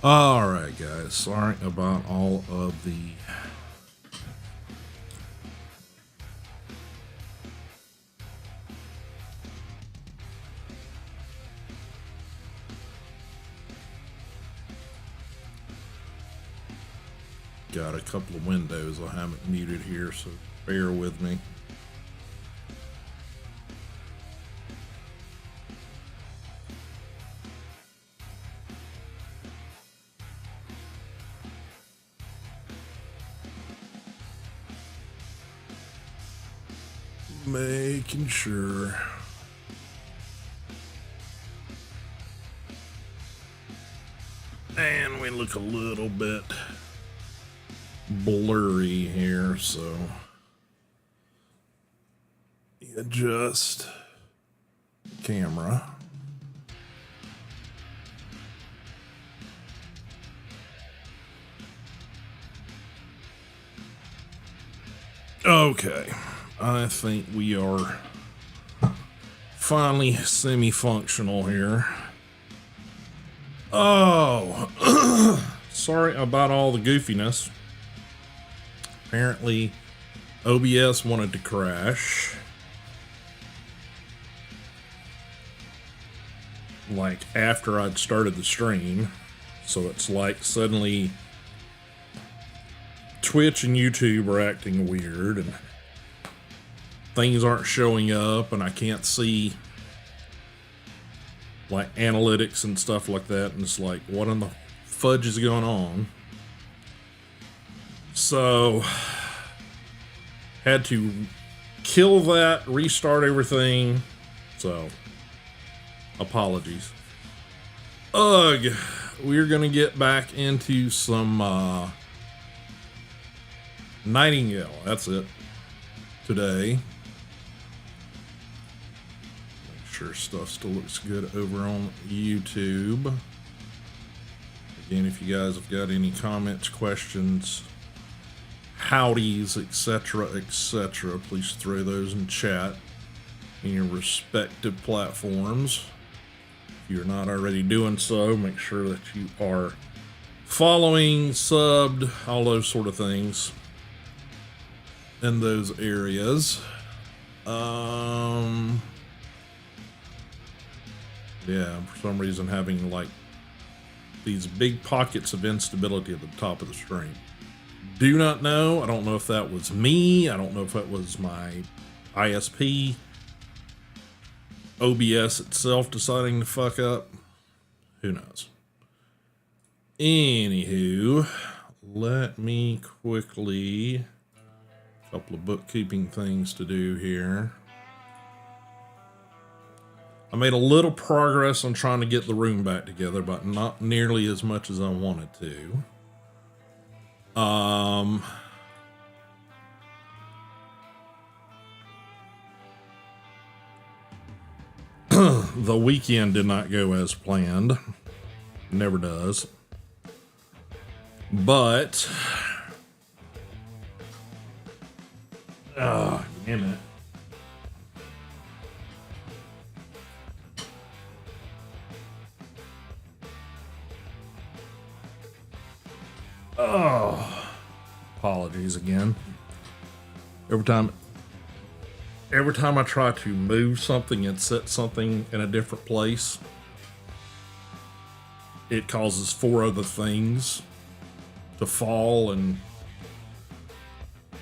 Alright, guys. Sorry about all of the got a couple of windows I haven't muted here, so bear with me. Making sure. And we look a little bit blurry here, so adjust camera. Okay, I think we are finally semi-functional here. Oh, sorry about all the goofiness. Apparently, OBS wanted to crash. Like after I'd started the stream. So it's like suddenly Twitch and YouTube are acting weird and things aren't showing up and I can't see like analytics and stuff like that, and it's like, what in the fudge is going on? So had to kill that, restart everything. So apologies. Ugh, we're gonna get back into some Nightingale. That's it today. Sure, stuff still looks good over on YouTube. Again, if you guys have got any comments, questions, howdies, etc., please throw those in chat in your respective platforms. If you're not already doing so, make sure that you are following, subbed, all those sort of things in those areas. Yeah, for some reason having like these big pockets of instability at the top of the stream. Do not know. I don't know if that was me. I don't know if that was my ISP, OBS itself deciding to fuck up. Who knows? Anywho, let me quickly, a couple of bookkeeping things to do here. I made a little progress on trying to get the room back together, but not nearly as much as I wanted to. The weekend did not go as planned. Never does. But damn it. Oh, apologies again. Every time I try to move something and set something in a different place, it causes 4 other things to fall and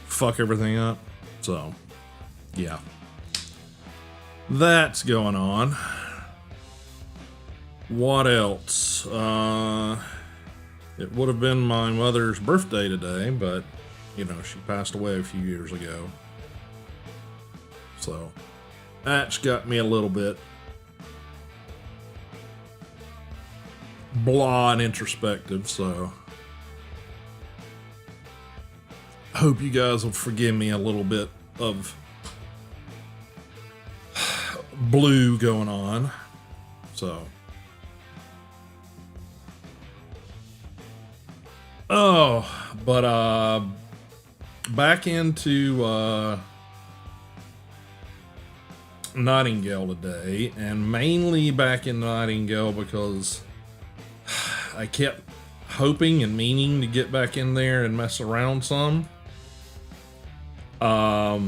fuck everything up. So, yeah. That's going on. What else? It would have been my mother's birthday today, but, you know, she passed away a few years ago. So, that's got me a little bit blah and introspective, so I hope you guys will forgive me a little bit of blue going on. So, but back into Nightingale today, and mainly back in Nightingale because I kept hoping and meaning to get back in there and mess around some. But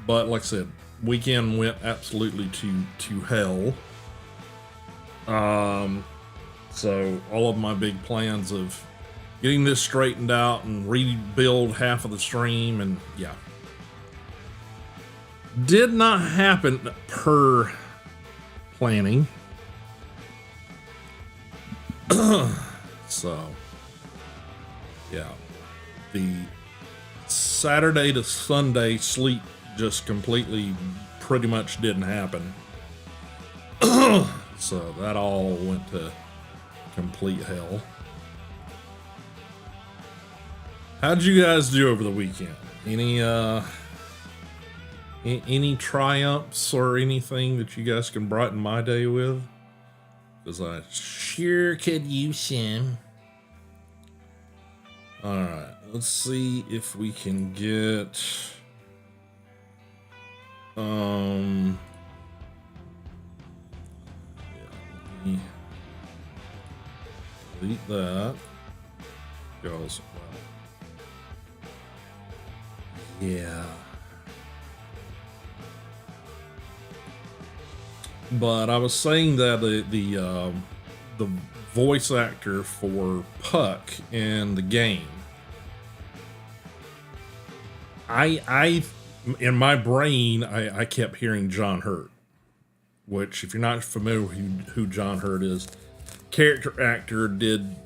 like I said, weekend went absolutely to hell. So all of my big plans of getting this straightened out and rebuild half of the stream, and yeah, did not happen per planning. So yeah, the Saturday to Sunday sleep just completely pretty much didn't happen. So that all went to complete hell. How'd you guys do over the weekend? Any triumphs or anything that you guys can brighten my day with? Because I sure could use some. Alright, let's see if we can get let me delete that. Goes well. Yeah. But I was saying that the voice actor for Puck in the game, I in my brain I kept hearing John Hurt, which, if you're not familiar with who John Hurt is, character actor, did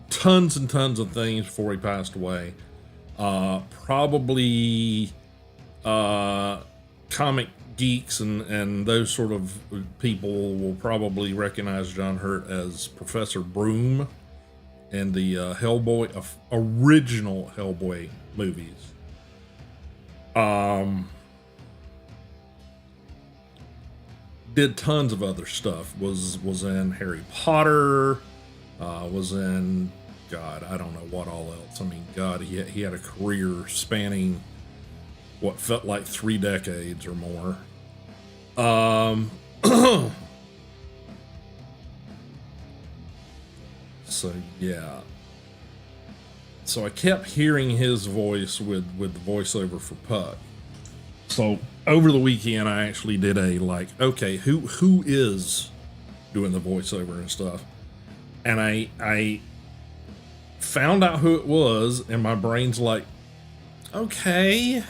tons and tons of things before he passed away. Probably comic geeks and those sort of people will probably recognize John Hurt as Professor Broom in the Hellboy original Hellboy movies. Did tons of other stuff. Was in Harry Potter. Was in, God, I don't know what all else. I mean, God, he had a career spanning what felt like 3 decades or more. So yeah. So I kept hearing his voice with the voiceover for Puck. So over the weekend, I actually did okay, who is doing the voiceover and stuff, and I found out who it was, and my brain's like, okay,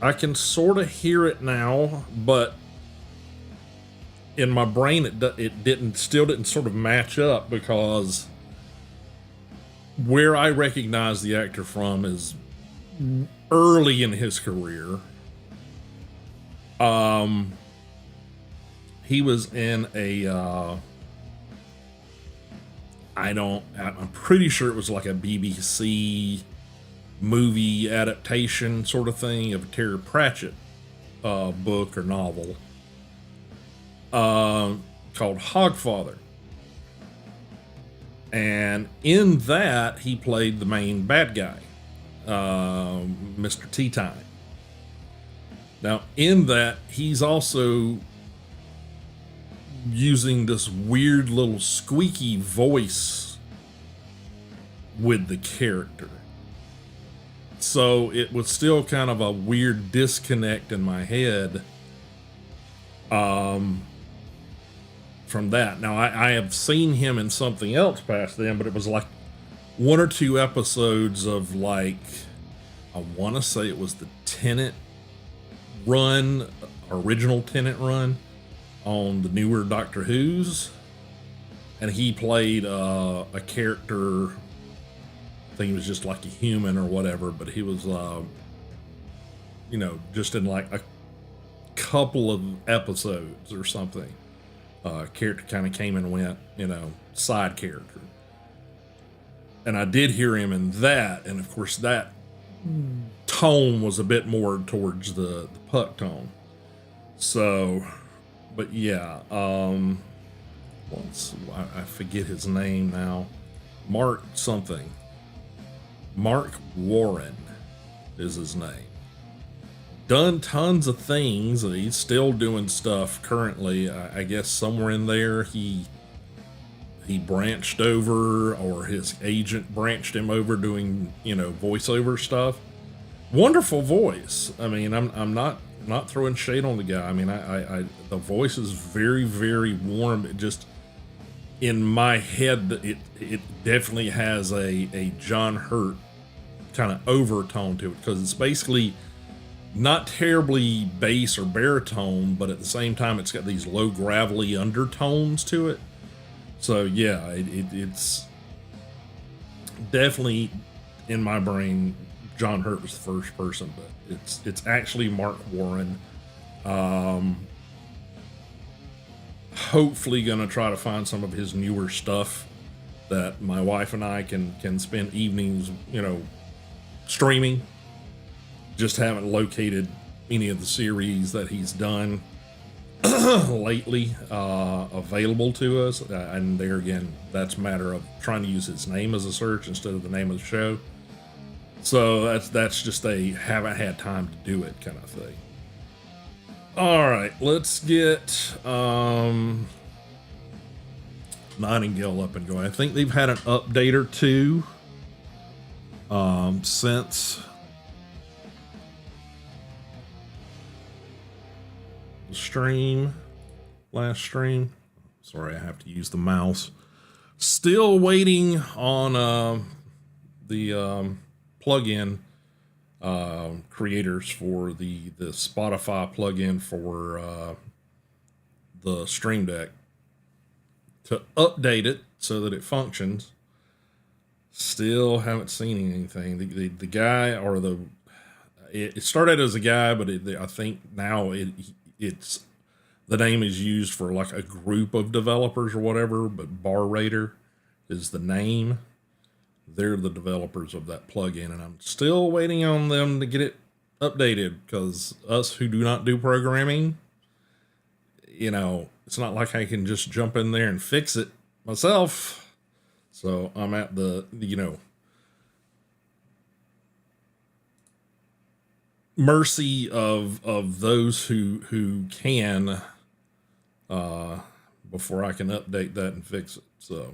I can sort of hear it now, but in my brain it still didn't sort of match up, because where I recognize the actor from is early in his career. He was in I'm pretty sure it was like a BBC movie adaptation sort of thing of a Terry Pratchett book or novel called Hogfather. And in that, he played the main bad guy, Mr. Tea Time. Now, in that, he's also using this weird little squeaky voice with the character. So it was still kind of a weird disconnect in my head from that. Now, I have seen him in something else past then, but it was like 1 or 2 episodes of, like, I want to say it was the Tennant run, original Tennant run on the newer Doctor Who's, and he played a character, I think he was just like a human or whatever, but he was just in like a couple of episodes or something. Character kind of came and went, side character. And I did hear him in that, and of course that tone was a bit more towards the Puck tone. So, but yeah, I forget his name now. Mark something. Mark Warren is his name. Done tons of things. He's still doing stuff currently. I guess somewhere in there he he branched over, or his agent branched him over doing, voiceover stuff. Wonderful voice. I mean, I'm not throwing shade on the guy. I mean, I the voice is very, very warm. It just, in my head, it definitely has a John Hurt kind of overtone to it, because it's basically not terribly bass or baritone, but at the same time it's got these low gravelly undertones to it. So yeah, it's definitely in my brain. John Hurt was the first person, but it's actually Mark Warren. Hopefully gonna try to find some of his newer stuff that my wife and I can spend evenings, streaming. Just haven't located any of the series that he's done lately available to us, and there again, that's a matter of trying to use his name as a search instead of the name of the show. So that's just a haven't had time to do it kind of thing. All right, let's get Nightingale up and going. I think they've had an update or two since the last stream. Sorry, I have to use the mouse. Still waiting on the plugin creators for the Spotify plugin for the Stream Deck to update it so that it functions. Still haven't seen anything. The guy, or it started as a guy, but I think now it's the name is used for like a group of developers or whatever, but Bar Raider is the name. They're the developers of that plugin, and I'm still waiting on them to get it updated, because us who do not do programming, it's not like I can just jump in there and fix it myself. So I'm at the mercy of those who can before I can update that and fix it. So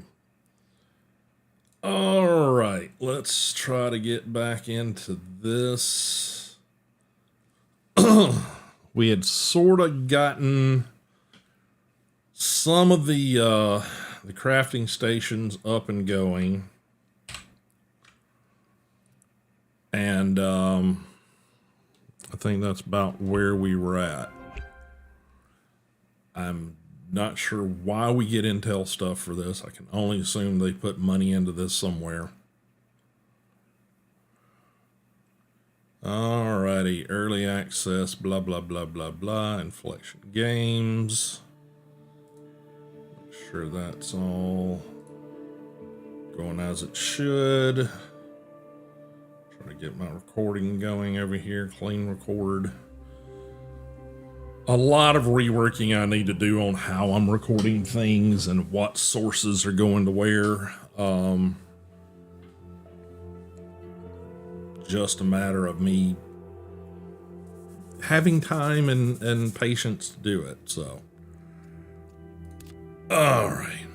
all right, let's try to get back into this. We had sort of gotten some of the crafting stations up and going, and I think that's about where we were at. I'm not sure why we get Intel stuff for this. I can only assume they put money into this somewhere. Alrighty, early access, blah, blah, blah, blah, blah, Inflection Games. Make sure that's all going as it should. Try to get my recording going over here, clean record. A lot of reworking I need to do on how I'm recording things and what sources are going to where. Just a matter of me having time and patience to do it. So, all right.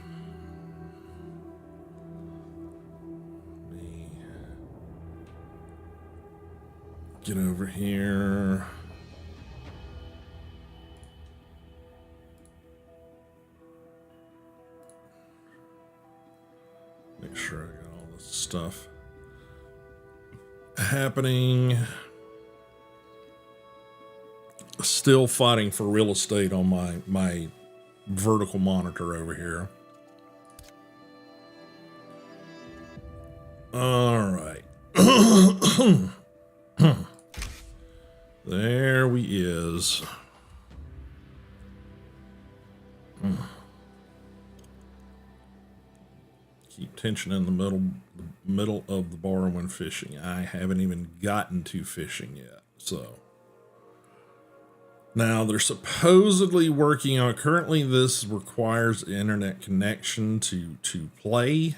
Let me get over here. Make sure I got all this stuff happening. Still fighting for real estate on my vertical monitor over here. All right. There we is. Keep tension in the middle of the bar when fishing. I haven't even gotten to fishing yet. So now they're supposedly working on, currently this requires internet connection to play.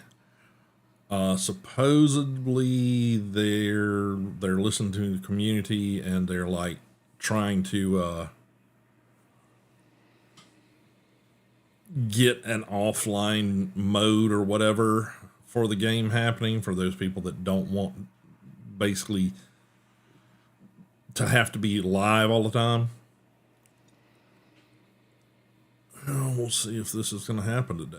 Supposedly they're listening to the community, and they're like trying to get an offline mode or whatever for the game happening for those people that don't want basically to have to be live all the time. We'll see if this is going to happen today.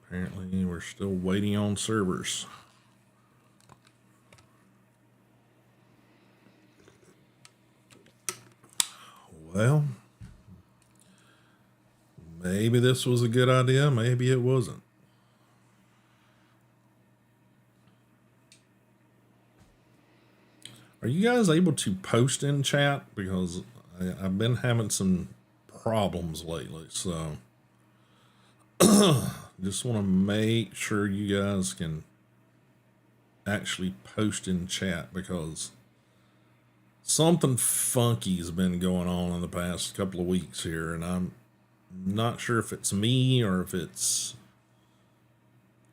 Apparently, we're still waiting on servers. Well, maybe this was a good idea, maybe it wasn't. Are you guys able to post in chat? Because I've been having some problems lately, so just want to make sure you guys can actually post in chat, because something funky has been going on in the past couple of weeks here, and I'm not sure if it's me or if it's...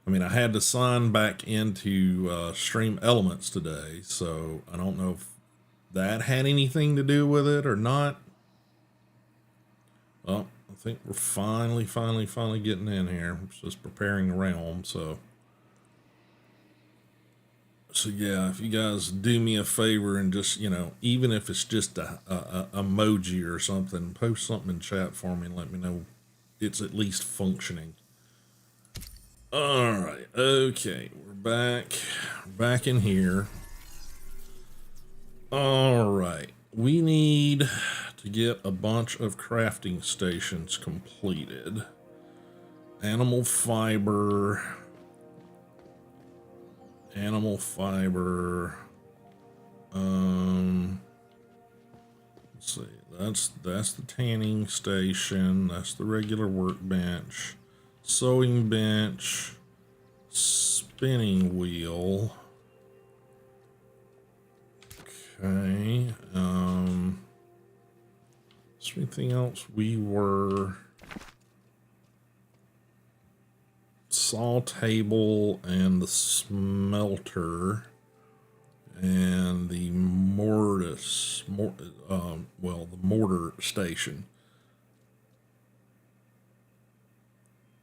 I mean, I had to sign back into Stream Elements today, so I don't know if that had anything to do with it or not. Well, I think we're finally getting in here. It's just preparing the realm, so yeah, if you guys do me a favor and just, you know, even if it's just a emoji or something, post something in chat for me and let me know it's at least functioning. All right, okay, we're back in here. All right, we need to get a bunch of crafting stations completed. Animal fiber. Let's see, that's the tanning station, that's the regular workbench, sewing bench, spinning wheel. Okay, is there anything else? We were saw table and the smelter and the the mortar station.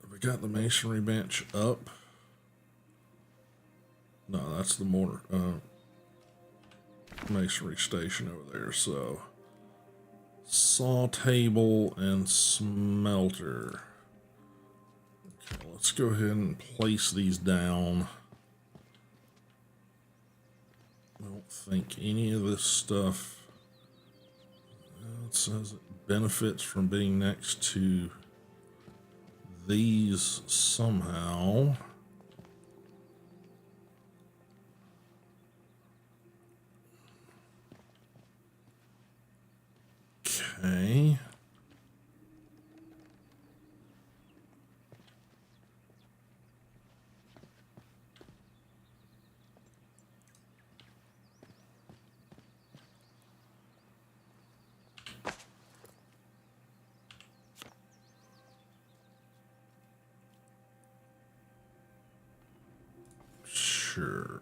Have we got the masonry bench up? No, that's the mortar masonry station over there. So saw table and smelter. Okay, let's go ahead and place these down. I don't think any of this stuff, it says it benefits from being next to these somehow. Okay. Sure.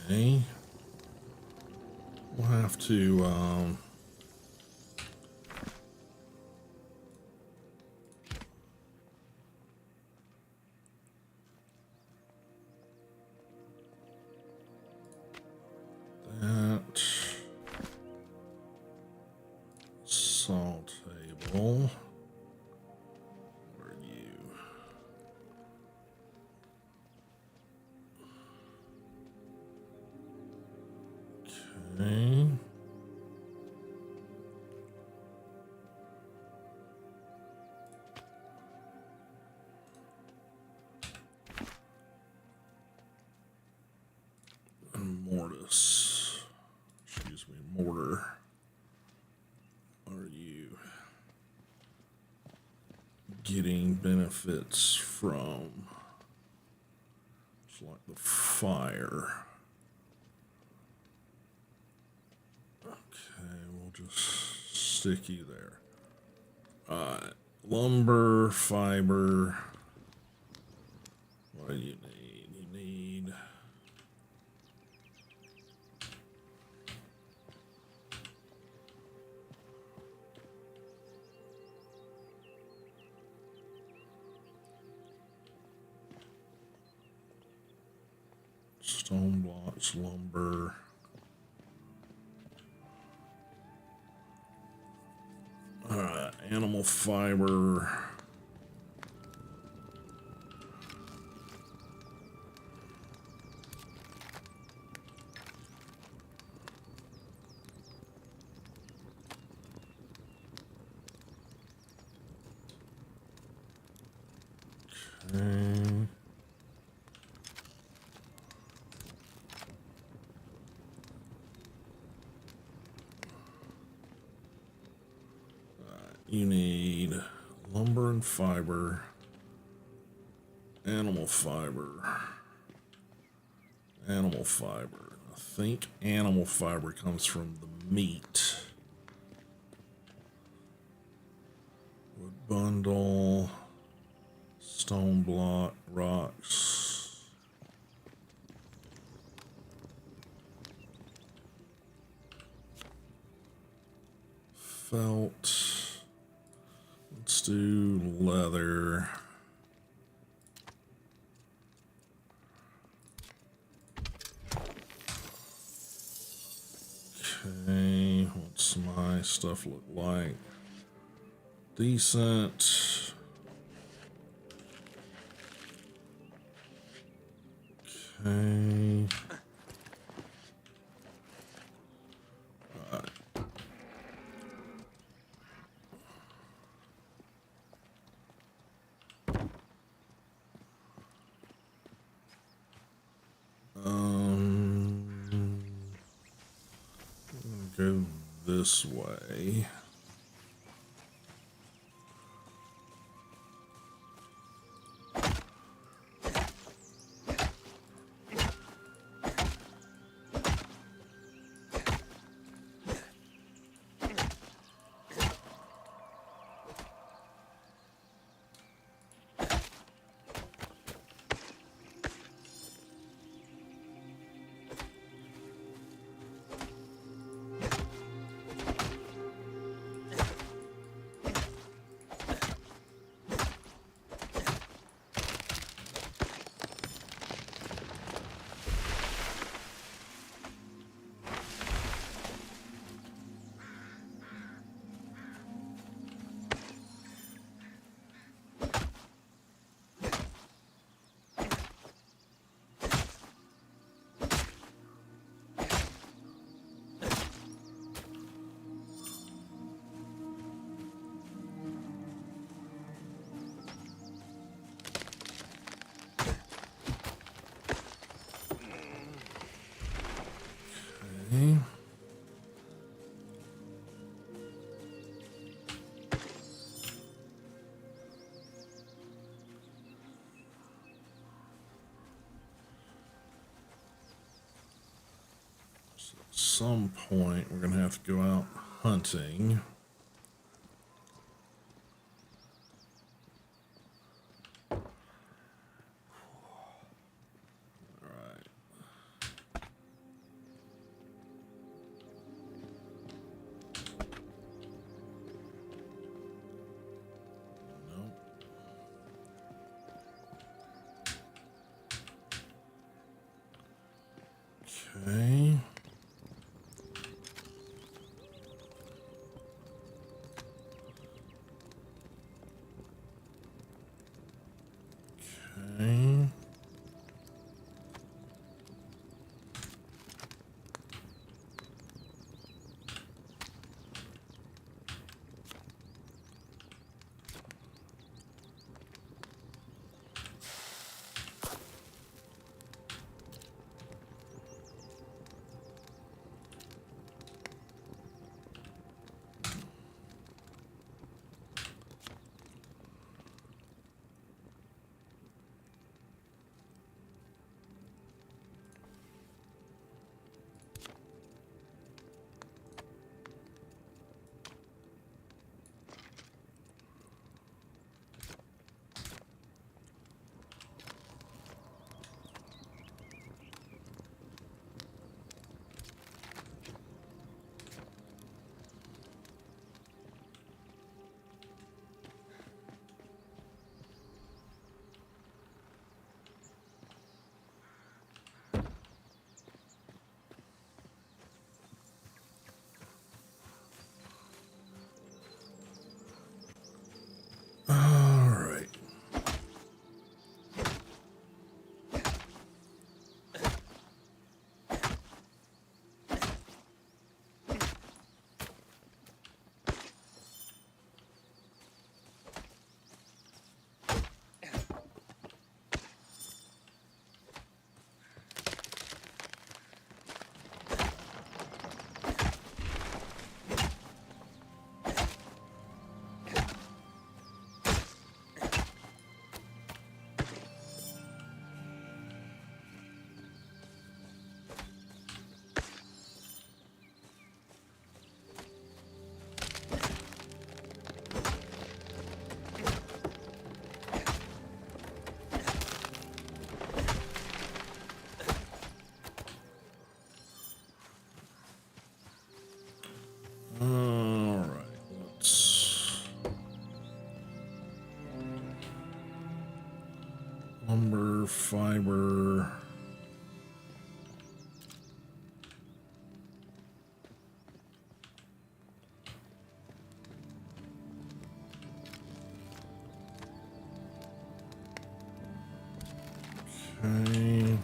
Okay. We'll have to that saw table. Where are you? Okay. And mortise. Excuse me, mortar. Are you getting benefits from? It's like the fire. Okay, we'll stick you there. Lumber, fiber. What do you need? You need stone blocks, lumber. Animal fiber. Okay. You need lumber and fiber, animal fiber, animal fiber. I think animal fiber comes from the meat. Wood bundle, stone block, rocks. Felt. Let's do leather. Okay, what's my stuff look like? Decent. Okay. Go this way. Okay. So at some point, we're going to have to go out hunting. Okay. Lumber, fiber. Okay.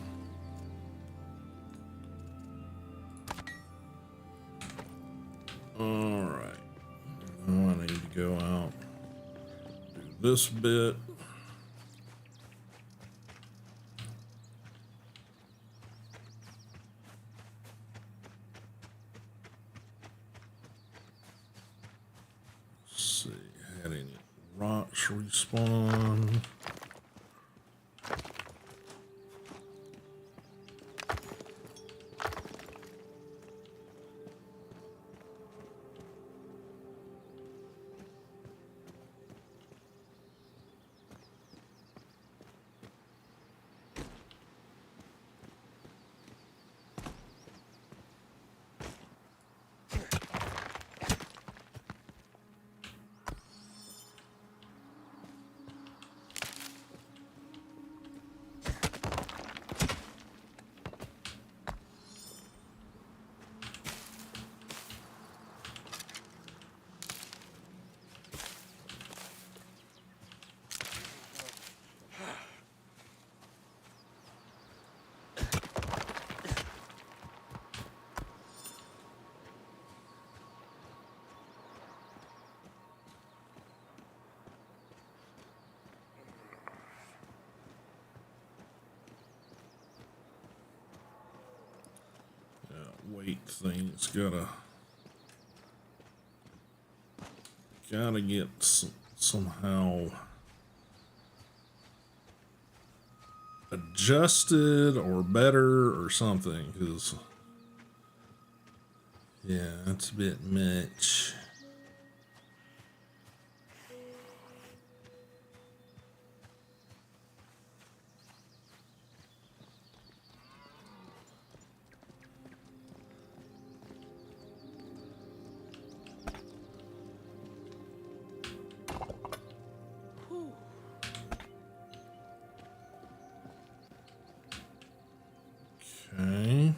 All right. Now I need to go out, do this bit. Let's see, had any rocks respawn? Weight thing's gotta get somehow adjusted or better or something, because yeah, that's a bit much. Okay.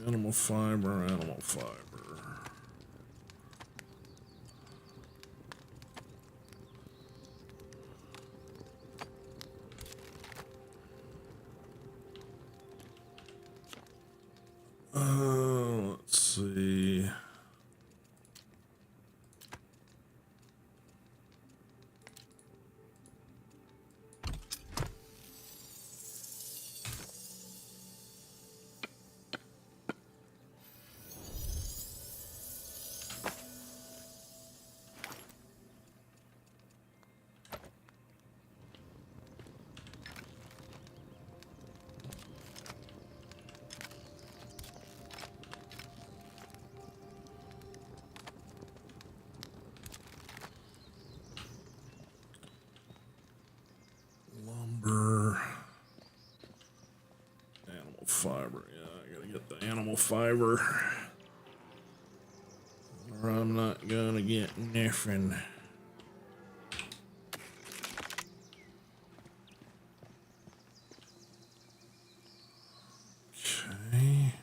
Animal fiber, animal fiber. Let's see. Lumber. Animal fiber. Yeah, I gotta get the animal fiber, or I'm not gonna get nothing. Okay.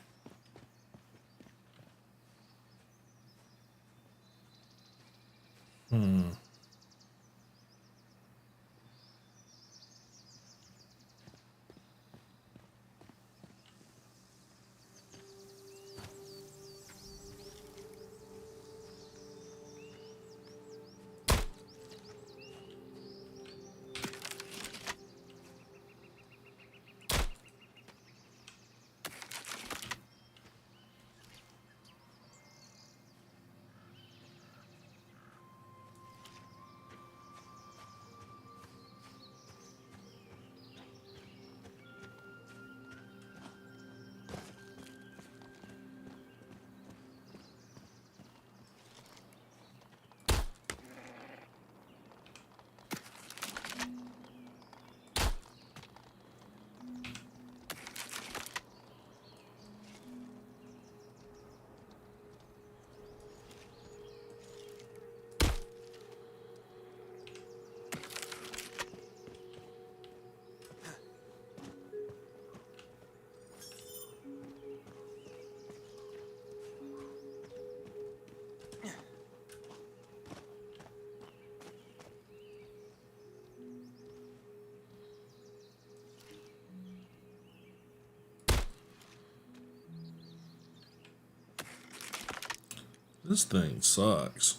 This thing sucks.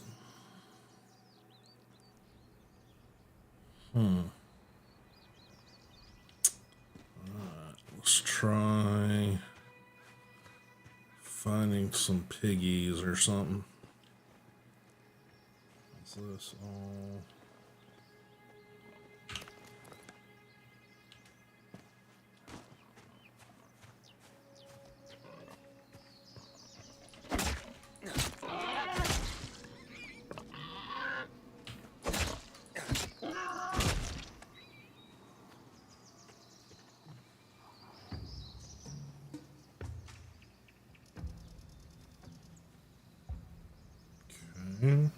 Let's try finding some piggies or something. Is this all? Okay.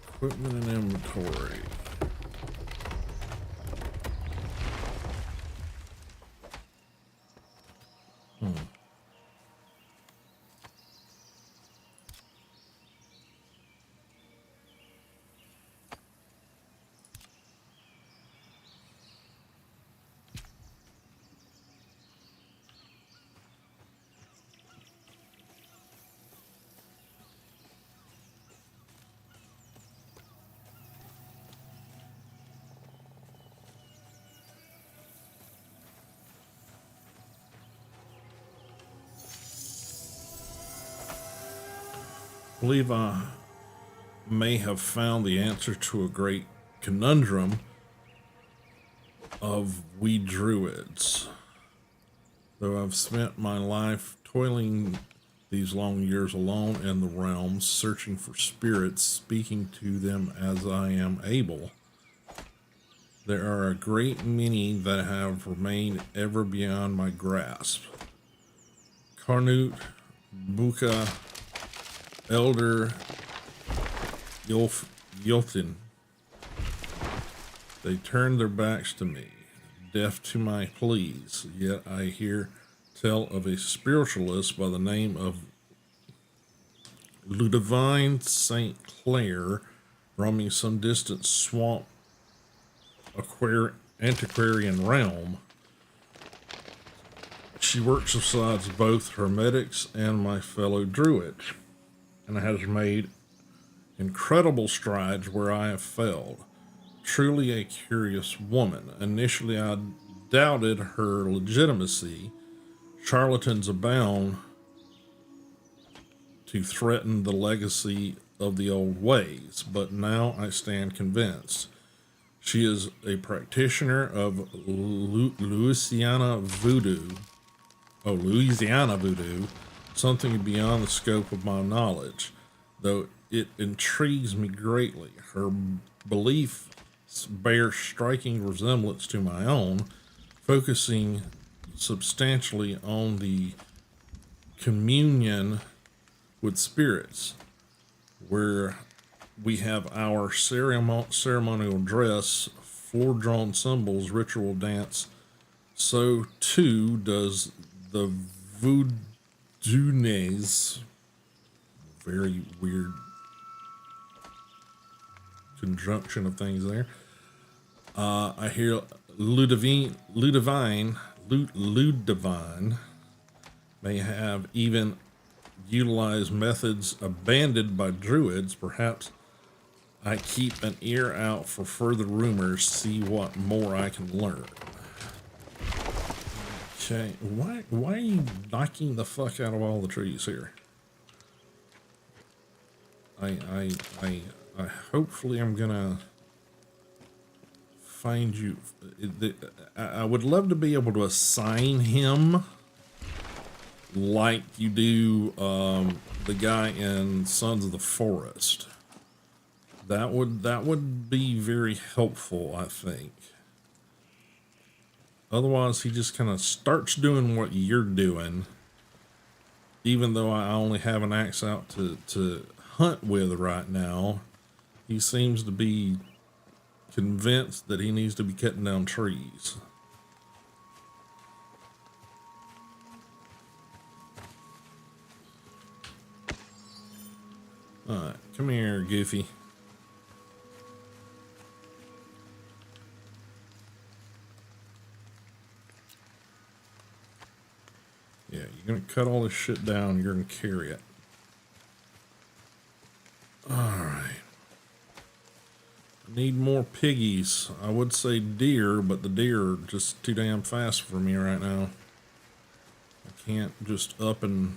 Equipment and inventory. I believe I may have found the answer to a great conundrum of we druids. Though I've spent my life toiling these long years alone in the realms, searching for spirits, speaking to them as I am able, there are a great many that have remained ever beyond my grasp. Carnut, Buka, Elder Yoltin. They turned their backs to me, deaf to my pleas, yet I hear tell of a spiritualist by the name of Ludivine St. Clair roaming some distant swamp antiquarian realm. She works besides both hermetics and my fellow druids, and has made incredible strides where I have failed. Truly a curious woman. Initially, I doubted her legitimacy. Charlatans abound to threaten the legacy of the old ways, but now I stand convinced. She is a practitioner of Louisiana voodoo. Louisiana voodoo, something beyond the scope of my knowledge, though it intrigues me greatly. Her beliefs bear striking resemblance to my own, focusing substantially on the communion with spirits, where we have our ceremonial dress, four-drawn symbols, ritual dance. So too does the Voodoonaise. Very weird conjunction of things there. I hear Ludivine may have even utilized methods abandoned by druids. Perhaps I keep an ear out for further rumors, see what more I can learn. Okay, why are you knocking the fuck out of all the trees here? I hopefully I'm gonna find you. I would love to be able to assign him like you do the guy in Sons of the Forest. That would be very helpful, I think. Otherwise, he just kind of starts doing what you're doing. Even though I only have an axe out to hunt with right now, he seems to be convinced that he needs to be cutting down trees. Alright, come here, Goofy. Yeah, you're gonna cut all this shit down, you're gonna carry it. Alright. Need more piggies. I would say deer, but the deer are just too damn fast for me right now. I can't just up and...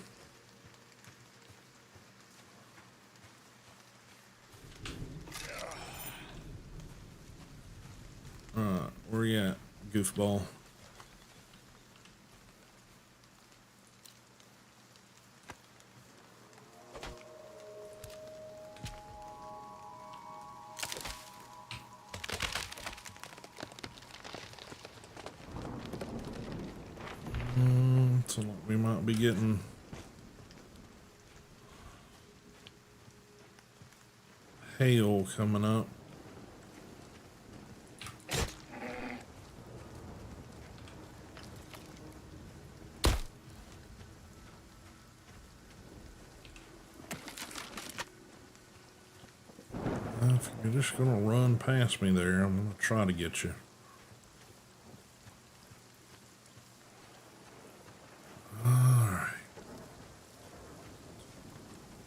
where you at, goofball? So we might be getting hail coming up. If you're just gonna run past me there, I'm gonna try to get you.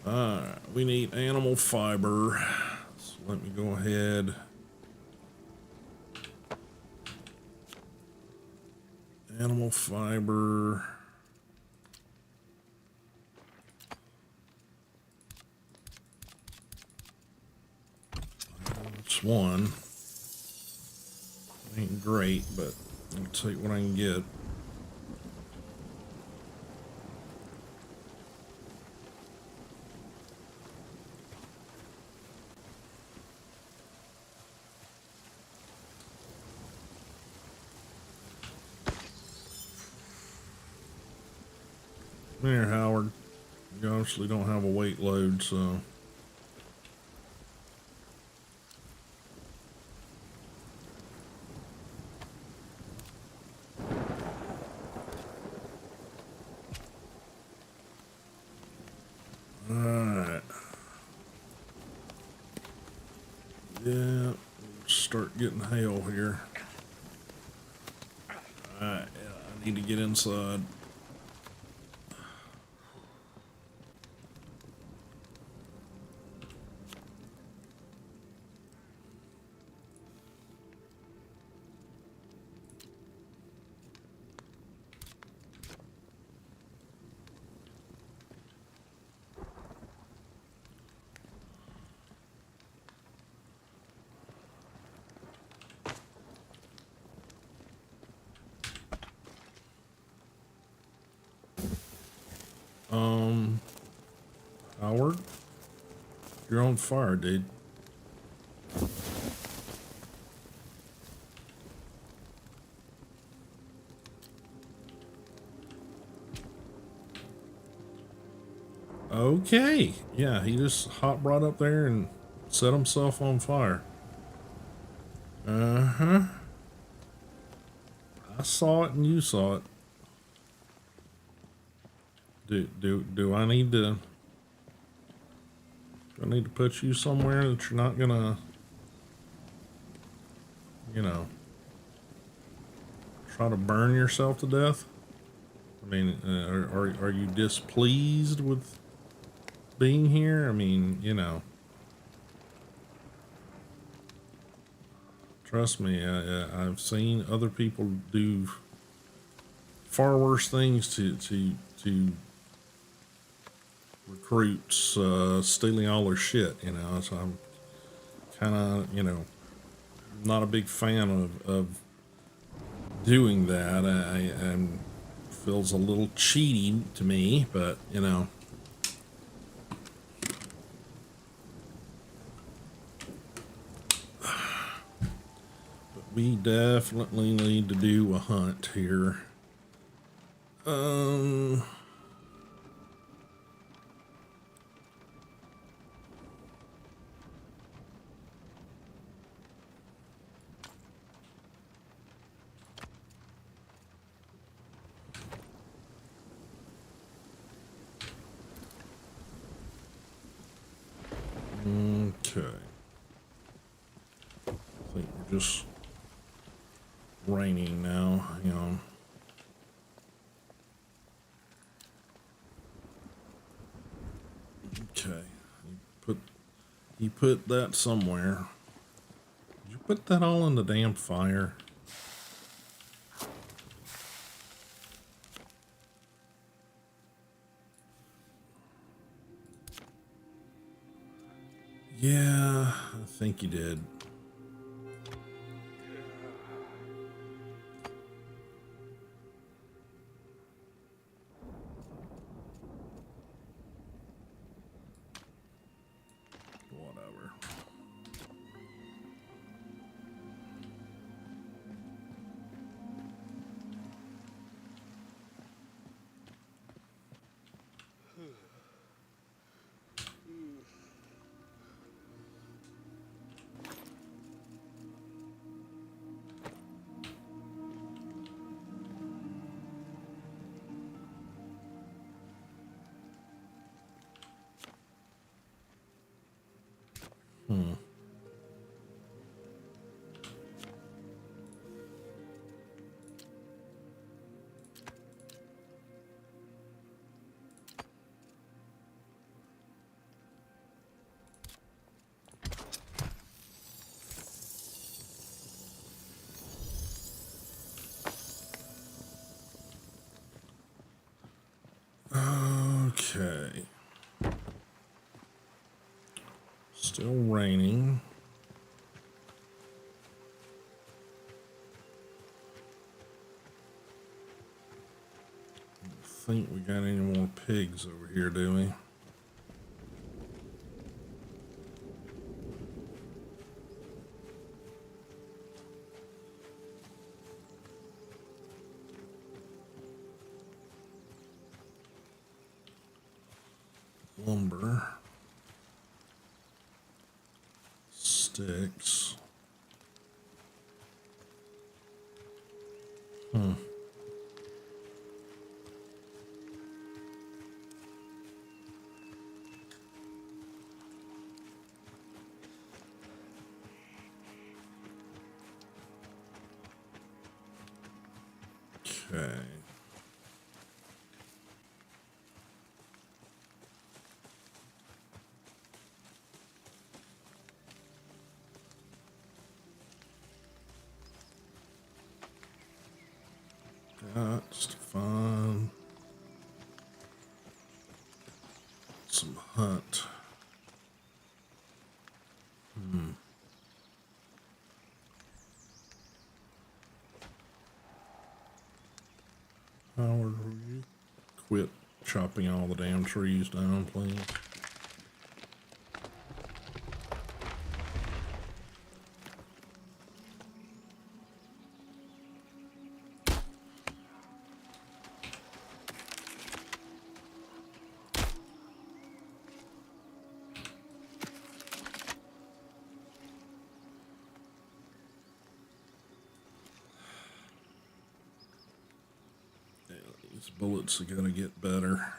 Alright, we need animal fiber. So let me go ahead. Animal fiber. That's one. Ain't great, but I'll take what I can get. There, Howard. You obviously don't have a weight load, so... Alright. Yeah, start getting hail here. Alright, yeah, I need to get inside. Howard, you're on fire, dude. Okay, yeah, he just hot brought up there and set himself on fire. Uh-huh. I saw it and you saw it. Do I need to... Do I need to put you somewhere that you're not gonna... You know... Try to burn yourself to death? I mean, are you displeased with being here? I mean, you know... Trust me, I've seen other people do far worse things to recruits, stealing all their shit, you know, so I'm kind of, you know, not a big fan of doing that. I Feels a little cheaty to me, but you know. But we definitely need to do a hunt here. Okay. I think we're just raining now, you know. Okay. You put that somewhere. Did you put that all in the damn fire? Yeah, I think you did. Whatever. Okay. Still raining. Don't think we got any more pigs over here, do we? Lumber. Sticks. Okay. Got to find some hunt. Howard, will you quit chopping all the damn trees down, please? These bullets are gonna get better.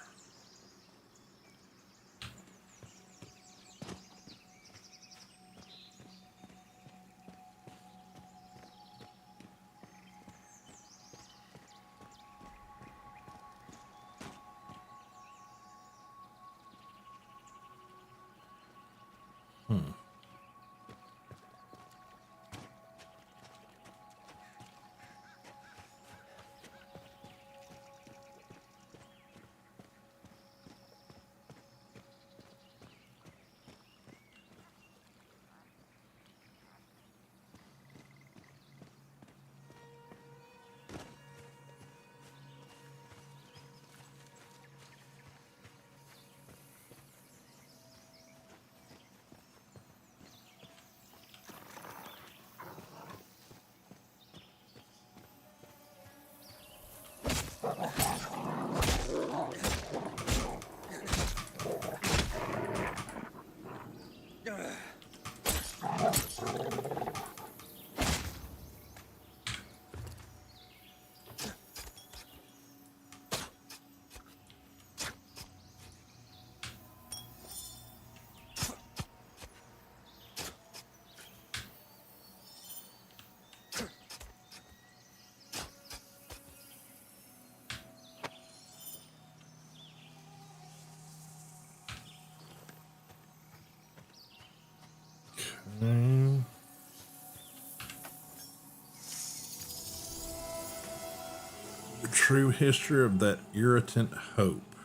true history of that irritant hope,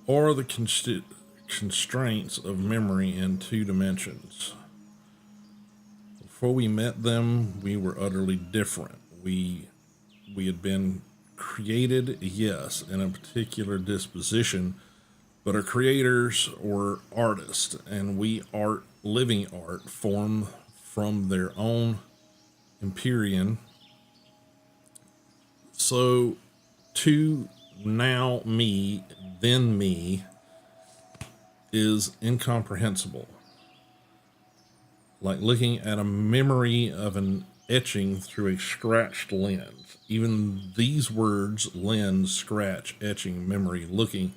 or the constraints of memory in two dimensions. Before we met them, we were utterly different. We had been created, yes, in a particular disposition, but are creators or artists, and we art, living art, formed from their own empyrean. So, to now me, then me, is incomprehensible. Like looking at a memory of an etching through a scratched lens. Even these words, lens, scratch, etching, memory, looking,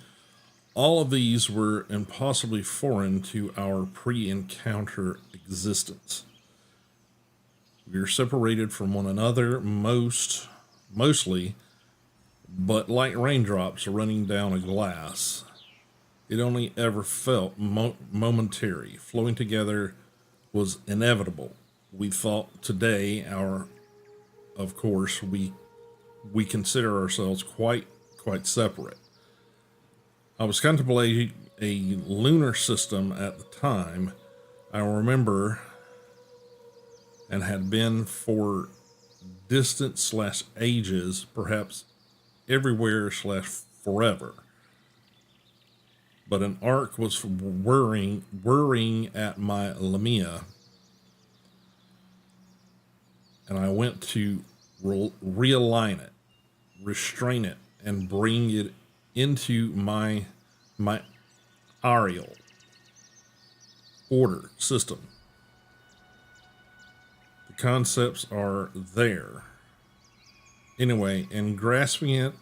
all of these were impossibly foreign to our pre-encounter existence. We are separated from one another mostly, but like raindrops running down a glass. It only ever felt momentary. Flowing together was inevitable. We thought today, of course, we consider ourselves quite separate. I was contemplating a lunar system at the time. I remember, and had been for distance/ages, perhaps everywhere/forever. But an arc was whirring at my lamia, and I went to realign it, restrain it, and bring it into my aerial order system. The concepts are there. Anyway, in grasping it,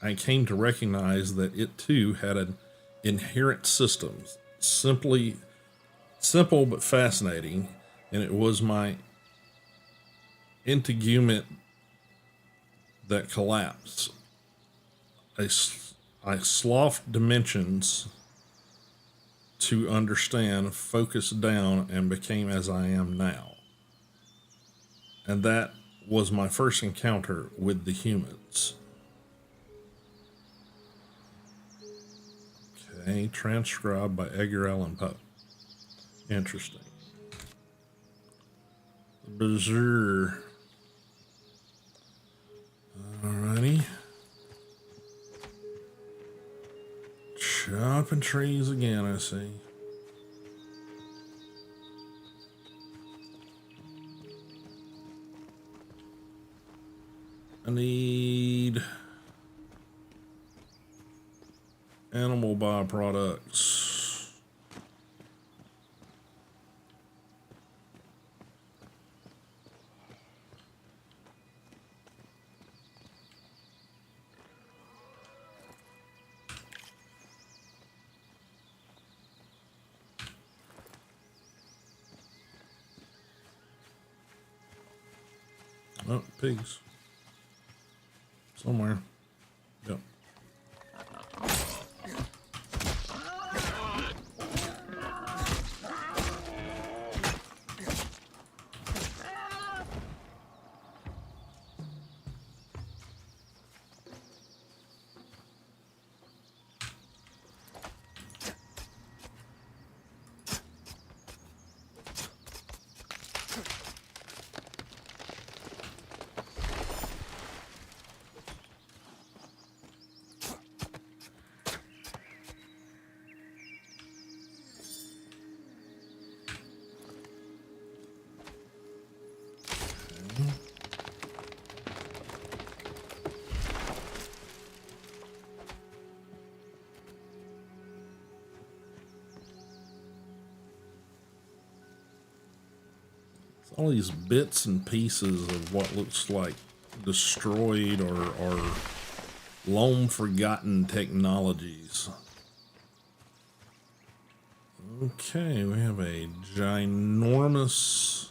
I came to recognize that it too had an inherent system, simple but fascinating, and it was my integument that collapsed. I sloughed dimensions to understand, focused down, and became as I am now. And that was my first encounter with the humans. Okay, transcribed by Edgar Allan Poe. Interesting. Bizarre. Alrighty. Chopping trees again, I see. I need animal byproducts. Oh, pigs. Somewhere. Yep. All these bits and pieces of what looks like destroyed or long forgotten technologies. Okay, we have a ginormous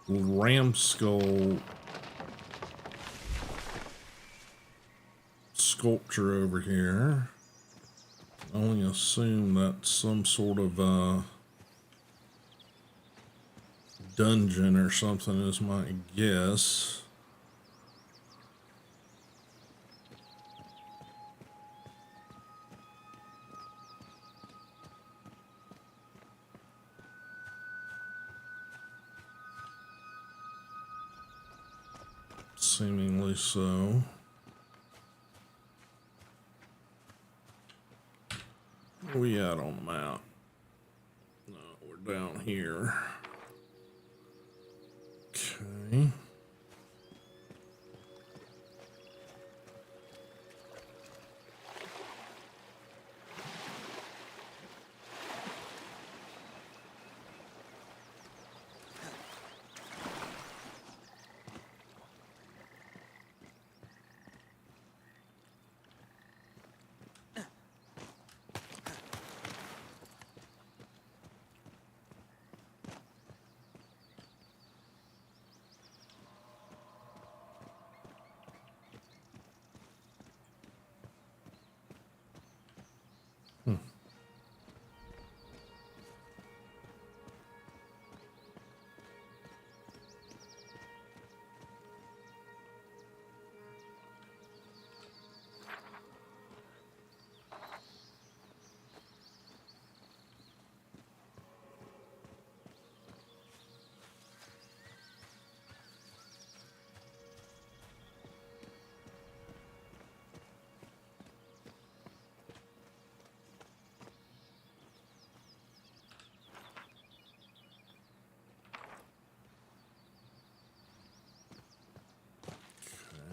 ram skull sculpture over here. I only assume that's some sort of dungeon or something is my guess. Seemingly so. Where we at on the map? No, we're down here. Okay.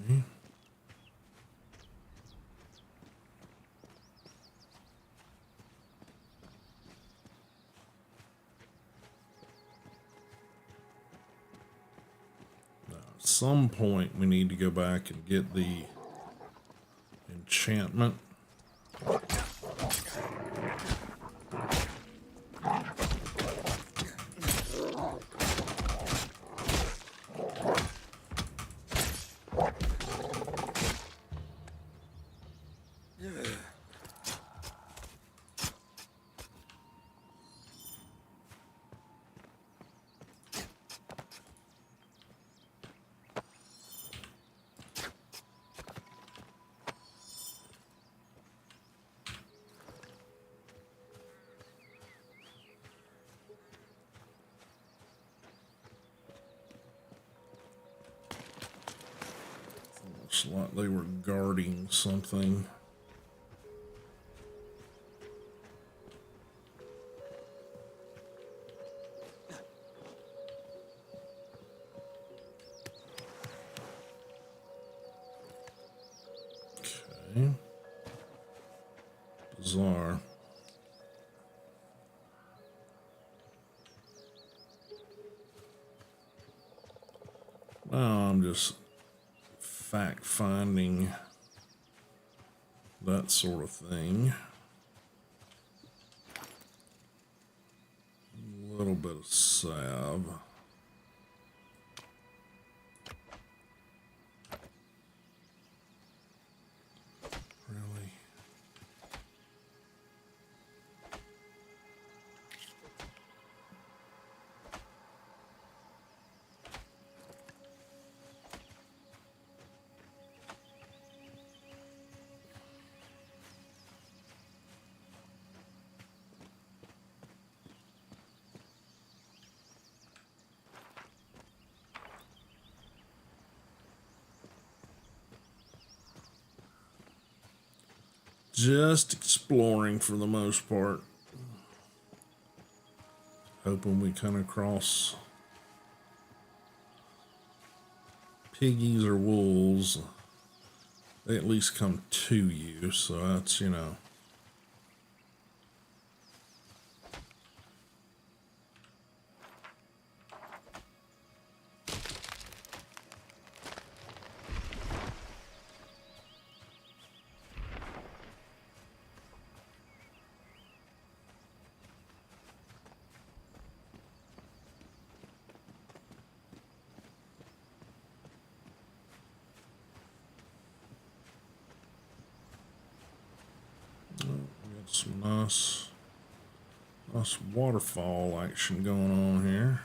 Okay. Now, at some point, we need to go back and get the enchantment. Looks like they were guarding something. Okay. Bizarre. Now I'm just fact finding that sort of thing. A little bit of salve. Really? Just exploring for the most part. Hoping we come across piggies or wolves. They at least come to you, so that's, you know. Some nice waterfall action going on here.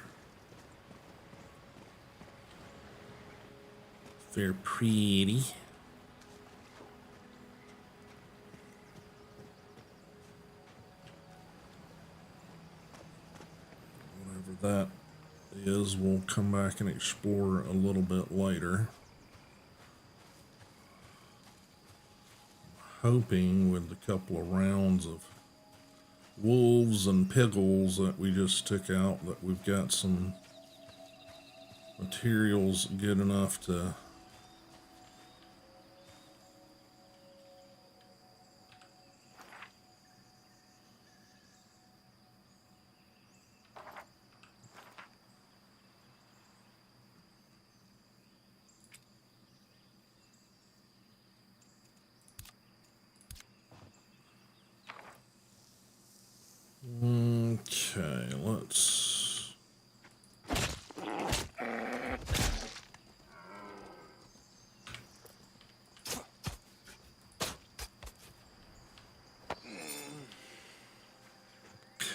Very pretty. Whatever that is, we'll come back and explore a little bit later. hoping with a couple of rounds of wolves and piggles that we just took out that we've got some materials good enough to okay, let's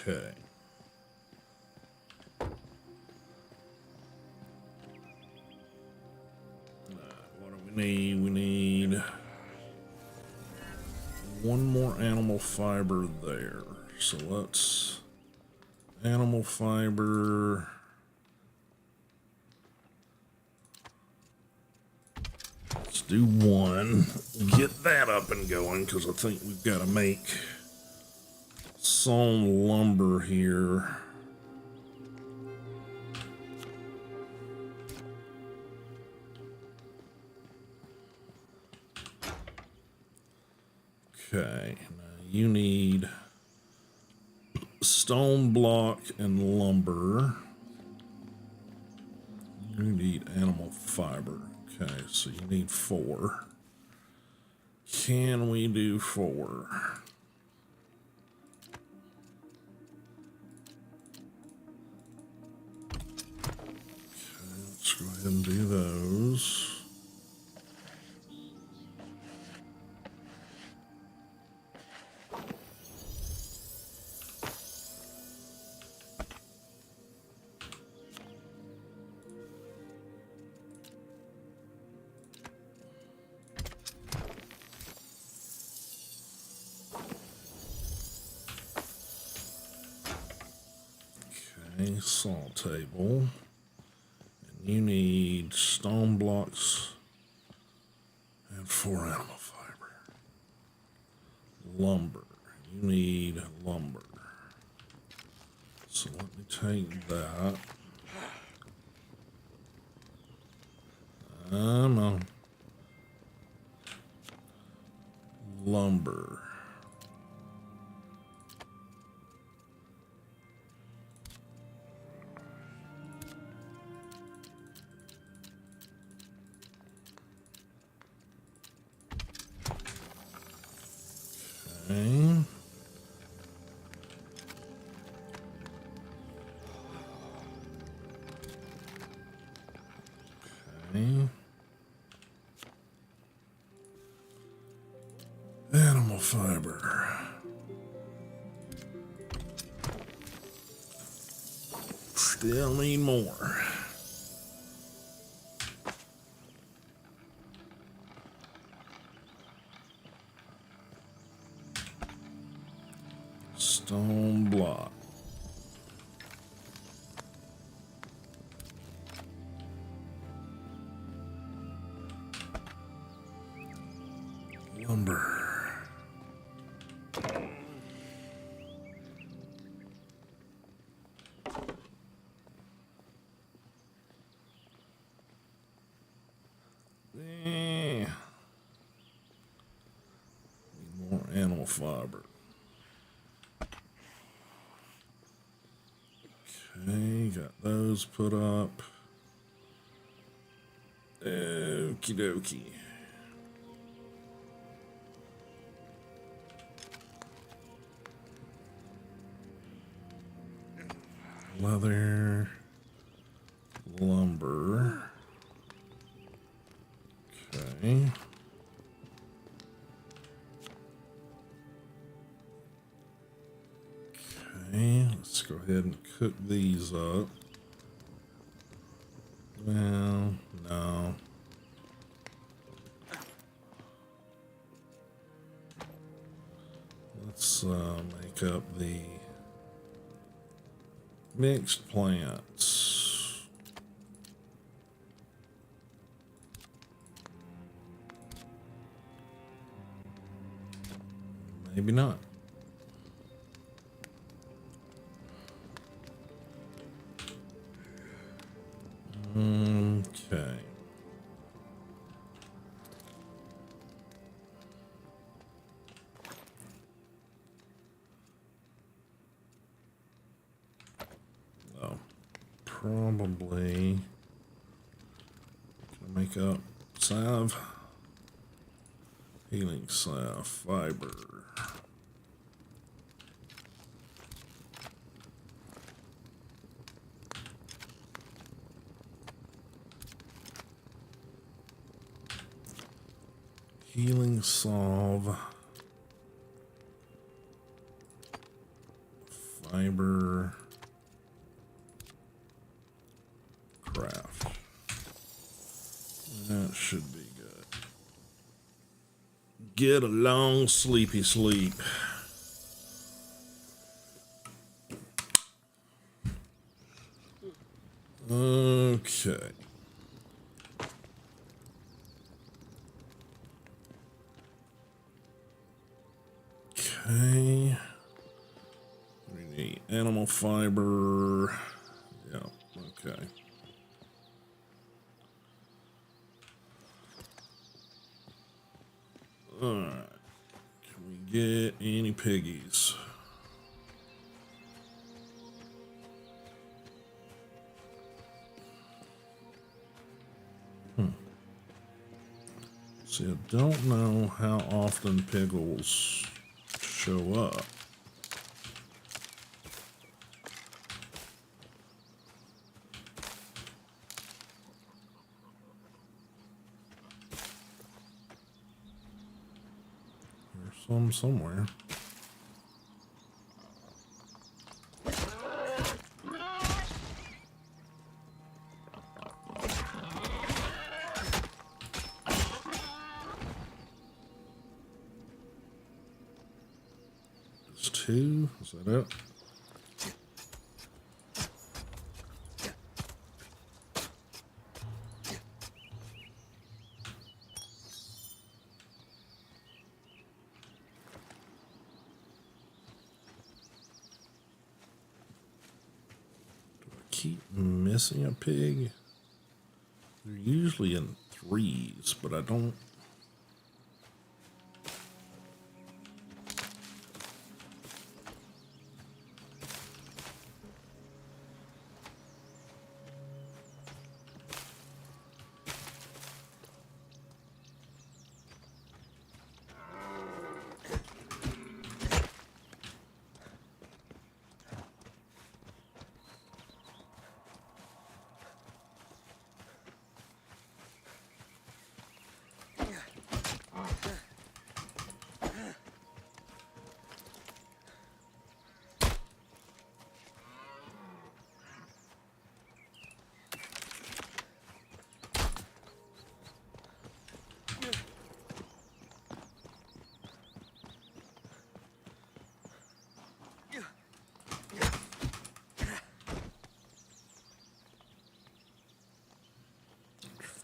okay. What do we need? We need one more animal fiber there. So let's animal fiber. Let's do one. Get that up and going because I think we've got to make sawn lumber here. Okay, now you need stone block and lumber. You need animal fiber. Okay, so you need 4. Can we do 4? Okay, let's go ahead and do those. Okay, saw table. And you need stone blocks and 4 animal fiber. Lumber. You need lumber. So let me take that. On. Lumber. Okay. Okay. Animal fiber. Still need more. Stone block. Lumber. Need more animal fiber. Okay, got those put up. Okie dokie. Leather, lumber. Okay. Okay, let's go ahead and cook these up. Well, no. Let's make up the mixed plants. Maybe not. Okay. Well, probably gonna make up salve, healing salve, fiber. Healing salve, fiber, craft. That should be good. Get a long sleepy sleep. Okay. Okay. We need animal fiber. Yeah, okay. Alright. Can we get any piggies? See, I don't know how often piggles show up. There's some somewhere. It's two. Is that it? Keep missing a pig. They're usually in threes, but I don't.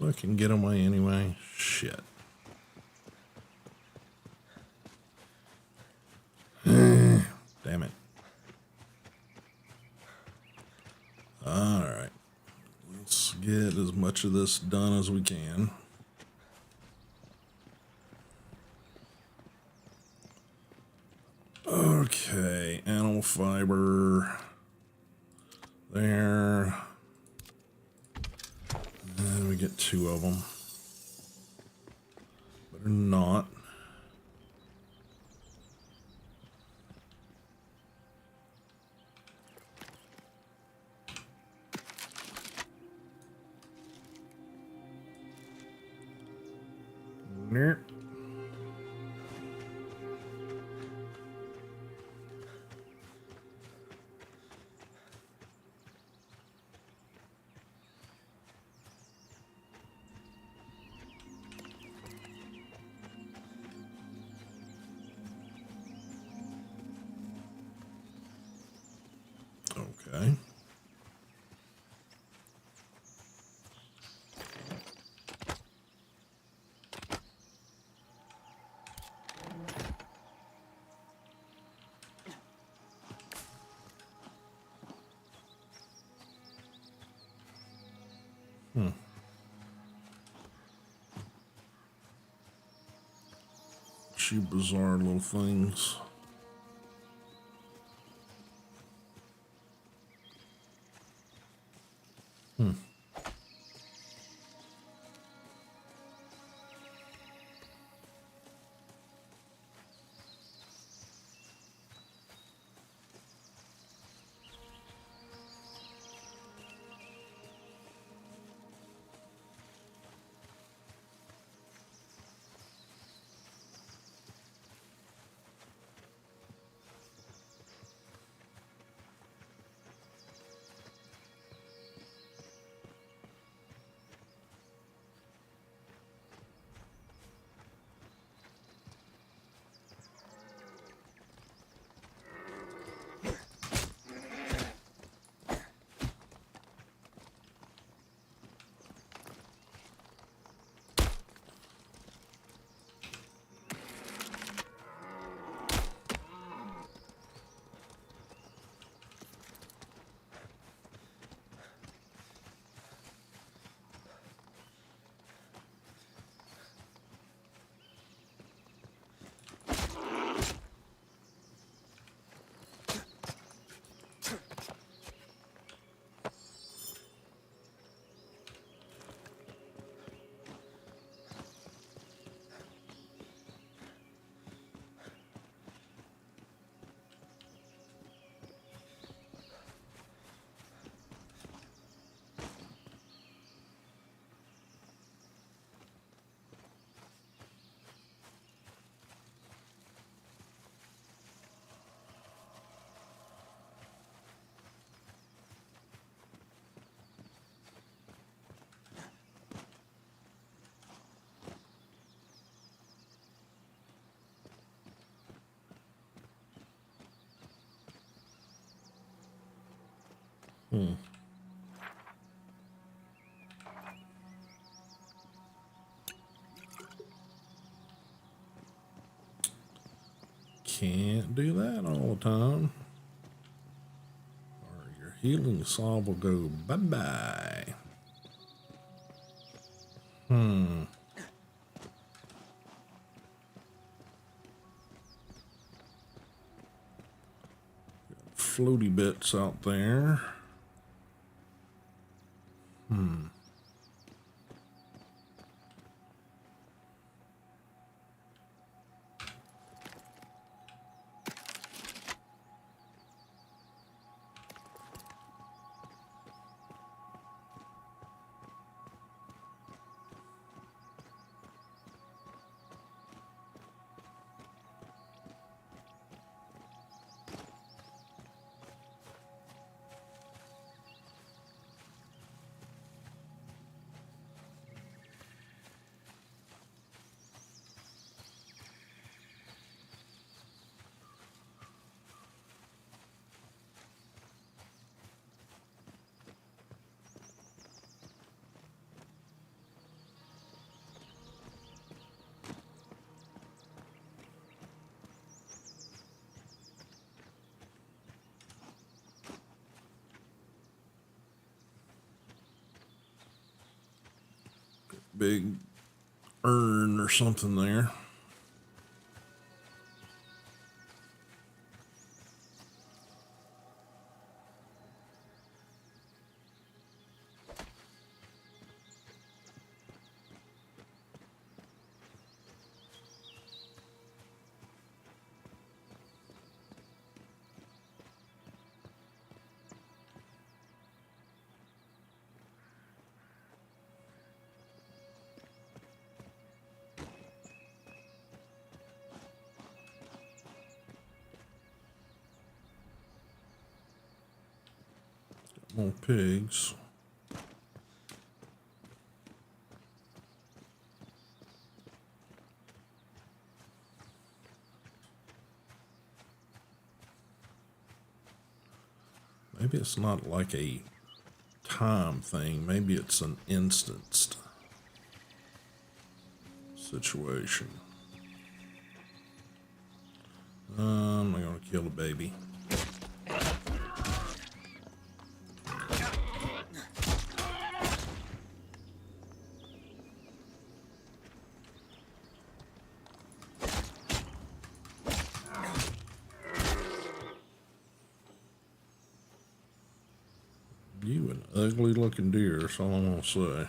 Fucking get away anyway. Shit. Damn it. Alright. Let's get as much of this done as we can. Okay. Animal fiber. There. And we get two of them. Better not. Nope. Okay. Few bizarre little things. Can't do that all the time. Or your healing saw will go bye-bye. Floaty bits out there. Big urn or something there. More pigs. Maybe it's not like a time thing. Maybe it's an instanced situation. I'm not gonna kill a baby. You an ugly looking deer, that's all I'm gonna say.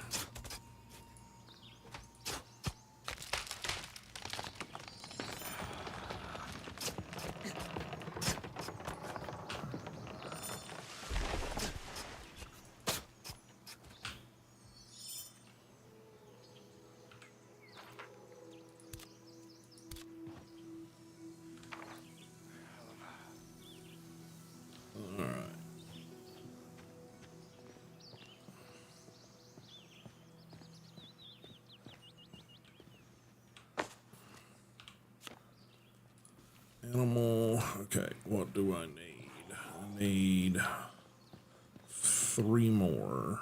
Animal, okay, what do I need? I need 3 more.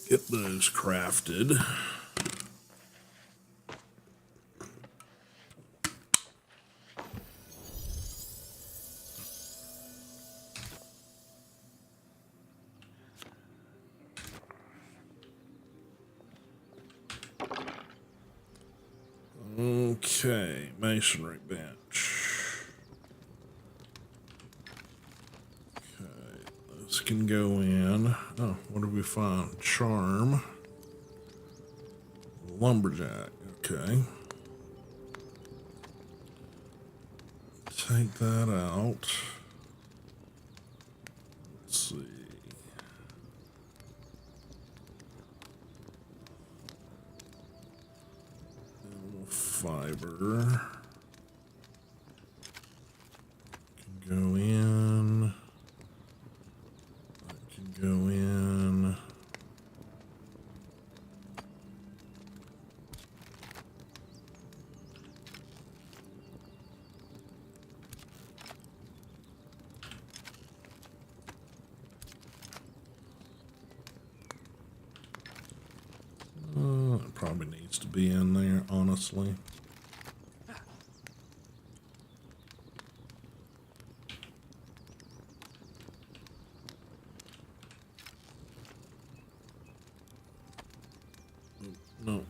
Get those crafted. Okay, masonry bench. Okay, this can go in. Oh, what did we find? Charm. Lumberjack, okay. Take that out. Let's see. Fiber can go in. That can go in. It probably needs to be in there, honestly. No.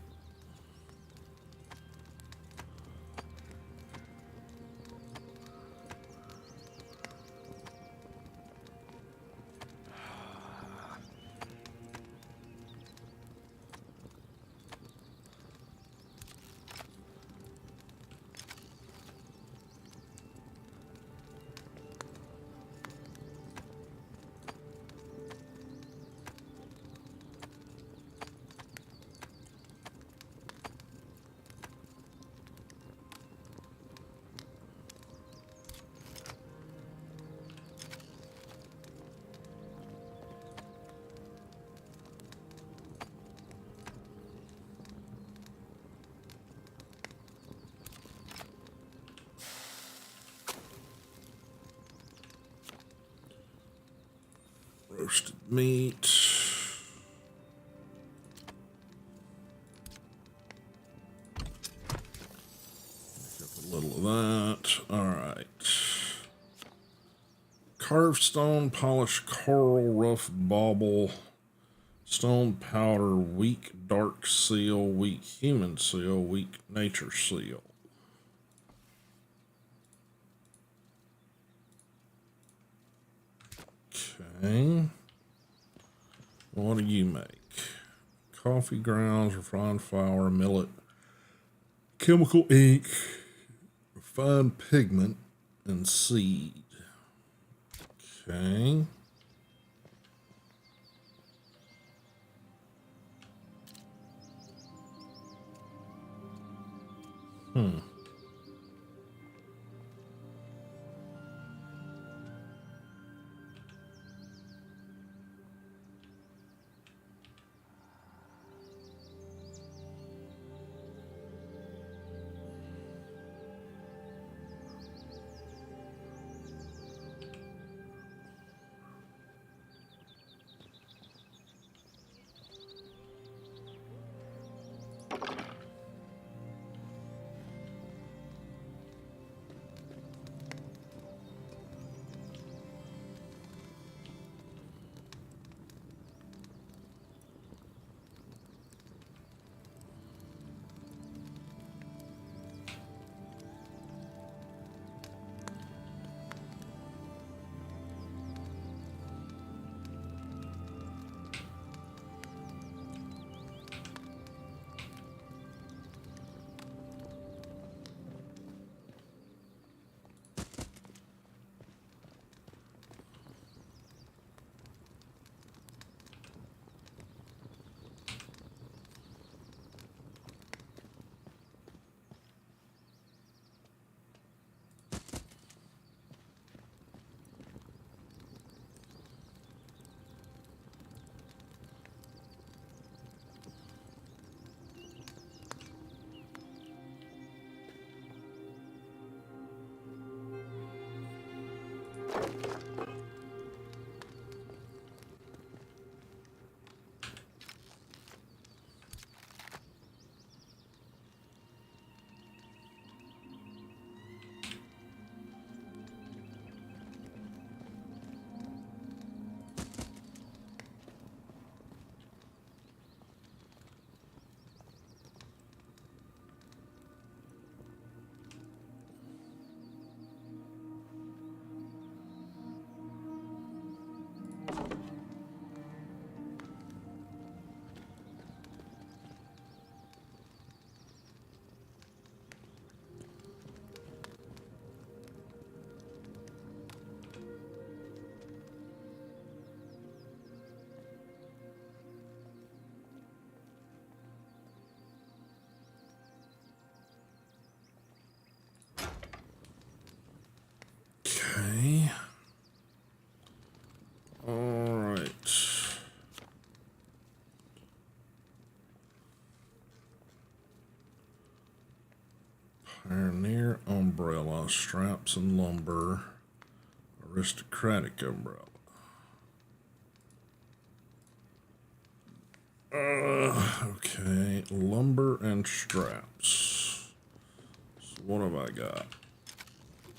Roasted meat. A little of that. All right. Carved stone, polished coral, rough bauble, stone powder, weak dark seal, weak human seal, weak nature seal. Okay. What do you make? Coffee grounds, refined flour, millet, chemical ink, refined pigment, and seed. Okay. Pioneer umbrella, straps and lumber, aristocratic umbrella. Okay, lumber and straps. So what have I got?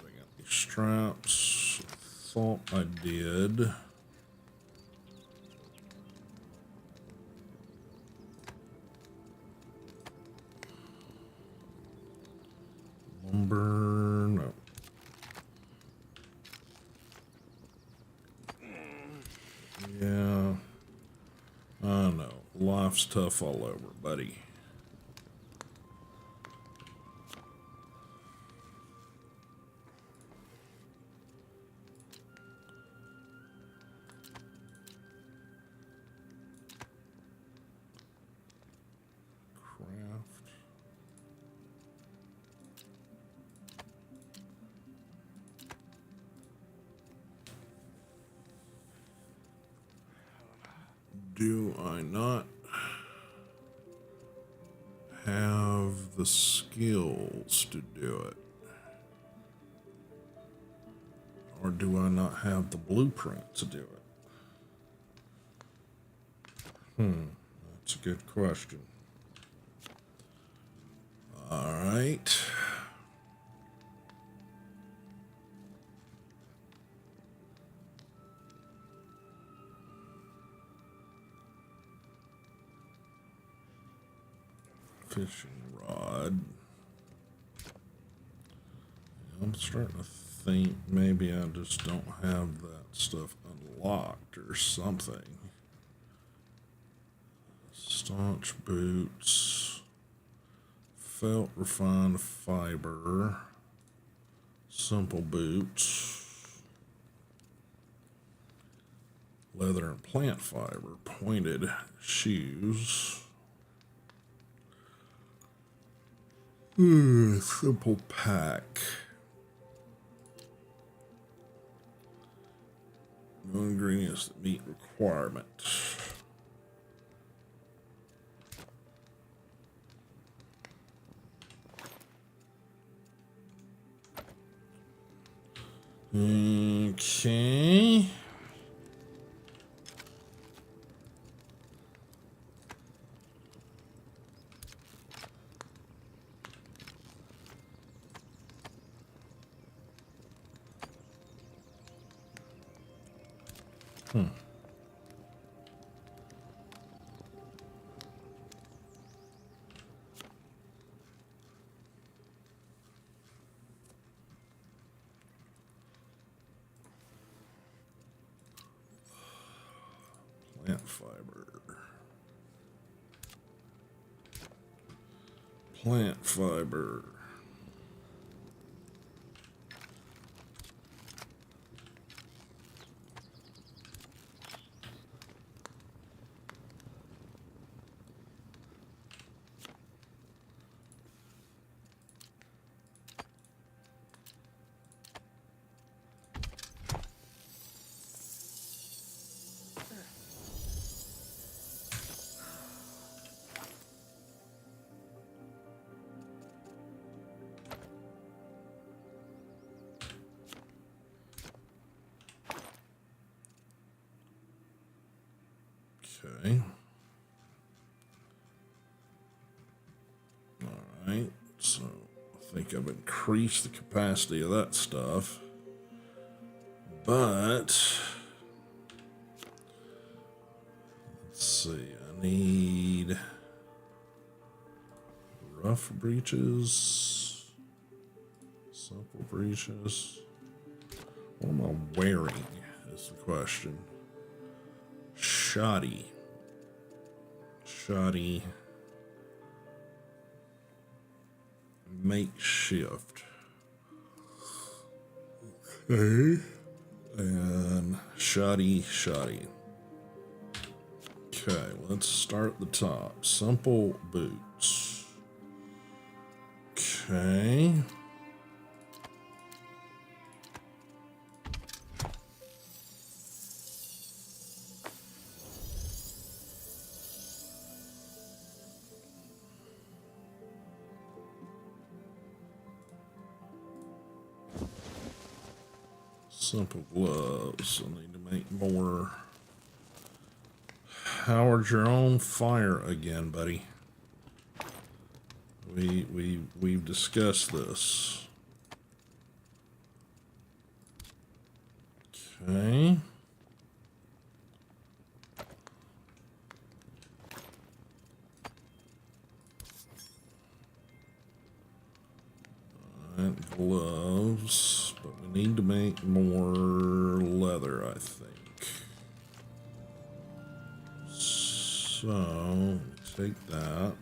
I got these straps. Thought I did. Lumber, no. Yeah, I know. Life's tough all over, buddy. Craft. Do I not have the skills to do it? Or do I not have the blueprint to do it? That's a good question. All right. Fishing rod. I'm starting to think maybe I just don't have that stuff unlocked or something. Staunch boots. Felt refined fiber. Simple boots. Leather and plant fiber. Pointed shoes. Simple pack. No ingredients that meet requirements. Okay. Plant fiber. Plant fiber. Okay. All right. So I think I've increased the capacity of that stuff. But let's see. I need rough breeches. Simple breeches. What am I wearing is the question. Shoddy. Shoddy. Makeshift. Okay. And shoddy. Okay, let's start at the top. Simple boots. Okay. Simple gloves. I need to make more. Howard, you're on fire again, buddy. We've discussed this. Okay. Alright, gloves, but we need to make more leather, I think. So, take that.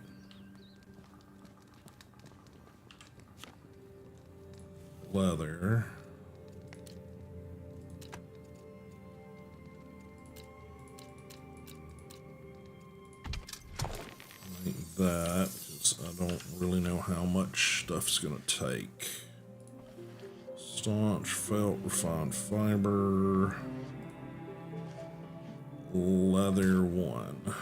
Leather. Like that, because I don't really know how much stuff's gonna take. Staunch, felt, refined fiber, leather 1.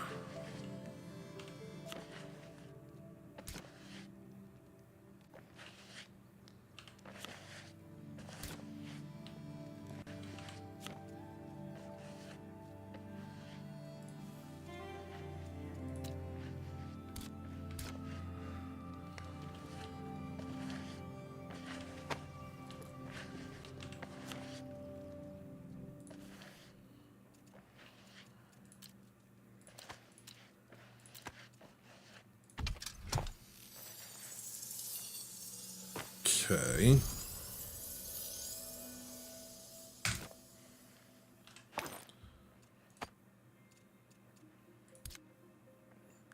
Okay.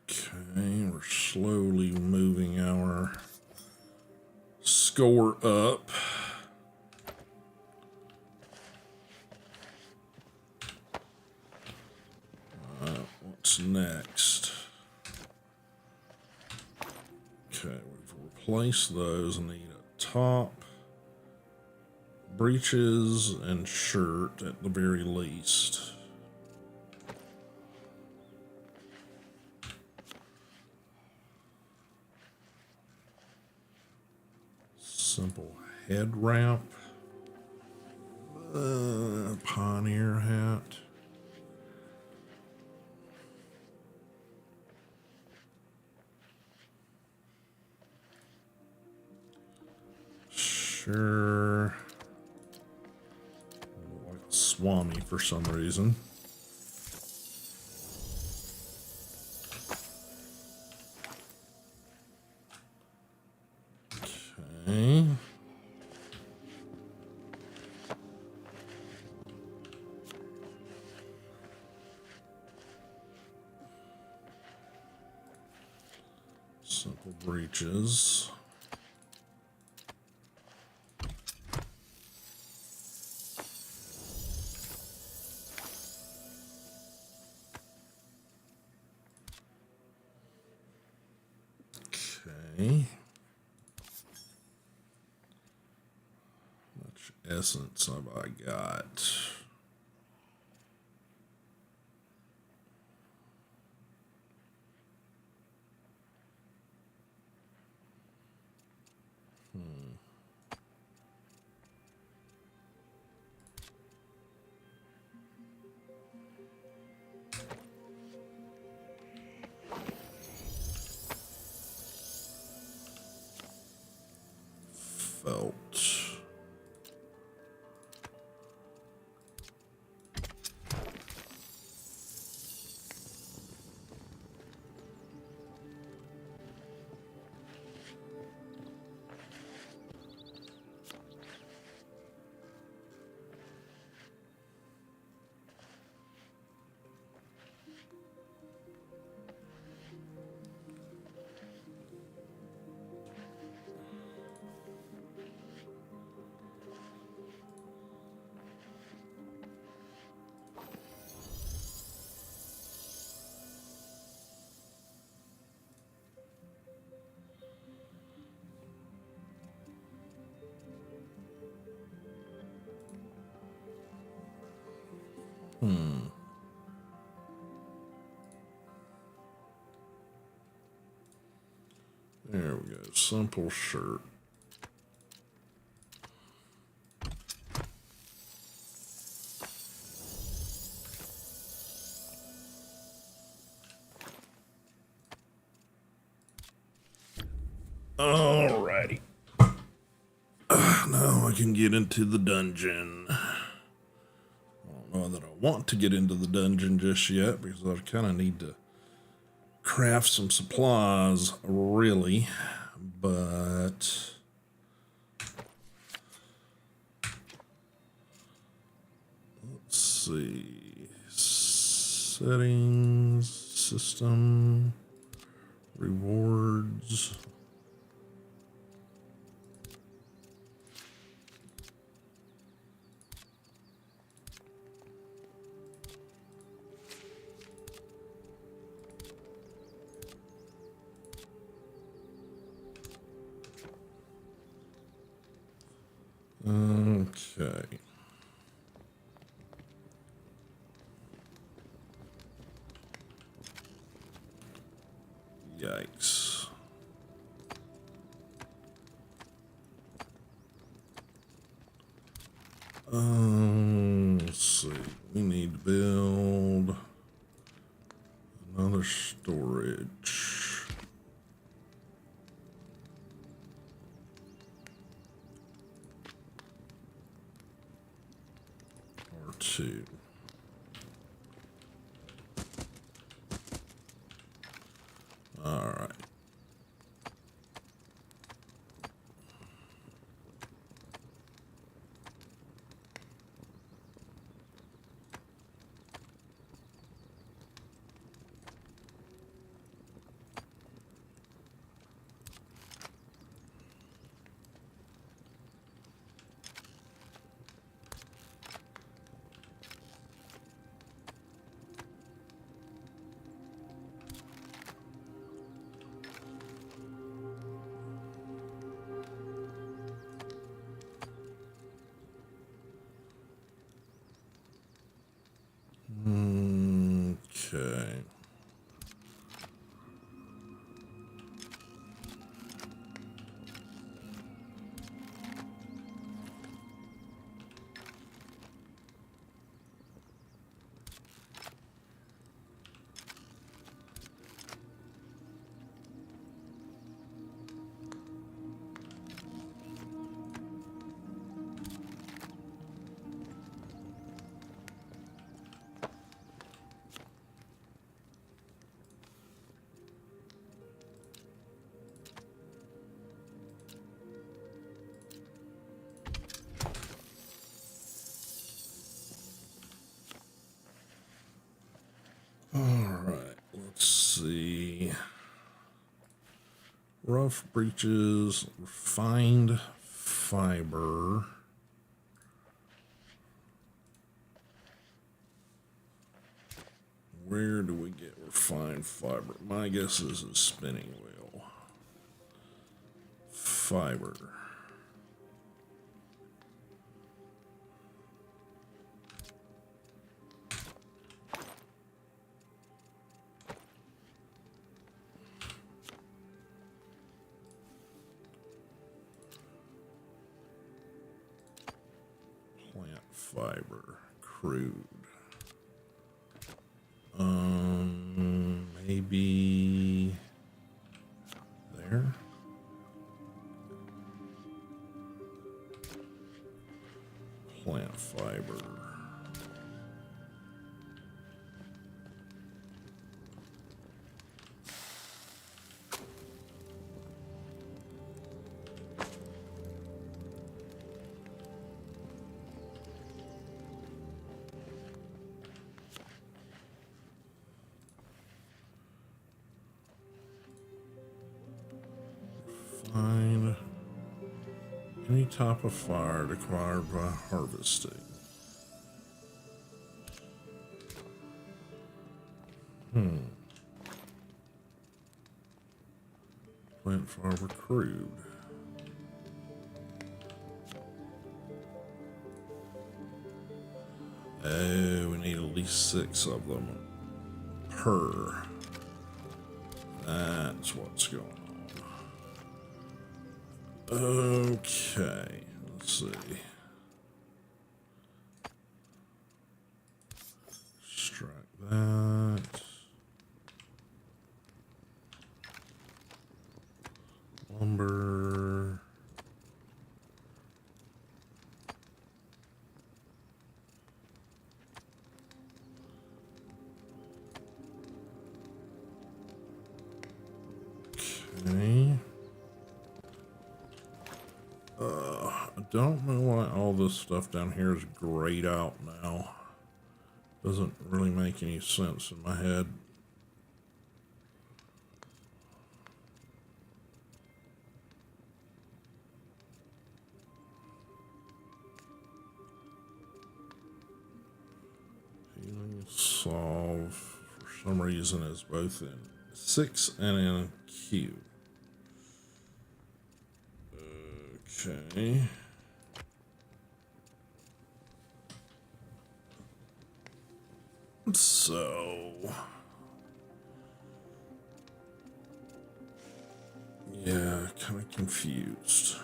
Okay, we're slowly moving our score up. What's next? Okay, we've replaced those. I need a top, breeches, and shirt at the very least. Simple head wrap. Pioneer hat. Sure. Like a Swami for some reason. Okay. Simple breeches. Okay. How much essence have I got? Felt. There we go. Simple shirt. Alrighty. Now I can get into the dungeon. I don't know that I want to get into the dungeon just yet because I kind of need to craft some supplies, really. But let's see. Settings, system, rewards. Okay. Yikes. Let's see. We need to build another storage. Or two. All right. Okay. All right. Let's see. Rough breeches, refined fiber. Where do we get refined fiber? My guess is a spinning wheel. Fiber. Plant fiber. Crude. Maybe there. Plant fiber. Find any type of fire acquired by harvesting. Plant fiber crude. Oh, we need at least 6 of them per. That's what's going on. Okay, let's see. Extract that. Lumber. Okay. I don't know why all this stuff down here is grayed out now. Doesn't really make any sense in my head. Healing solve for some reason is both in 6 and in Q. Okay. So, yeah, kind of confused.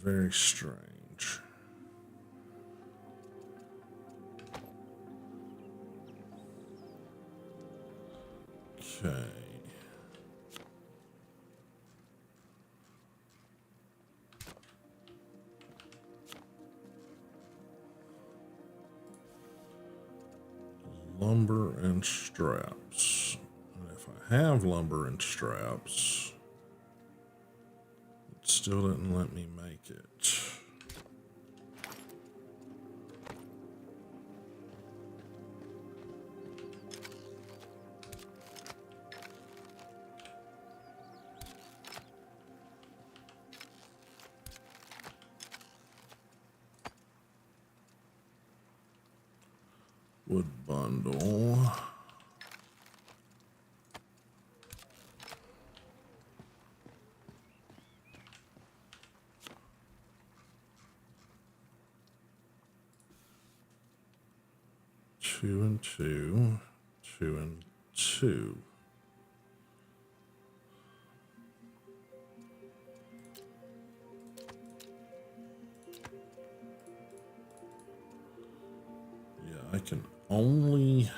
Very strange. Okay. Lumber and straps. And if I have lumber and straps, it still didn't let me make it. Wood bundle. Two and two, 2 and 2. Yeah, I can only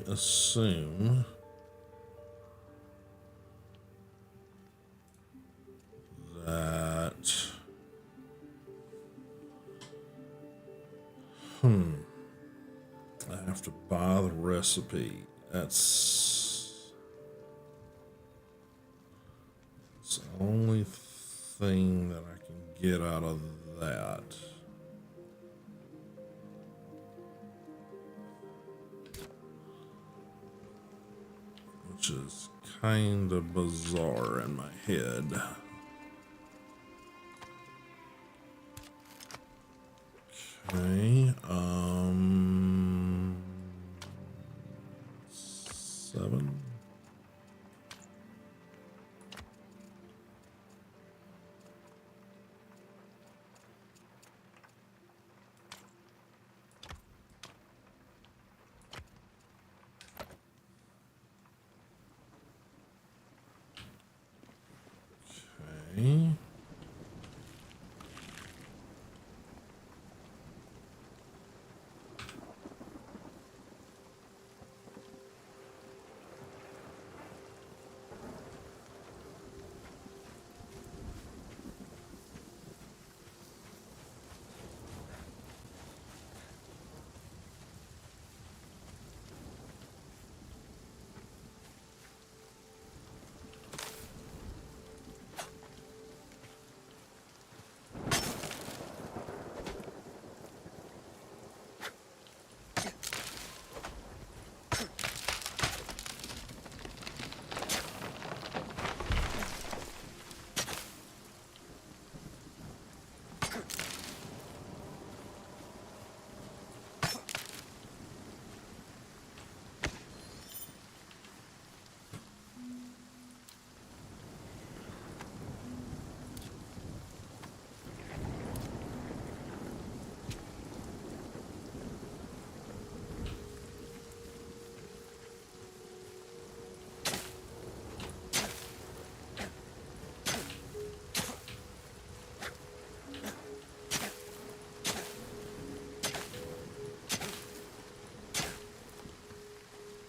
assume that I have to buy the recipe. That's the only thing that I can get out of that. Which is kind of bizarre in my head. Okay, 7. Okay.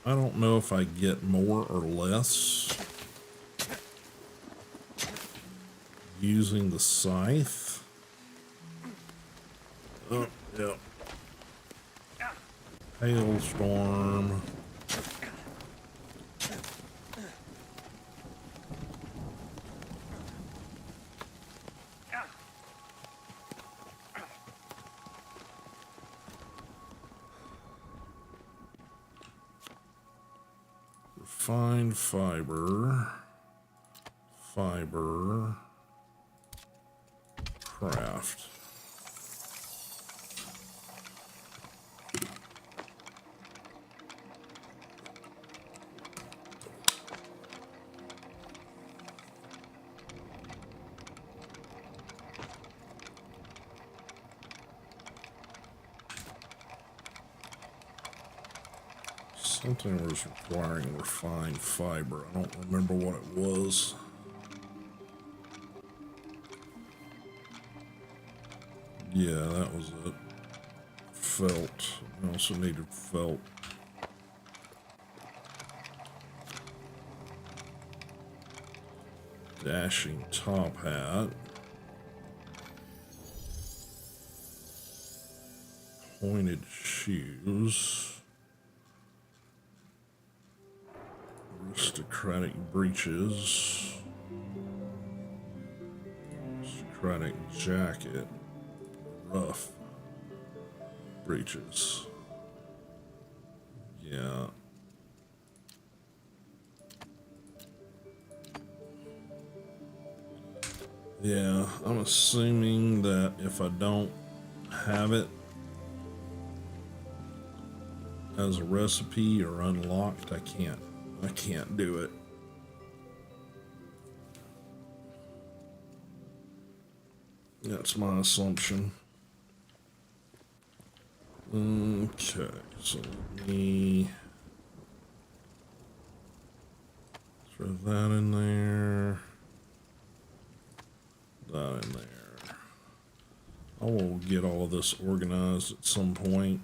I don't know if I get more or less using the scythe. Oh, yeah. Hailstorm. Refined fiber. Fiber. Craft. Something was requiring refined fiber. I don't remember what it was. Yeah, that was it. Felt. I also needed felt. Dashing top hat. Pointed shoes. Aristocratic breeches. Aristocratic jacket. Rough breeches. Yeah. Yeah, I'm assuming that if I don't have it as a recipe or unlocked, I can't do it. That's my assumption. Okay, so let me throw that in there. That in there. I will get all of this organized at some point.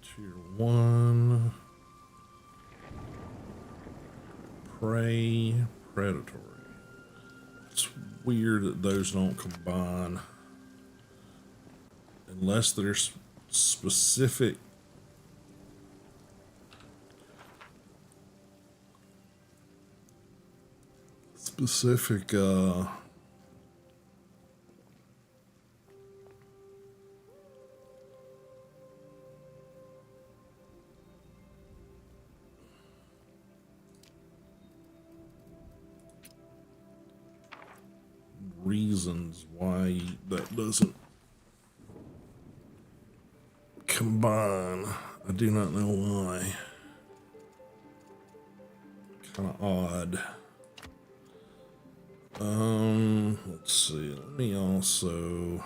Tier 1. Prey, predatory. It's weird that those don't combine unless there's specific reasons why that doesn't combine. I do not know why. Kind of odd. Let's see. Let me also.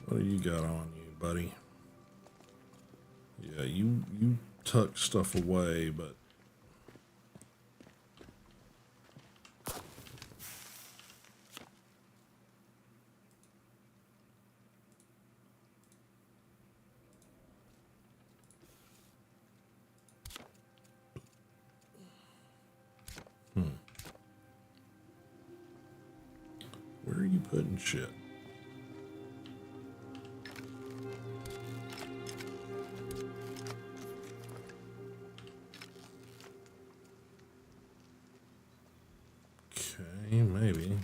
What do you got on you, buddy? Yeah, you tuck stuff away, but. Where are you putting shit? Okay, maybe.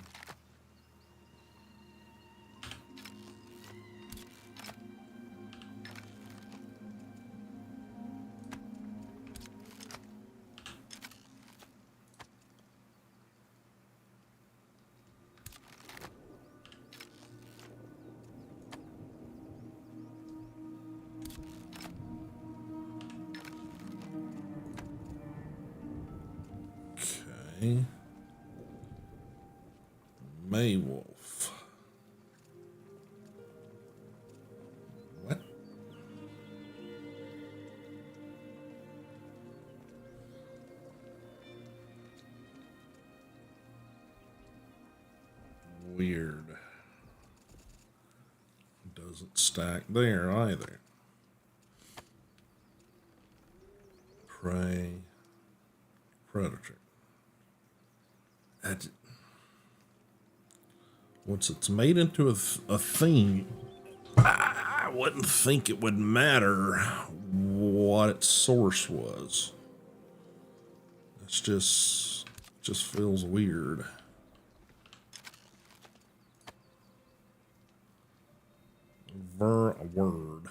Okay. Maywolf. What? Weird. Doesn't stack there either. Prey, predator. Once it's made into a theme, I wouldn't think it would matter what its source was. It's just feels weird. Word.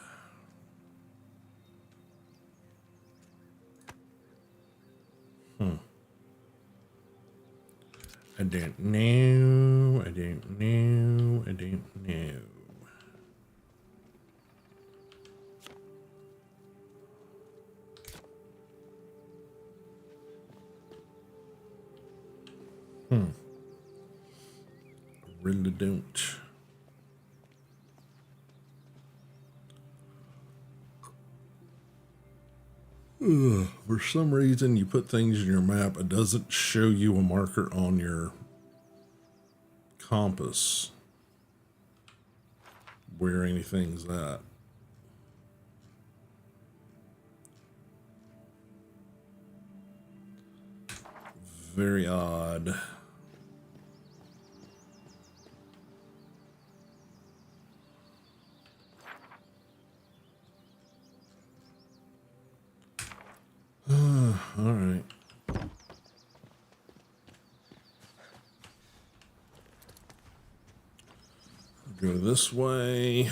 I don't know. I don't know. I don't know. I really don't. For some reason, you put things in your map, it doesn't show you a marker on your compass where anything's at. Very odd. All right. Go this way.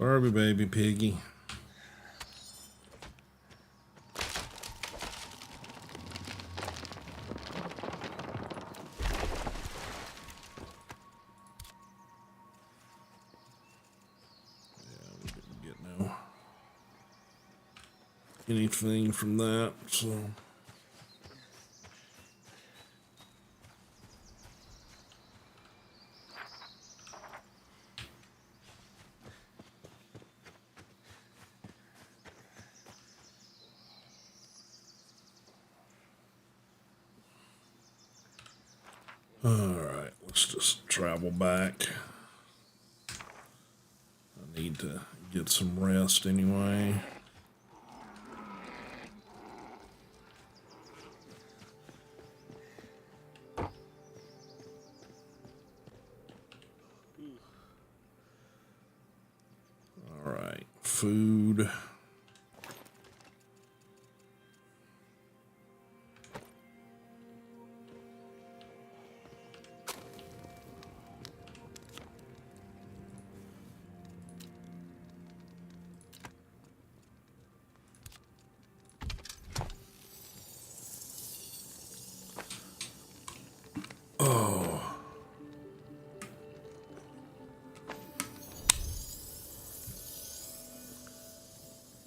Sorry, baby piggy. Anything from that, so all right, let's just travel back. I need to get some rest anyway. All right, food.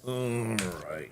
All right.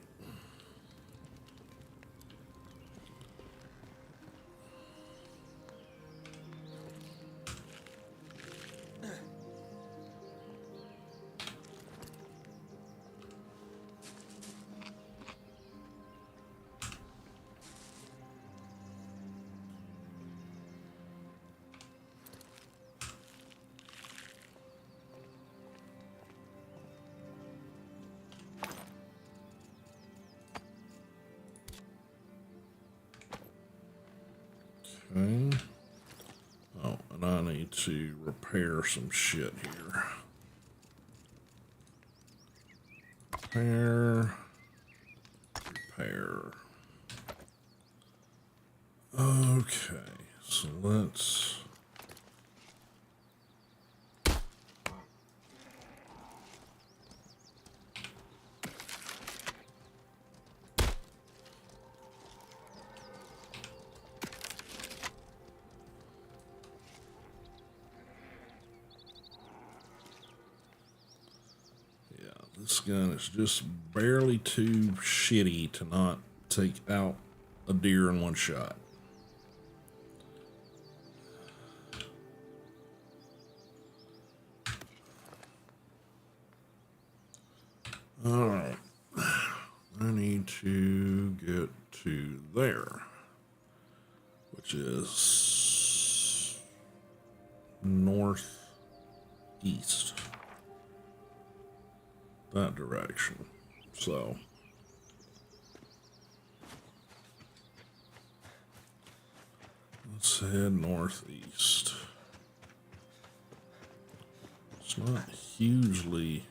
Okay. Oh, and I need to repair some shit here. Repair. Okay, so let's... This gun is just barely too shitty to not take out a deer in one shot. All right. I need to get to there, which is northeast. That direction. So let's head northeast. It's not hugely...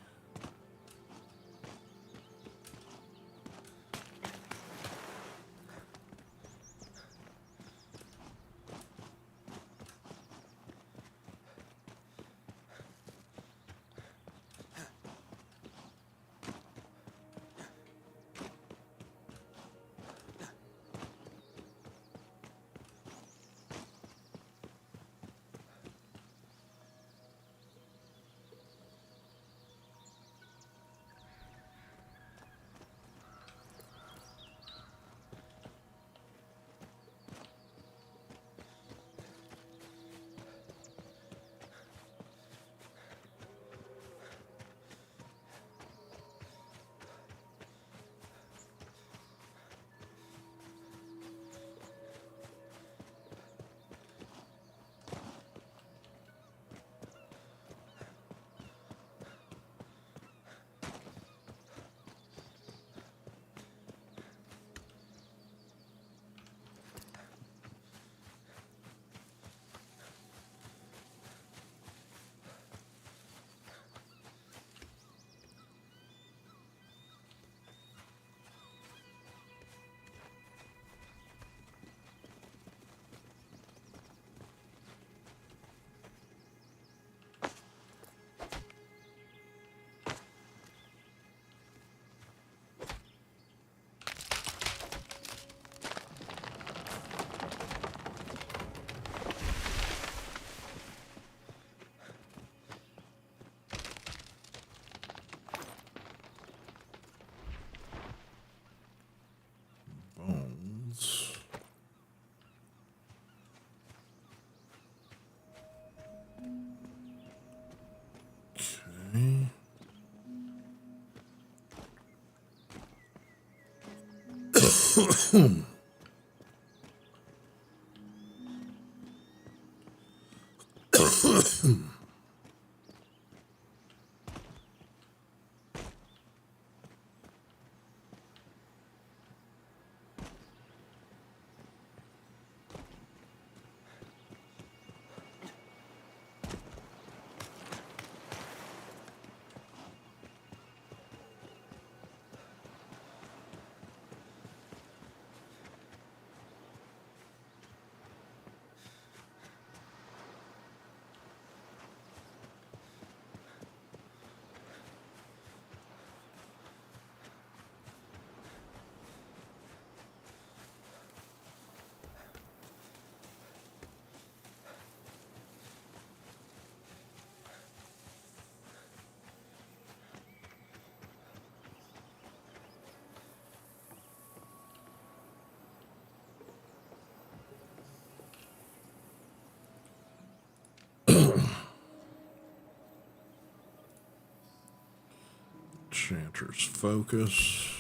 Chanter's focus.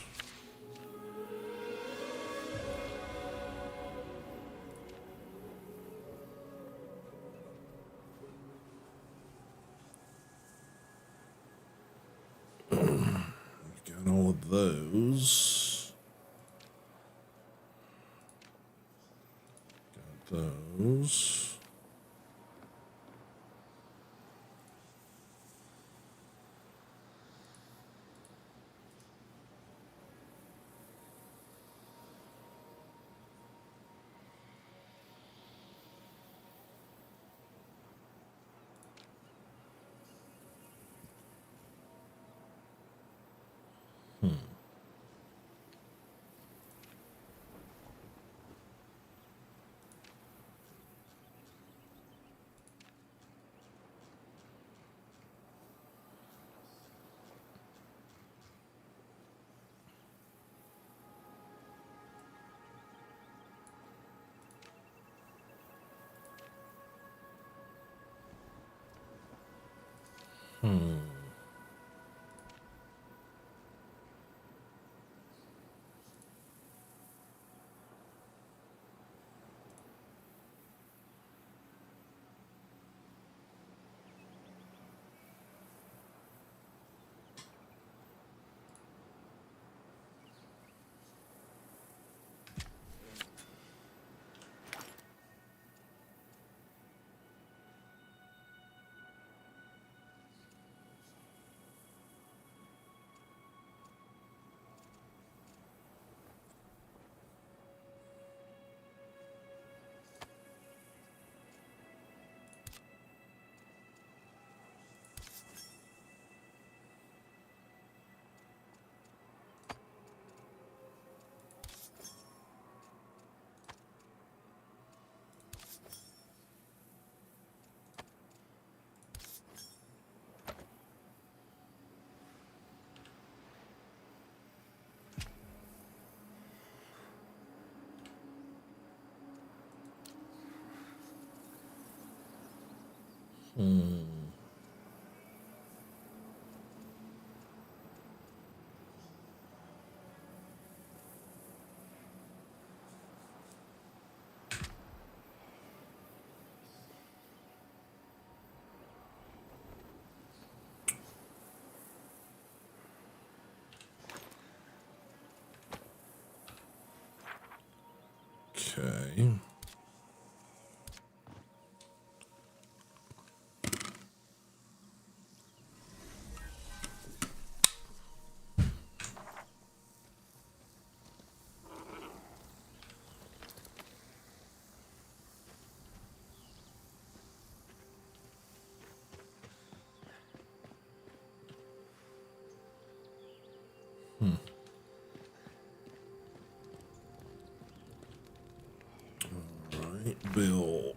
Got all of those. Got those. Okay. Right, build.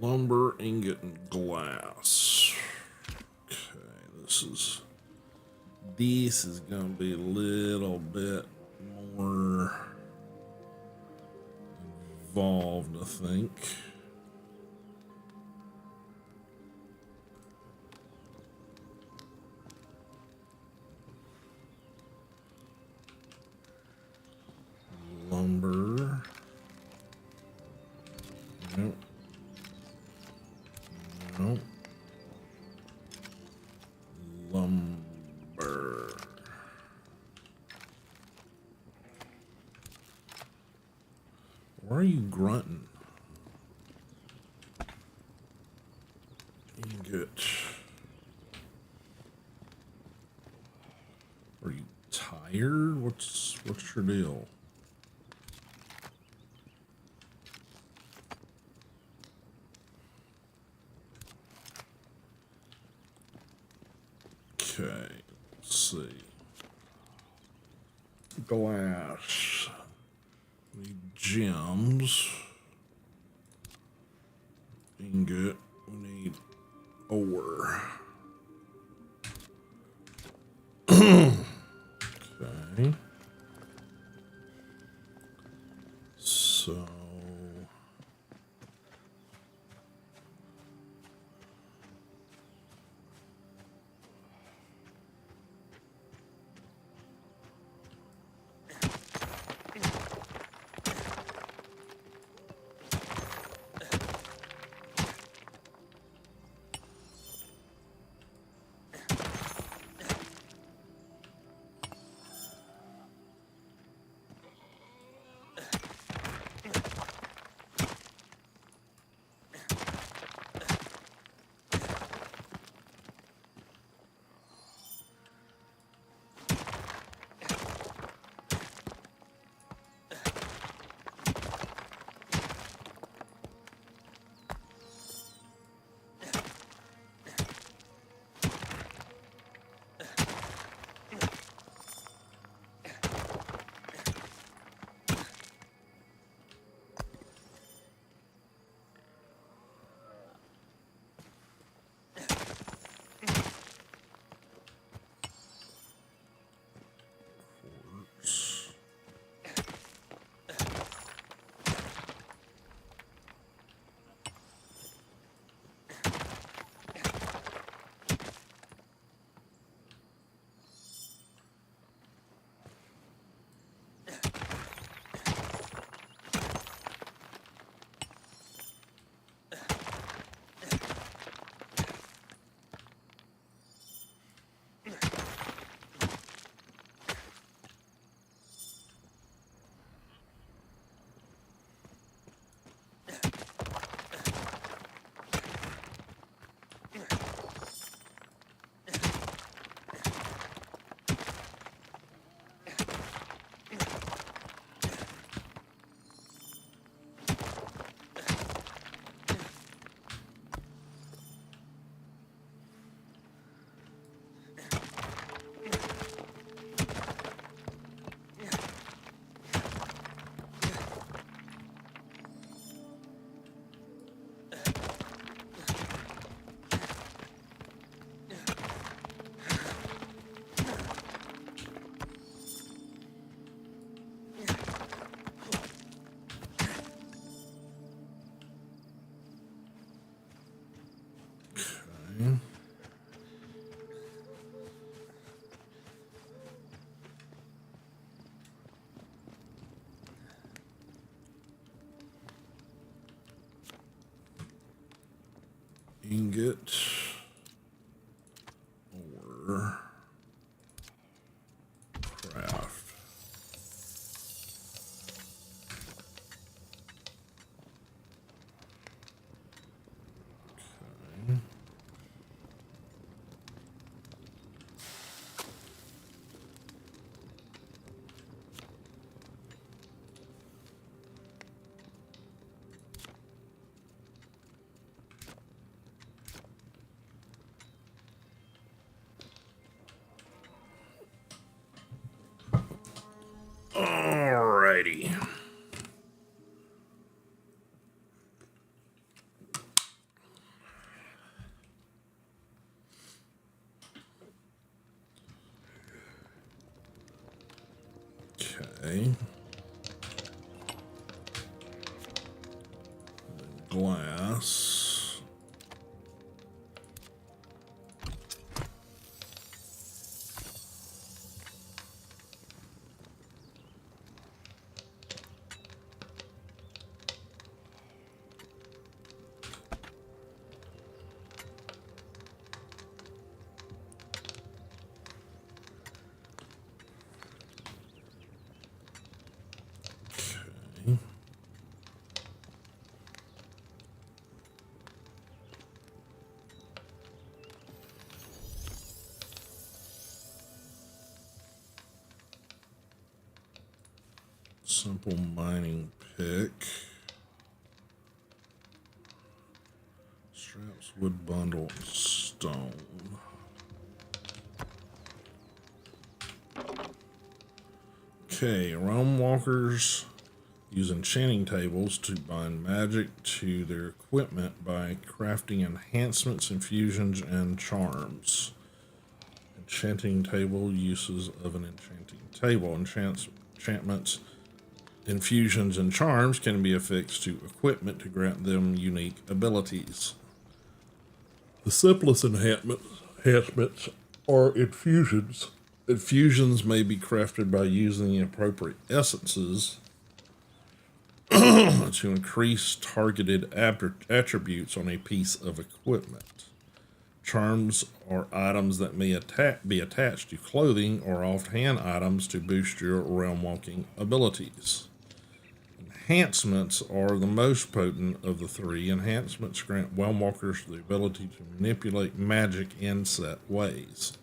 lumber, ingot, and glass. Okay, this is gonna be a little bit more involved, I think. Lumber. Nope. Nope. Lumber. Why are you grunting? Ingot. Are you tired? What's your deal? Okay, let's see. Glass. We need gems. Ingot. We need ore. Okay. So. Okay. Ingot. Ore. Craft. Okay. Alrighty. Okay. Glass. Okay. Simple mining pick. Straps, wood bundle, stone. Okay, realm walkers use enchanting tables to bind magic to their equipment by crafting enhancements, infusions, and charms. Enchanting table uses of an enchanting table. Enchantments, infusions, and charms can be affixed to equipment to grant them unique abilities. The simplest enhancements are infusions. Infusions may be crafted by using the appropriate essences to increase targeted attributes on a piece of equipment. Charms are items that may be attached to clothing or offhand items to boost your realm walking abilities. Enhancements are the most potent of the three. Enhancements grant realm walkers the ability to manipulate magic in set ways.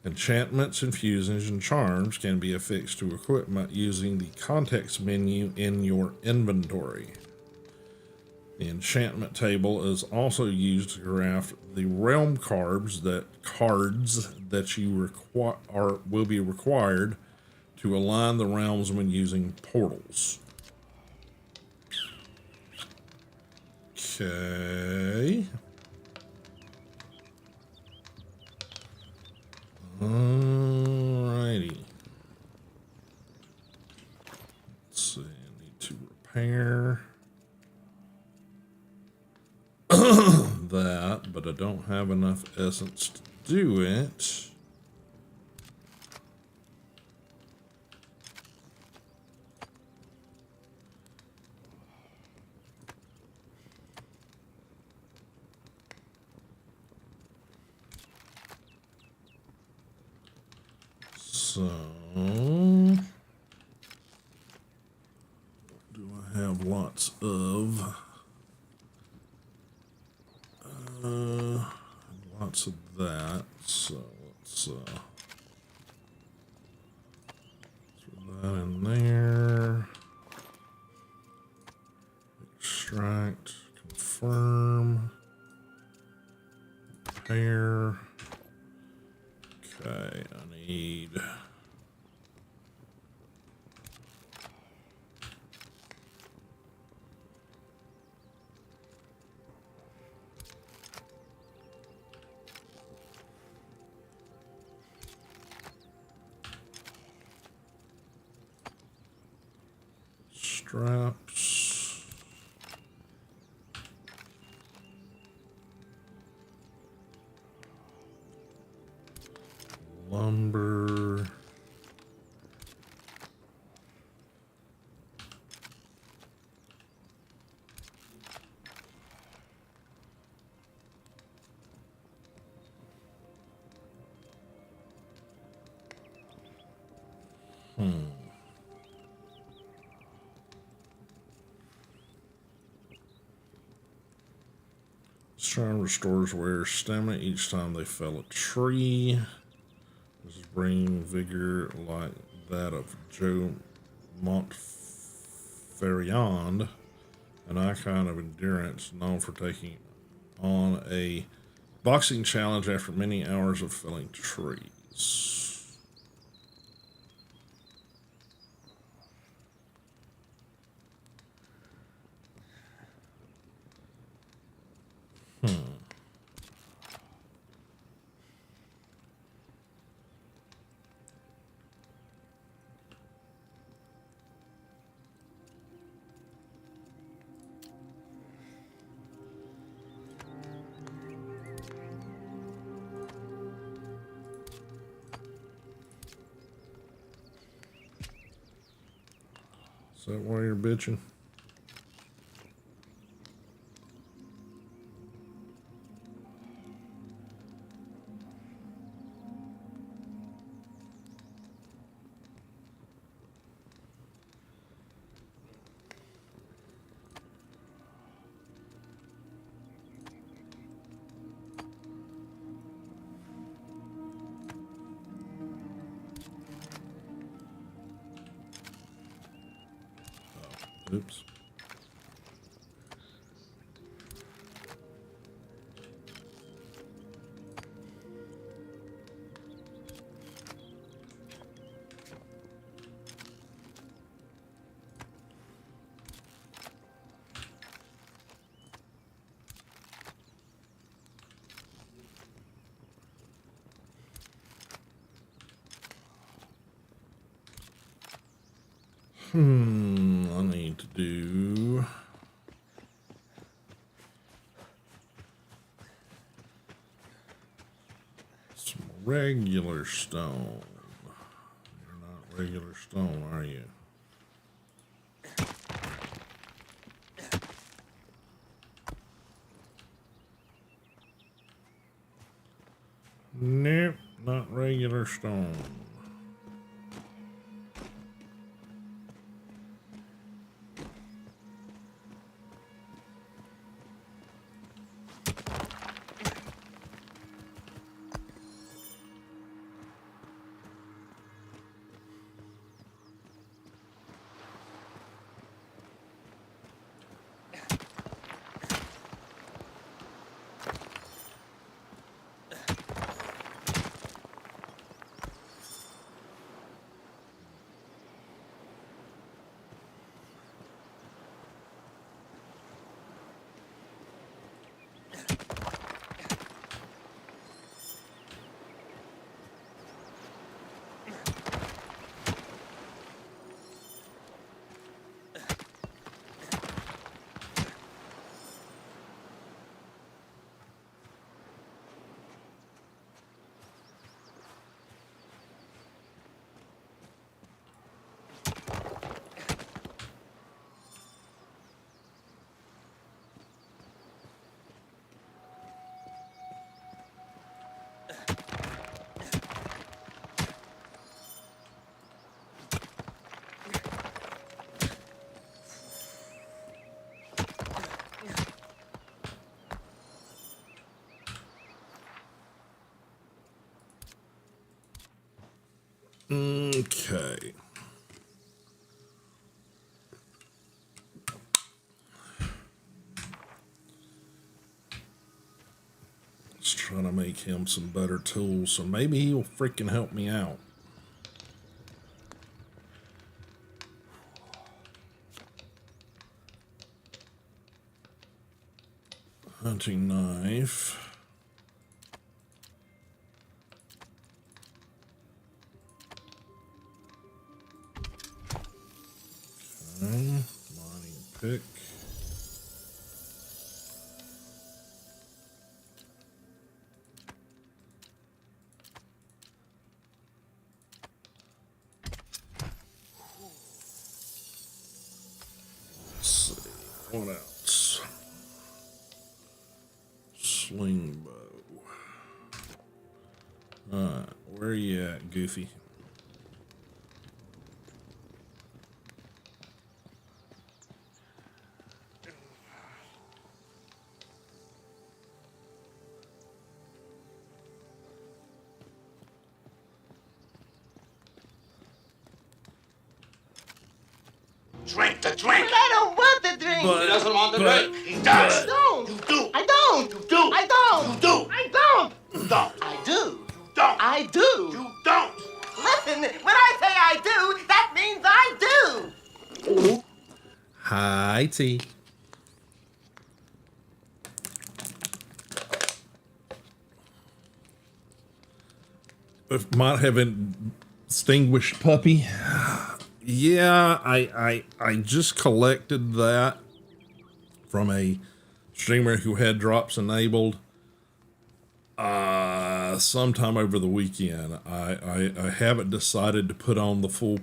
Enchantments, infusions, and charms can be affixed to equipment using the context menu in your inventory. The enchantment table is also used to craft the realm cards that you will be required to align the realms when using portals. Okay. Alrighty. Let's see. I need to repair that, but I don't have enough essence to do it. So, do I have lots of that? So let's throw that in there. Extract, confirm, repair. Okay, I need straps, lumber, This charm restores wearer's stamina each time they fell a tree. This is bringing vigor like that of Joe Montferrand, an icon of endurance known for taking on a boxing challenge after many hours of felling trees. Is that why you're bitching? Oops. I need to do some regular stone. You're not regular stone, are you? Nope, not regular stone. Okay. Let's try to make him some better tools, so maybe he'll freaking help me out. Hunting knife. Okay. Mining pick. Let's see. What else? Sling bow. Alright, where you at, Goofy? Drink the drink. But I don't want the drink. He doesn't want the drink. He does. I don't. You do. I don't. You do. I don't. You do. I don't. You don't. I do. You don't. I do. You don't. Listen, when I say I do, that means I do. Hi, T. Might have an extinguished puppy. Yeah, I just collected that from a streamer who had drops enabled sometime over the weekend. I haven't decided to put on the full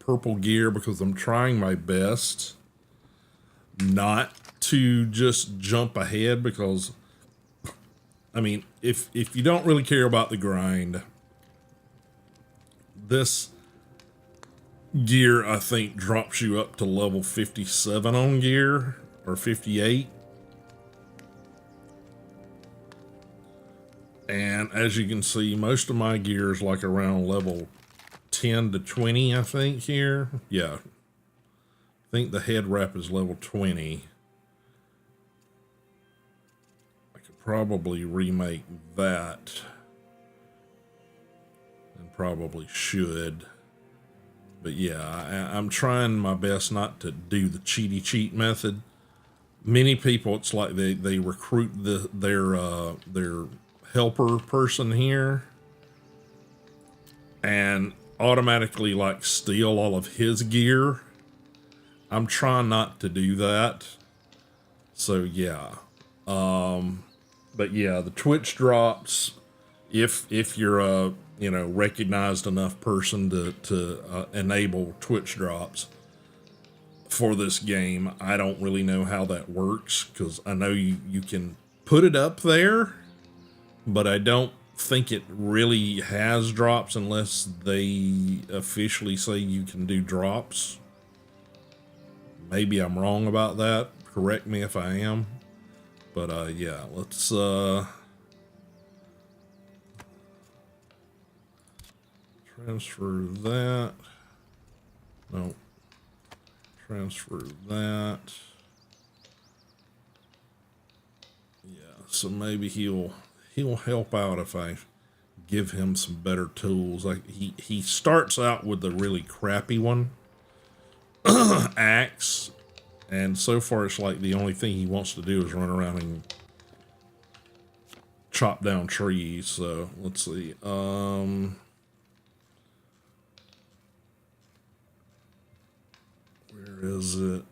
purple gear because I'm trying my best not to just jump ahead, because I mean, if you don't really care about the grind, this gear I think drops you up to level 57 on gear, or 58. And as you can see, most of my gear is like around level 10 to 20, I think here. Yeah. I think the head wrap is level 20. I could probably remake that. And probably should. But yeah, I'm trying my best not to do the cheaty cheat method. Many people, it's like they recruit their helper person here and automatically like steal all of his gear. I'm trying not to do that. So yeah. But yeah, the Twitch drops, if you're a recognized enough person to enable Twitch drops for this game. I don't really know how that works, because I know you can put it up there, but I don't think it really has drops unless they officially say you can do drops. Maybe I'm wrong about that. Correct me if I am. But yeah, let's transfer that. No. Transfer that. Yeah, so maybe he'll help out if I give him some better tools. Like he starts out with the really crappy one, axe, and so far it's like the only thing he wants to do is run around and chop down trees. So let's see. Where is it?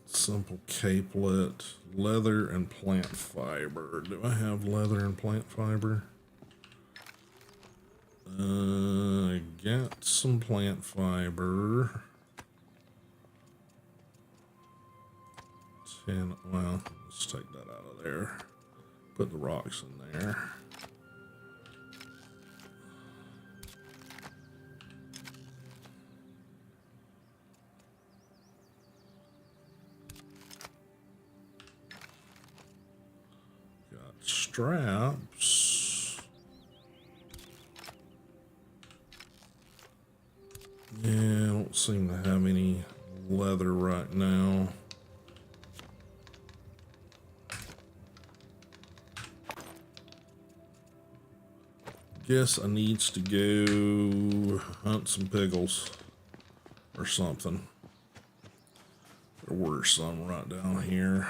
Simple capelet, leather and plant fiber. Do I have leather and plant fiber? I got some plant fiber. 10, well, let's take that out of there. Put the rocks in there. Straps. Yeah, I don't seem to have any leather right now. Guess I needs to go hunt some pickles or something. There were some right down here.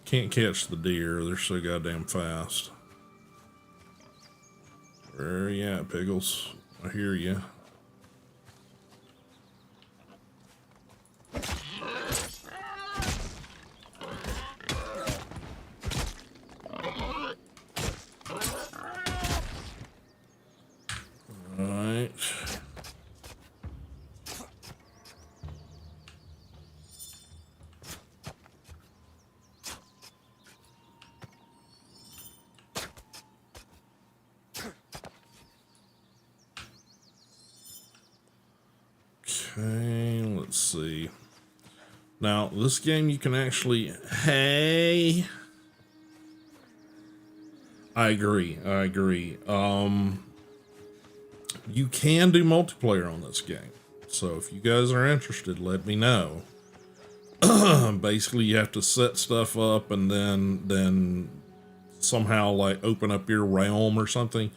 Can't catch the deer, they're so goddamn fast. Where you at, Pickles? I hear you. Alright. Okay, let's see. Now, this game you can actually... Hey! I agree. You can do multiplayer on this game. So if you guys are interested, let me know. Basically, you have to set stuff up and then somehow like open up your realm or something.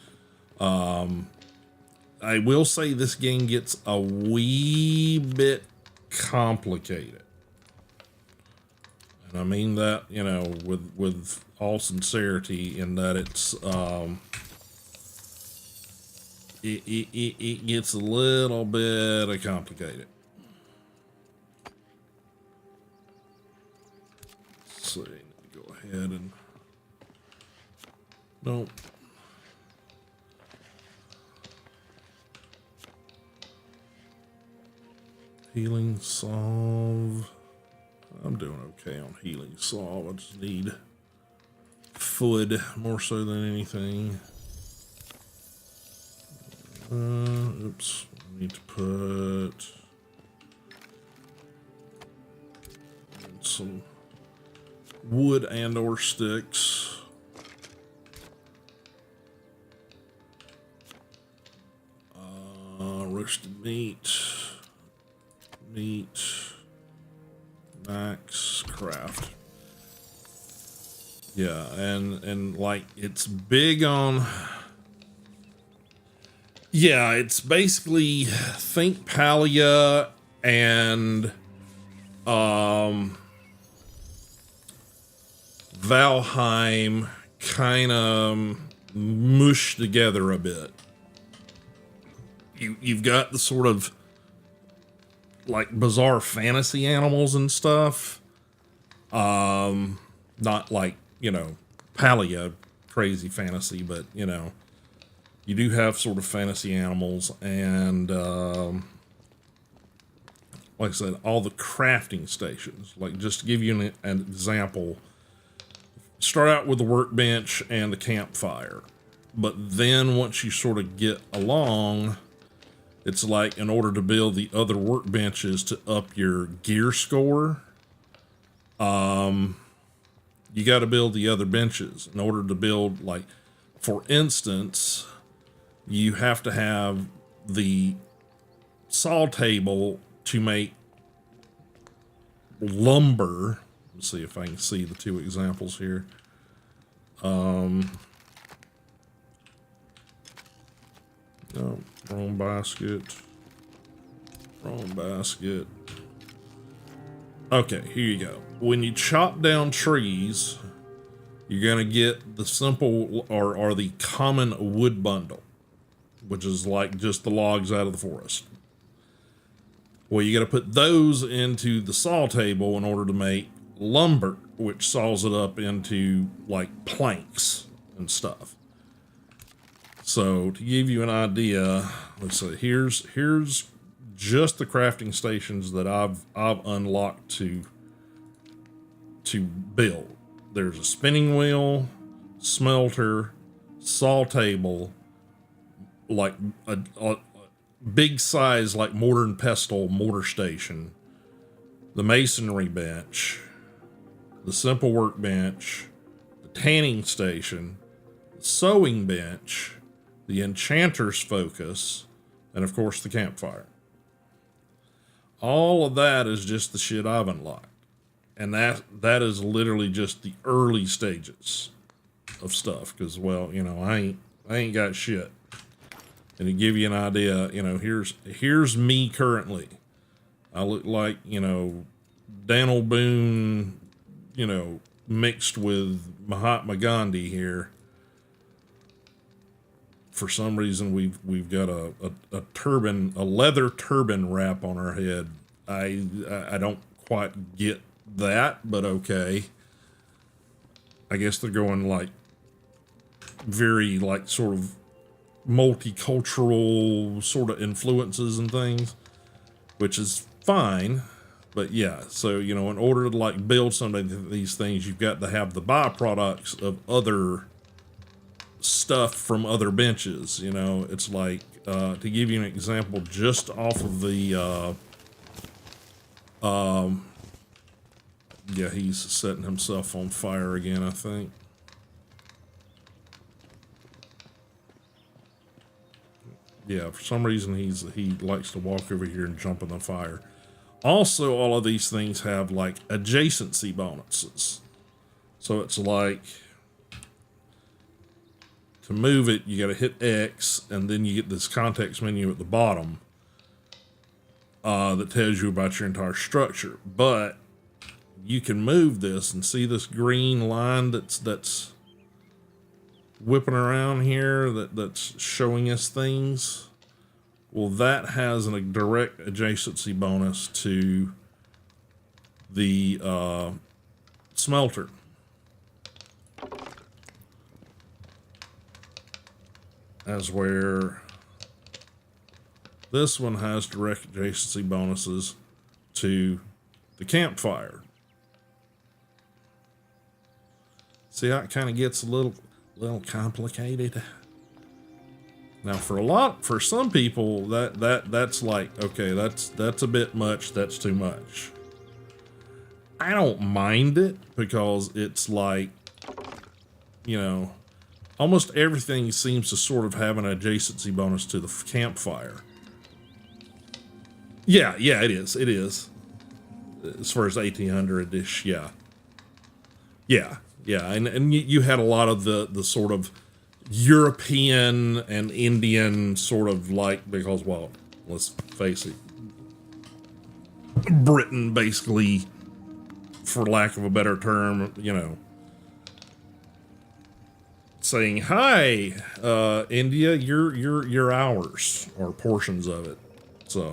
I will say this game gets a wee bit complicated. And I mean that, with all sincerity, in that it's, it gets a little bit complicated. see. Go ahead and nope. Healing Salve. I'm doing okay on Healing Salve. I just need food more so than anything. Oops. I need to put some wood and or sticks. Roasted meat. Max craft. Yeah, and like it's big on, yeah, it's basically think Palia and Valheim kind of mushed together a bit. You've got the sort of like bizarre fantasy animals and stuff. Not like, you know, Palia crazy fantasy, but you know, you do have sort of fantasy animals and like I said, all the crafting stations. Like just to give you an example, start out with the workbench and the campfire. But then once you sort of get along, it's like in order to build the other workbenches to up your gear score, you got to build the other benches in order to build, like, for instance, you have to have the saw table to make lumber. Let's see if I can see the two examples here. No, wrong basket. Wrong basket. Okay, here you go. When you chop down trees, you're gonna get the simple or the common wood bundle, which is like just the logs out of the forest. Well, you got to put those into the saw table in order to make lumber, which saws it up into like planks and stuff. So to give you an idea, let's see, here's just the crafting stations that I've unlocked to build. There's a spinning wheel, smelter, saw table, like a big size like mortar and pestle mortar station, the masonry bench, the simple workbench, the tanning station, the sewing bench, the enchanter's focus, and of course the campfire. All of that is just the shit I've unlocked. And that is literally just the early stages of stuff. Because, well, you know, I ain't got shit. And to give you an idea, you know, here's me currently. I look like, you know, Daniel Boone, you know, mixed with Mahatma Gandhi here. For some reason, we've got a turban, a leather turban wrap on our head. I don't quite get that, but okay. I guess they're going like very like sort of multicultural sort of influences and things, which is fine. But yeah, so, you know, in order to like build some of these things, you've got to have the byproducts of other stuff from other benches. You know, it's like, to give you an example, just off of the, yeah, he's setting himself on fire again, I think. Yeah, for some reason he likes to walk over here and jump in the fire. Also, all of these things have like adjacency bonuses. So it's like, to move it, you got to hit X, and then you get this context menu at the bottom that tells you about your entire structure. But you can move this and see this green line that's whipping around here that's showing us things. Well, that has a direct adjacency bonus to the smelter. As where this one has direct adjacency bonuses to the campfire. See how it kind of gets a little complicated. Now for some people that's like, okay, that's a bit much, that's too much. I don't mind it because it's like, you know, almost everything seems to sort of have an adjacency bonus to the campfire. Yeah, it is. It is. As far as 1800-ish, yeah. And you had a lot of the sort of European and Indian sort of like, because, well, let's face it, Britain basically, for lack of a better term, you know, saying, hi, India, you're ours, or portions of it. So,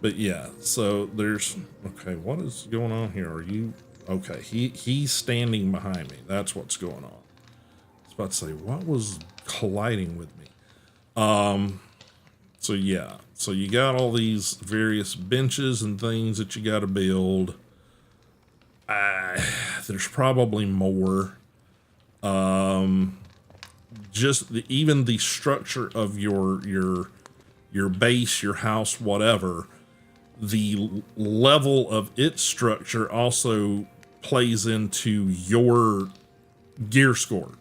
but yeah, so there's, okay, what is going on here? Are you, okay, he's standing behind me. That's what's going on. I was about to say, what was colliding with me? So yeah, so you got all these various benches and things that you got to build. There's probably more. Just even the structure of your base, your house, whatever, the level of its structure also plays into your gear score.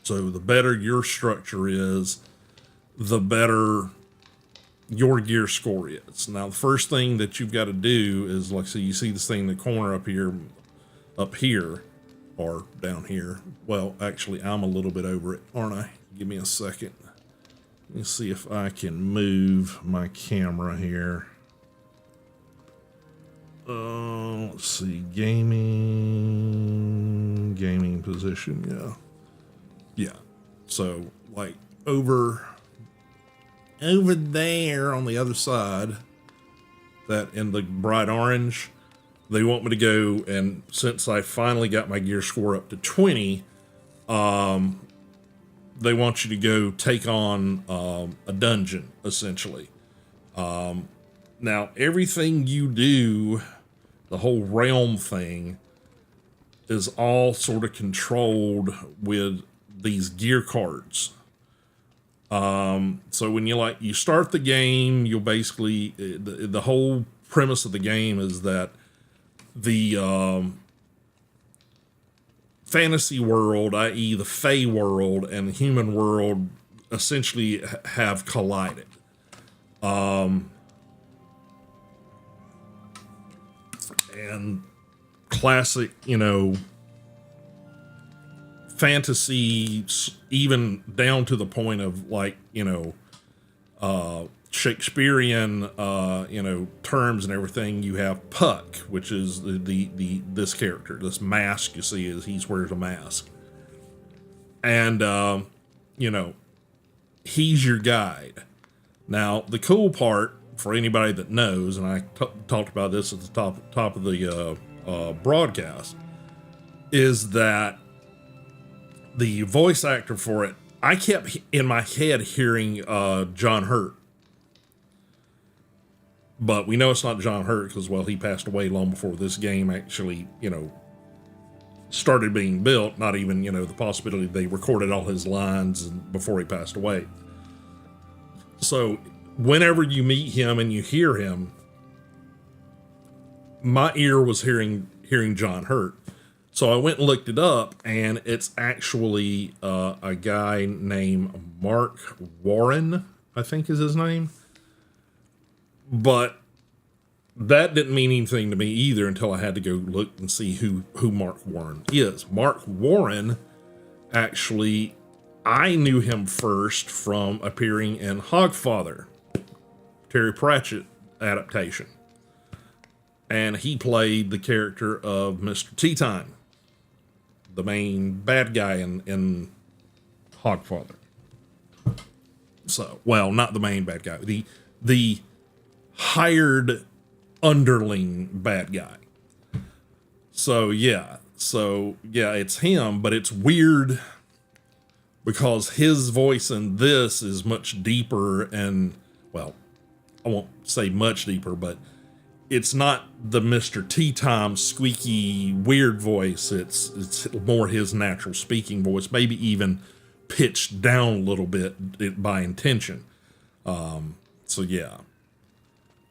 So the better your structure is, the better your gear score is. Now, the first thing that you've got to do is, like, so you see this thing in the corner up here, or down here. Well, actually, I'm a little bit over it, aren't I? Give me a second. Let me see if I can move my camera here. Let's see, gaming position, yeah. So, like, over there on the other side, that in the bright orange, they want me to go, and since I finally got my gear score up to 20, they want you to go take on a dungeon, essentially. Now, everything you do, the whole realm thing, is all sort of controlled with these gear cards. So when you start the game, you'll basically, the whole premise of the game is that the fantasy world, i.e. the Fey world, and the human world essentially have collided. And classic, fantasy, even down to the point of Shakespearean, terms and everything. You have Puck, which is this character, this mask you see is he wears a mask, and he's your guide. Now, the cool part for anybody that knows, and I talked about this at the top of the broadcast, is that the voice actor for it, I kept in my head hearing John Hurt. But we know it's not John Hurt because, well, he passed away long before this game actually, started being built. Not even, the possibility they recorded all his lines before he passed away. So whenever you meet him and you hear him, my ear was hearing John Hurt. So I went and looked it up, and it's actually a guy named Mark Warren, I think is his name. But that didn't mean anything to me either until I had to go look and see who Mark Warren is. Mark Warren, actually, I knew him first from appearing in Hogfather, Terry Pratchett adaptation. And he played the character of Mr. Teatime, the main bad guy in Hogfather. So, well, not the main bad guy, the hired underling bad guy. So yeah, it's him, but it's weird because his voice in this is much deeper and, well, I won't say much deeper, but it's not the Mr. Tea Time squeaky weird voice. It's more his natural speaking voice, maybe even pitched down a little bit by intention. So yeah,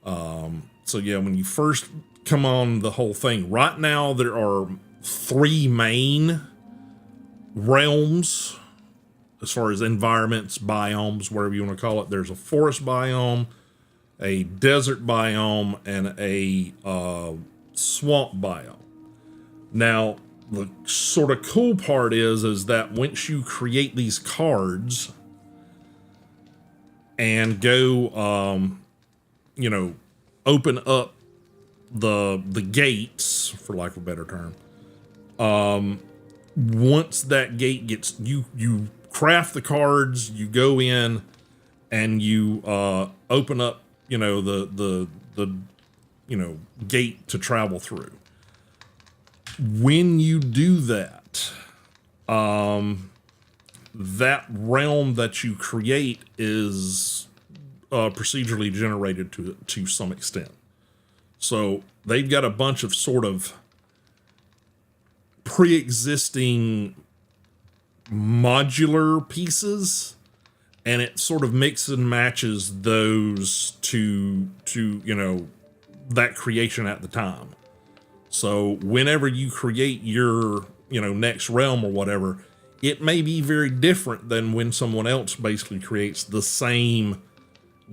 when you first come on the whole thing, right now there are 3 main realms as far as environments, biomes, whatever you want to call it. There's a forest biome, a desert biome, and a swamp biome. Now, the sort of cool part is that once you create these cards and go, open up the gates, for lack of a better term, once that gate gets, you craft the cards, you go in and you open up, the gate to travel through. When you do that, that realm that you create is procedurally generated to some extent. So they've got a bunch of sort of pre-existing modular pieces, and it sort of mixes and matches those to that creation at the time. So whenever you create your next realm or whatever, it may be very different than when someone else basically creates the same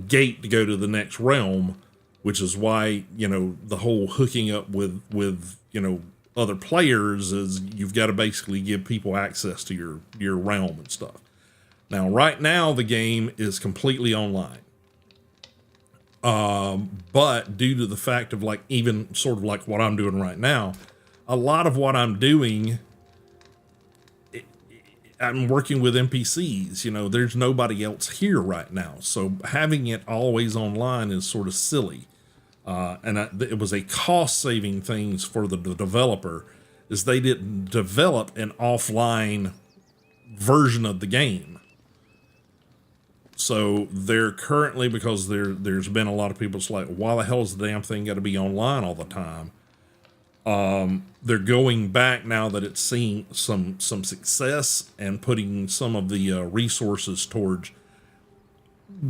gate to go to the next realm, which is why the whole hooking up with other players is you've got to basically give people access to your realm and stuff. Now, right now, the game is completely online. But due to the fact of even sort of like what I'm doing right now, a lot of what I'm doing, I'm working with NPCs. There's nobody else here right now. So having it always online is sort of silly. It was a cost-saving things for the developer, is they didn't develop an offline version of the game. So they're currently, because there's been a lot of people, it's like, why the hell is the damn thing got to be online all the time? They're going back now that it's seeing some success and putting some of the resources towards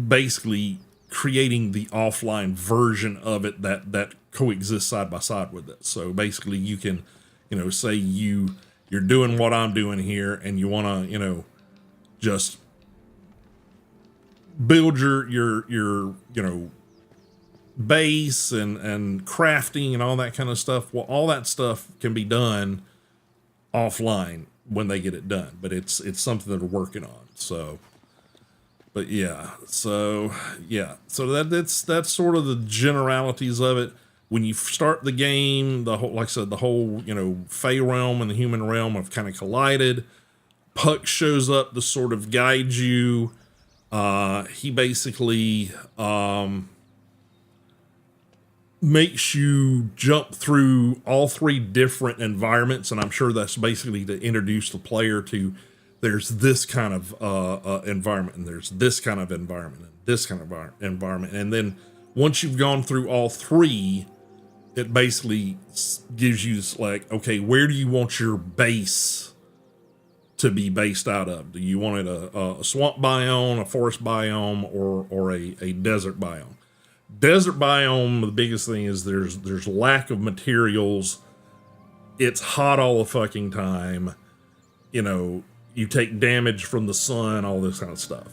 basically creating the offline version of it that coexists side by side with it. So basically you can, say you're doing what I'm doing here and you want to, just build your base and crafting and all that kind of stuff. Well, all that stuff can be done offline when they get it done, but it's something that we're working on. So, but yeah, so that's sort of the generalities of it. When you start the game, the whole Fey realm and the human realm have kind of collided. Puck shows up to sort of guide you. He basically makes you jump through all 3 different environments, and I'm sure that's basically to introduce the player to there's this kind of environment, and there's this kind of environment, and this kind of environment. And then once you've gone through all 3, it basically gives you okay, where do you want your base to be based out of? Do you want it a swamp biome, a forest biome, or a desert biome? Desert biome, the biggest thing is there's lack of materials. It's hot all the fucking time. You take damage from the sun, all this kind of stuff.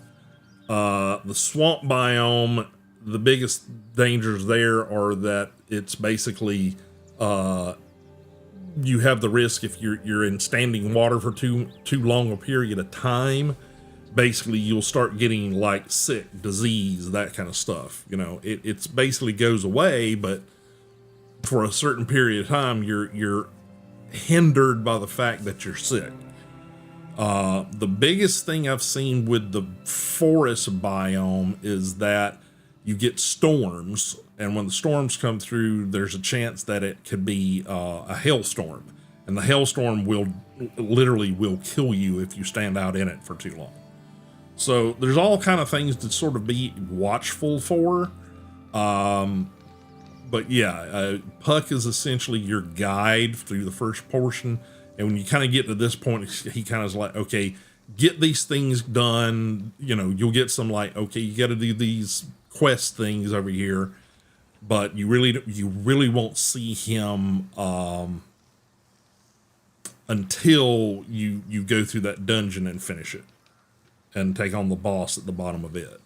The swamp biome, the biggest dangers there are that it's basically you have the risk if you're in standing water for too long a period of time. Basically, you'll start getting sick, disease, that kind of stuff. It's basically goes away, but for a certain period of time, you're hindered by the fact that you're sick. The biggest thing I've seen with the forest biome is that you get storms, and when the storms come through, there's a chance that it could be a hailstorm, and the hailstorm will literally kill you if you stand out in it for too long. So there's all kind of things to sort of be watchful for. But yeah, Puck is essentially your guide through the first portion. And when you kind of get to this point, he kind of is like, okay, get these things done. You know, you'll get some like, okay, you got to do these quest things over here, but you really won't see him until you go through that dungeon and finish it and take on the boss at the bottom of it.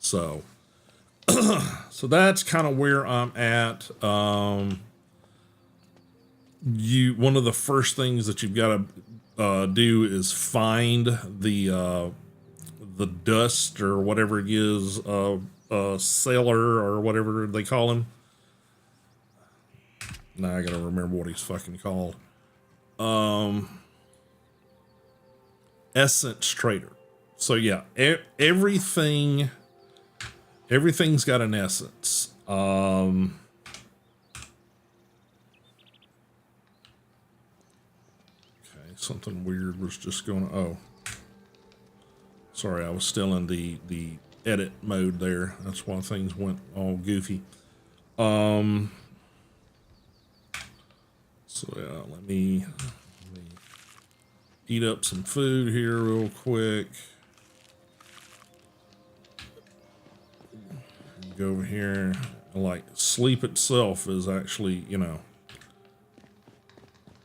So so that's kind of where I'm at. One of the first things that you've got to do is find the dust or whatever it is, sailor or whatever they call him. Now I gotta remember what he's fucking called. Essence Trader. So yeah, everything's got an essence. Okay, something weird was just going. Oh, sorry, I was still in the edit mode there. That's why things went all goofy. So yeah, let me eat up some food here real quick. Go over here. Like sleep itself is actually, you know,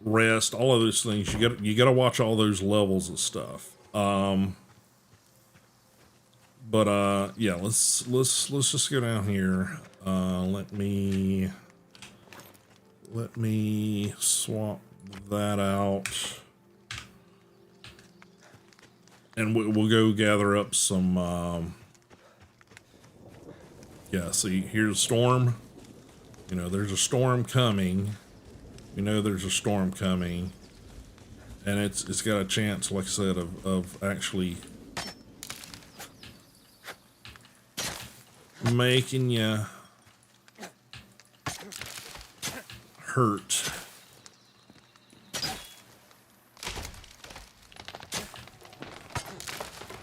rest, all of those things. You gotta watch all those levels of stuff. But yeah, let's just go down here. Let me swap that out, and we'll go gather up some. Yeah, see, here's a storm. You know, there's a storm coming. You know, there's a storm coming, and it's got a chance, like I said, of actually making you hurt.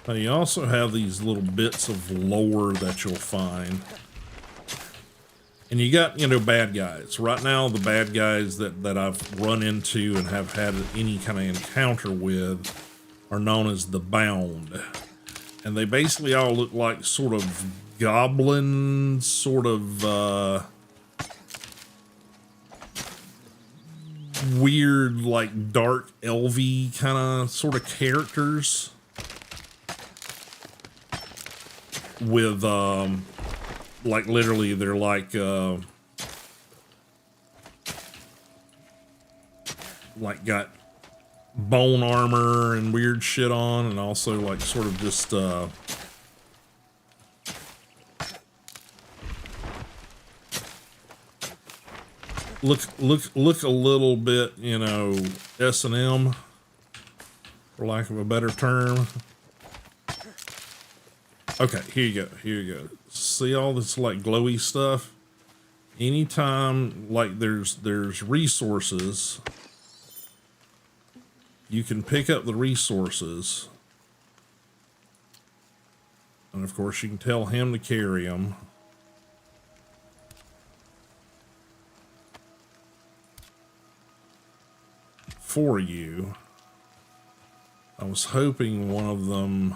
Now you also have these little bits of lore that you'll find. And you got, you know, bad guys. Right now, the bad guys that I've run into and have had any kind of encounter with are known as the Bound. And they basically all look like sort of goblins, sort of weird, like dark elvy kind of sort of characters. With like literally they're like got bone armor and weird shit on, and also like sort of just look a little bit, you know, S&M, for lack of a better term. Okay, here you go. See all this like glowy stuff? Anytime like there's resources, you can pick up the resources. And of course you can tell him to carry them. For you. I was hoping one of them.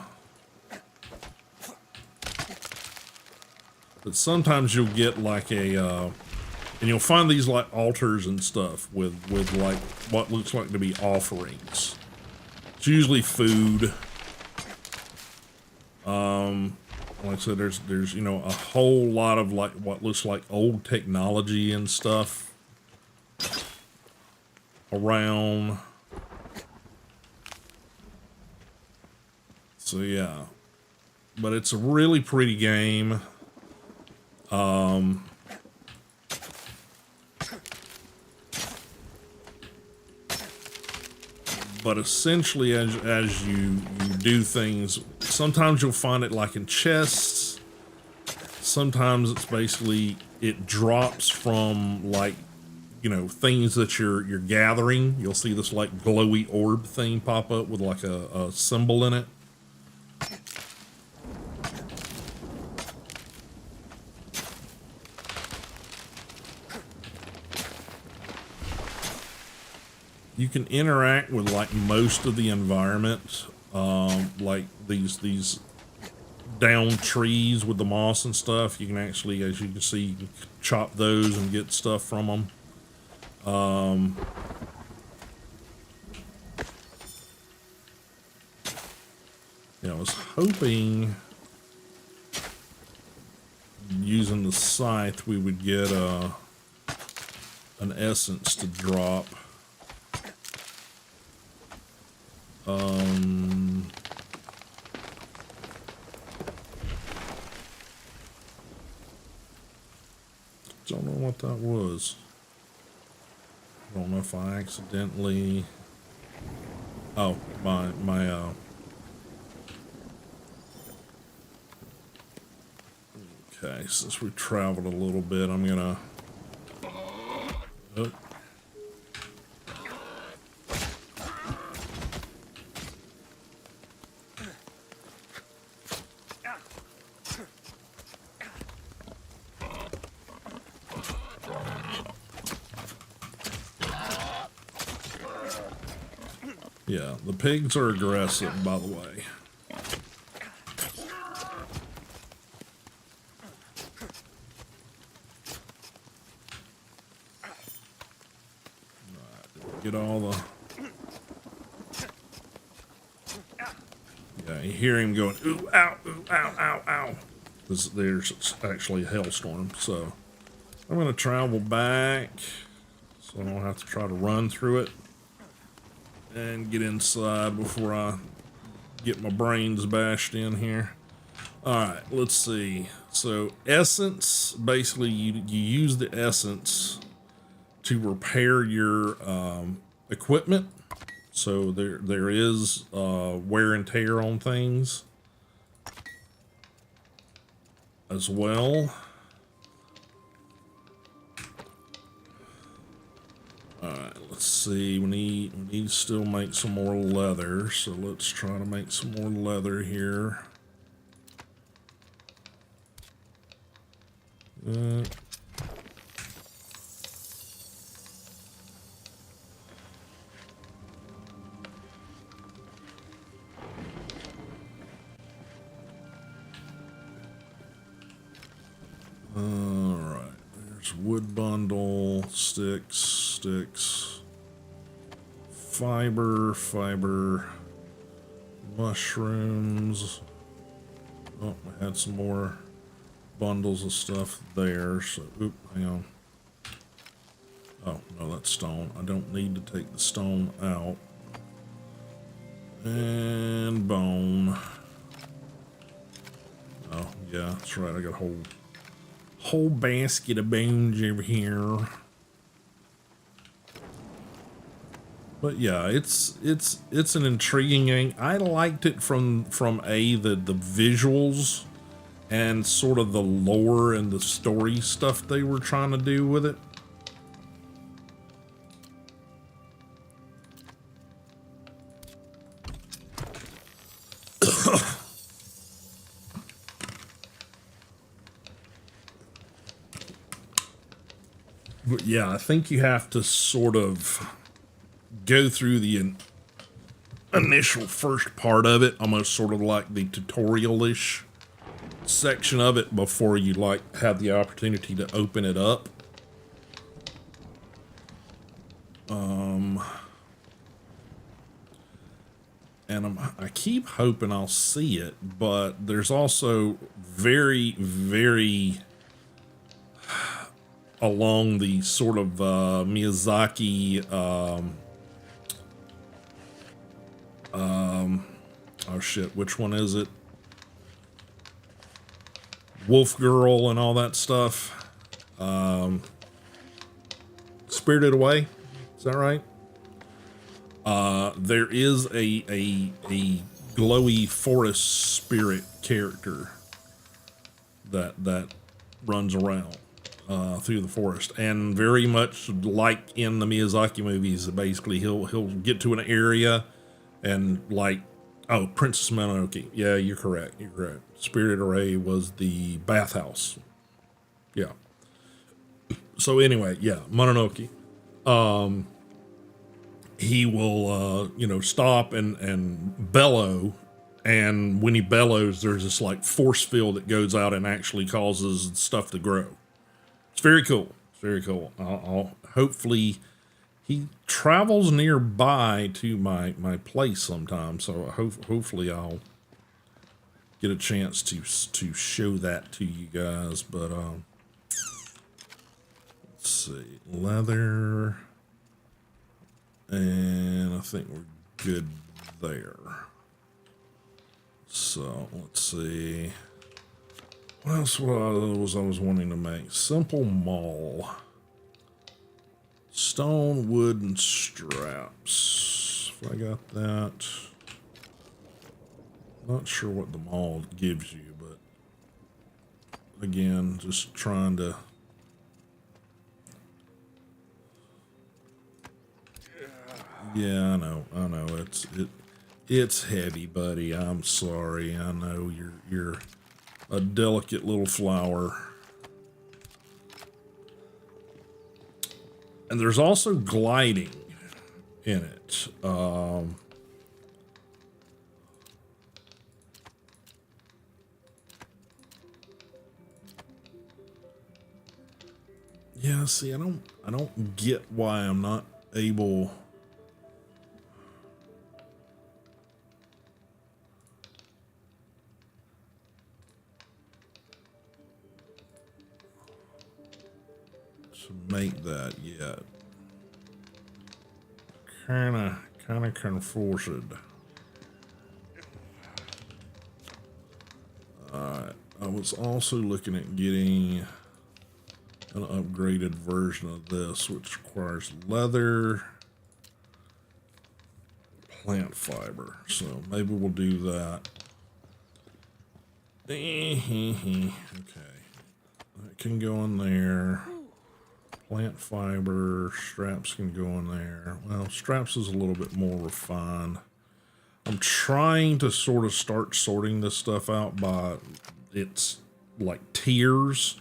But sometimes you'll get like a, and you'll find these like altars and stuff with like what looks like to be offerings. It's usually food. Like I said, there's you know a whole lot of like what looks like old technology and stuff around. So yeah, but it's a really pretty game. But essentially as you do things, sometimes you'll find it like in chests, sometimes it's basically, it drops from like, you know, things that you're gathering. You'll see this like glowy orb thing pop up with like a symbol in it. You can interact with like most of the environment, like these down trees with the moss and stuff. You can actually, as you can see, you can chop those and get stuff from them. Yeah, I was hoping using the scythe we would get an essence to drop. Don't know what that was. Don't know if I accidentally. Oh, my okay, since we traveled a little bit, I'm gonna. Oh. Yeah, the pigs are aggressive, by the way. Right, get all the... Yeah, you hear him going, ooh, ow, ow, ow. There's actually a hailstorm, so I'm going to travel back so I don't have to try to run through it and get inside before I get my brains bashed in here. All right, let's see. So essence, basically you use the essence to repair your equipment. So there is wear and tear on things as well. Alright, let's see. We need to still make some more leather, so let's try to make some more leather here. Alright, there's wood bundle, sticks, fiber, mushrooms. Oh, I had some more bundles of stuff there, so, oop, hang on. Oh, no, that's stone. I don't need to take the stone out. And bone. Oh, yeah, that's right, I got a whole basket of bones over here. But yeah, it's an intriguing game. I liked it from the visuals and sort of the lore and the story stuff they were trying to do with it. But yeah, I think you have to sort of go through the initial first part of it, almost sort of like the tutorial-ish section of it before you like have the opportunity to open it up. And I keep hoping I'll see it, but there's also very, very along the sort of Miyazaki oh shit, which one is it? Wolf Girl and all that stuff. Spirited Away, is that right? There is a glowy forest spirit character that runs around through the forest, and very much like in the Miyazaki movies, basically he'll get to an area and like, oh, Princess Mononoke. Yeah, you're correct. You're correct. Spirited Away was the bathhouse. Yeah. So anyway, yeah, Mononoke. He will, stop and bellow. And when he bellows, there's this like force field that goes out and actually causes stuff to grow. It's very cool. It's very cool. I'll hopefully he travels nearby to my place sometime. So hopefully I'll get a chance to show that to you guys. But let's see, leather. And I think we're good there. So let's see. What else was I was wanting to make? Simple maul. Stone, wood, and straps. If I got that. Not sure what the maul gives you, but again, just trying to. Yeah, I know. It's heavy, buddy. I'm sorry. I know you're a delicate little flower. And there's also gliding in it. Yeah, see, I don't get why I'm not able. Make that yet. Kinda confused. Alright, I was also looking at getting an upgraded version of this, which requires leather, plant fiber. So maybe we'll do that. Okay, that can go in there. Plant fiber, straps can go in there. Well, straps is a little bit more refined. I'm trying to sort of start sorting this stuff out by its like tiers,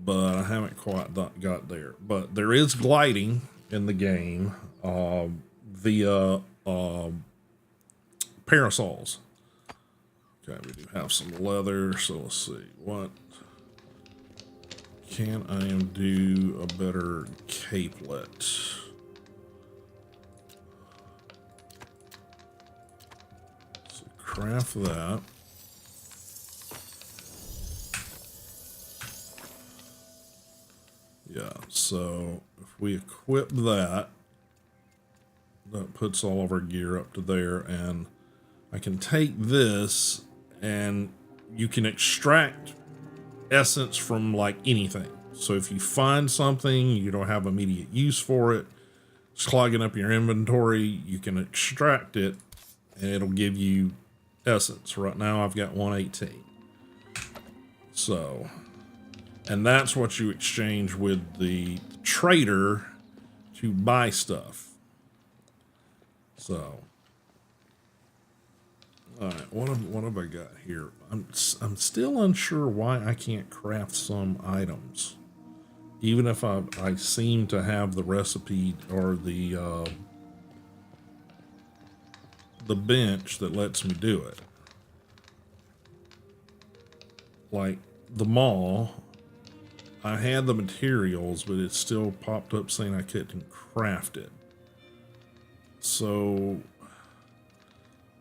but I haven't quite got there. But there is gliding in the game via parasols. Okay, we do have some leather, so let's see what. Can I do a better capelet? So craft that. Yeah, so if we equip that, that puts all of our gear up to there, and I can take this and you can extract essence from like anything. So if you find something you don't have immediate use for it, it's clogging up your inventory, you can extract it and it'll give you essence. Right now I've got 118. So, and that's what you exchange with the trader to buy stuff. So all right, what have I got here? I'm still unsure why I can't craft some items, even if I seem to have the recipe or the bench that lets me do it. Like the maul, I had the materials, but it still popped up saying I couldn't craft it. So.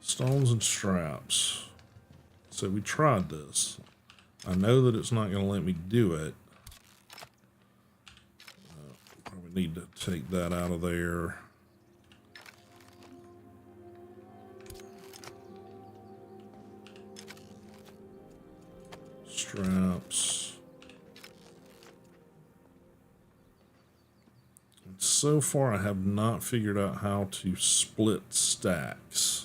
Stones and straps. So we tried this. I know that it's not going to let me do it. Probably need to take that out of there. Straps. And so far I have not figured out how to split stacks.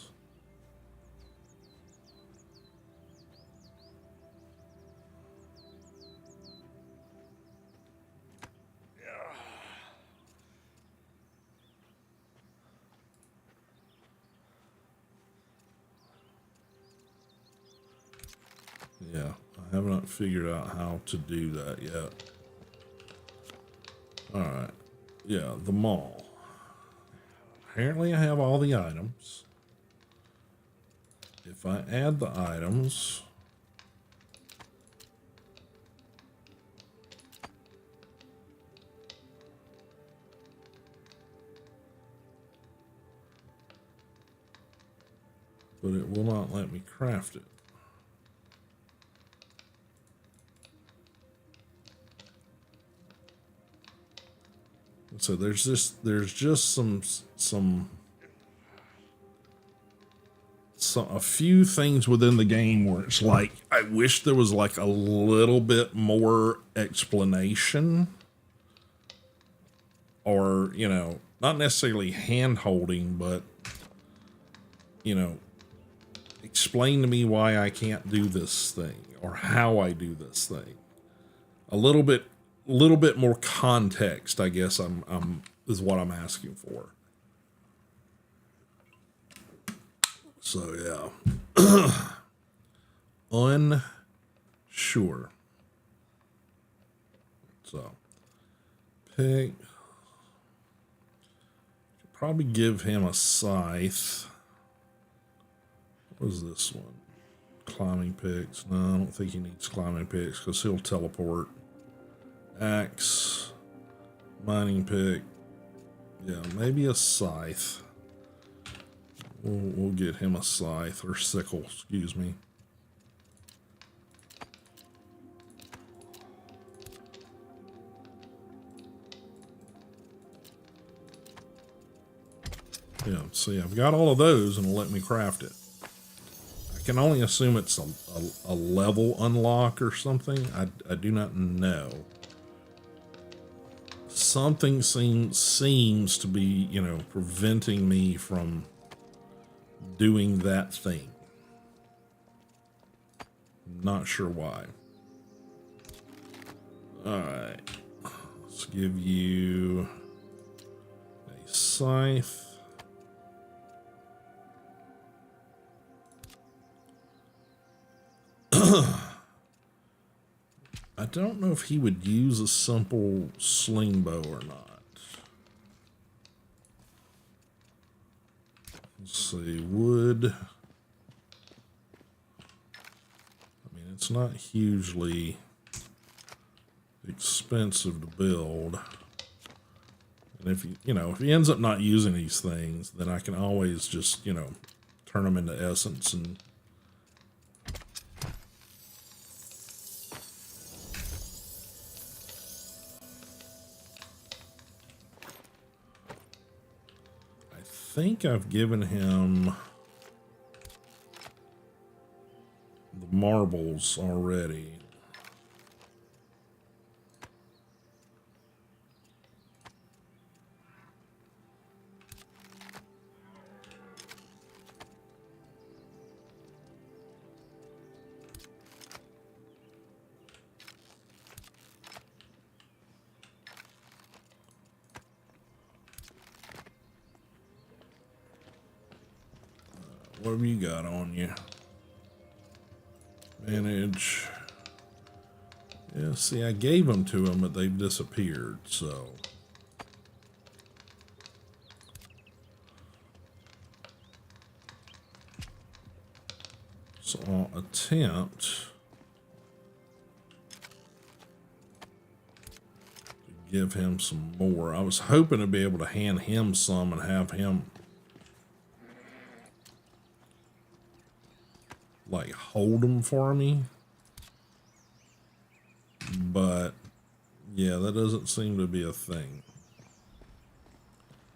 Yeah, I have not figured out how to do that yet. Alright. Yeah, the mall. Apparently I have all the items. If I add the items... but it will not let me craft it. So there's just a few things within the game where it's like, I wish there was like a little bit more explanation, or, you know, not necessarily hand holding, but, you know, explain to me why I can't do this thing or how I do this thing. A little bit more context, I guess is what I'm asking for. So yeah. Unsure. So pick, probably give him a scythe. What is this one? Climbing picks. No, I don't think he needs climbing picks because he'll teleport. Axe, mining pick. Yeah, maybe a scythe. We'll get him a scythe or sickle, excuse me. Yeah, see, I've got all of those and it'll let me craft it. I can only assume it's a level unlock or something. I do not know. Something seems to be, you know, preventing me from doing that thing. Not sure why. Alright. Let's give you a scythe. I don't know if he would use a simple sling bow or not. Let's see, wood. I mean, it's not hugely expensive to build. And if if he ends up not using these things, then I can always just, you know, turn them into essence and I think I've given him the marbles already. What have you got on you? Manage. Yeah, see, I gave them to him, but they've disappeared, so. So I'll attempt to give him some more. I was hoping to be able to hand him some and have him like hold them for me, but yeah, that doesn't seem to be a thing.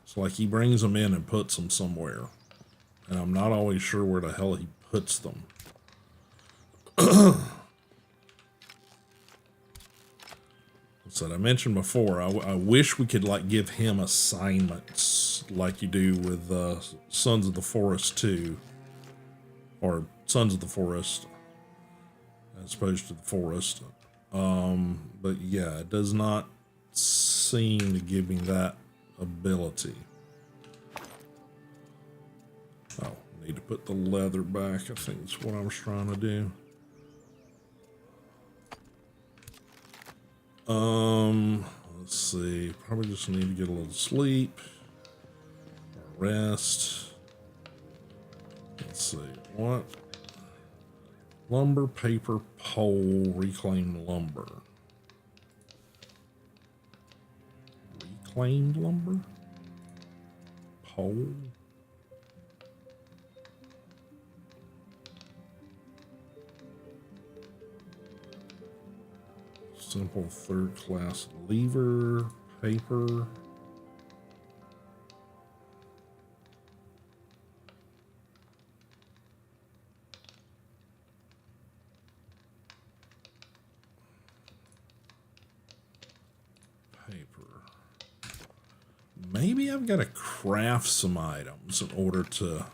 It's like he brings them in and puts them somewhere, and I'm not always sure where the hell he puts them. So I mentioned before, I wish we could like give him assignments like you do with Sons of the Forest 2, or Sons of the Forest, as opposed to the Forest. But yeah, it does not seem to give me that ability. Oh, I need to put the leather back, I think is what I was trying to do. Let's see. Probably just need to get a little sleep or rest. Let's see. What? Lumber, paper, pole, reclaimed lumber. Reclaimed lumber? Pole? Simple third class lever, paper. Paper. Maybe I've got to craft some items in order to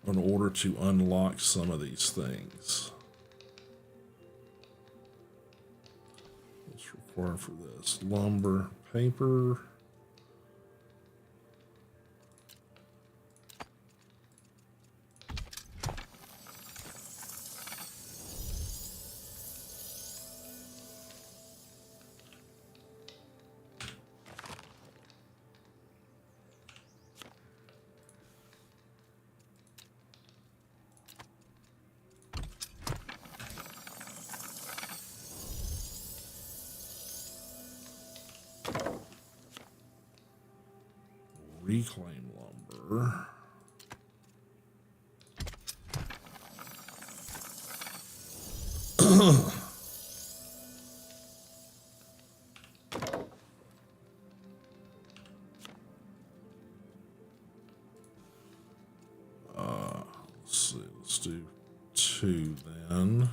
unlock some of these things. Required for this: lumber, paper. Reclaim lumber. Let's see. Let's do 2 then.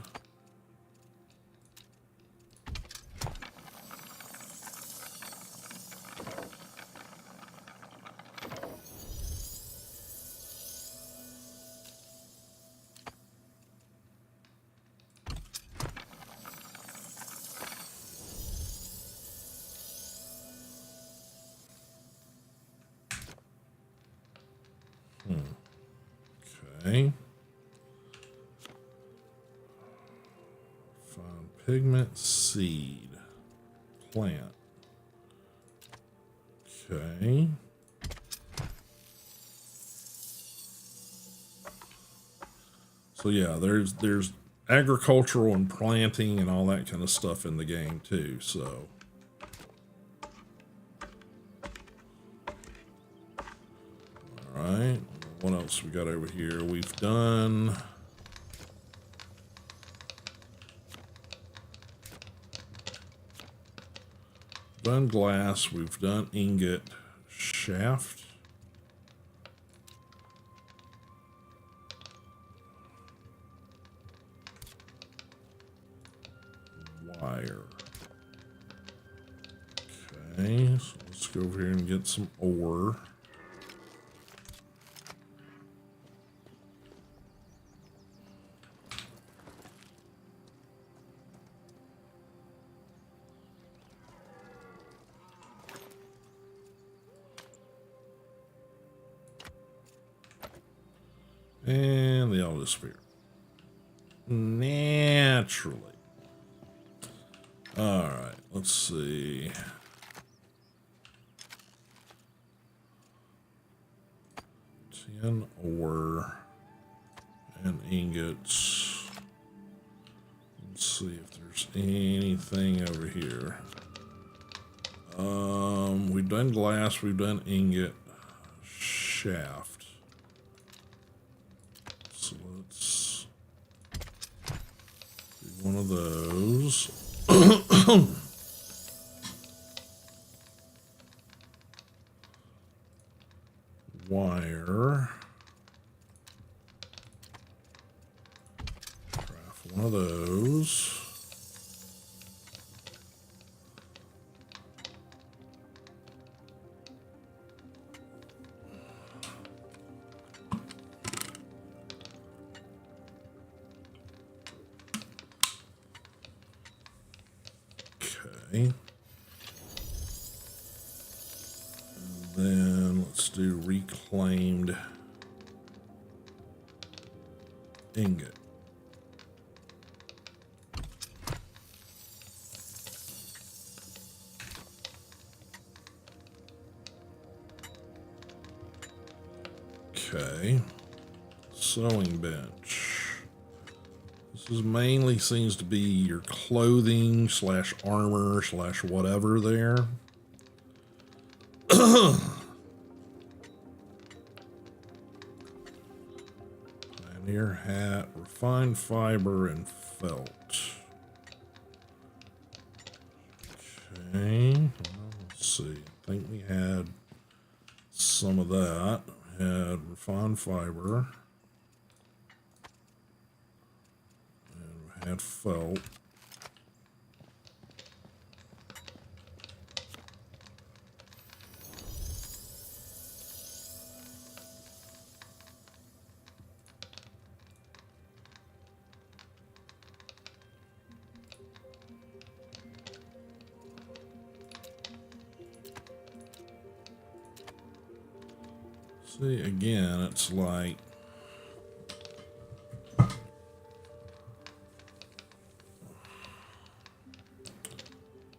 Okay. Find pigment, seed, plant. Okay. So yeah, there's agricultural and planting and all that kind of stuff in the game too, so. All right. What else we got over here? We've done glass. We've done ingot, shaft, wire. Okay, so let's go over here and get some ore. And the Elder Sphere. Naturally. Alright, let's see. Tin ore and ingots. Let's see if there's anything over here. We've done glass, we've done ingot, shaft. So let's do one of those. Wire. Craft one of those. Okay. And then let's do reclaimed ingot. Okay. Sewing bench. This is mainly seems to be your clothing slash armor slash whatever there. Pioneer hat, refined fiber, and felt. Okay, well, let's see. I think we had some of that. We had refined fiber. And we had felt. See, again, it's like I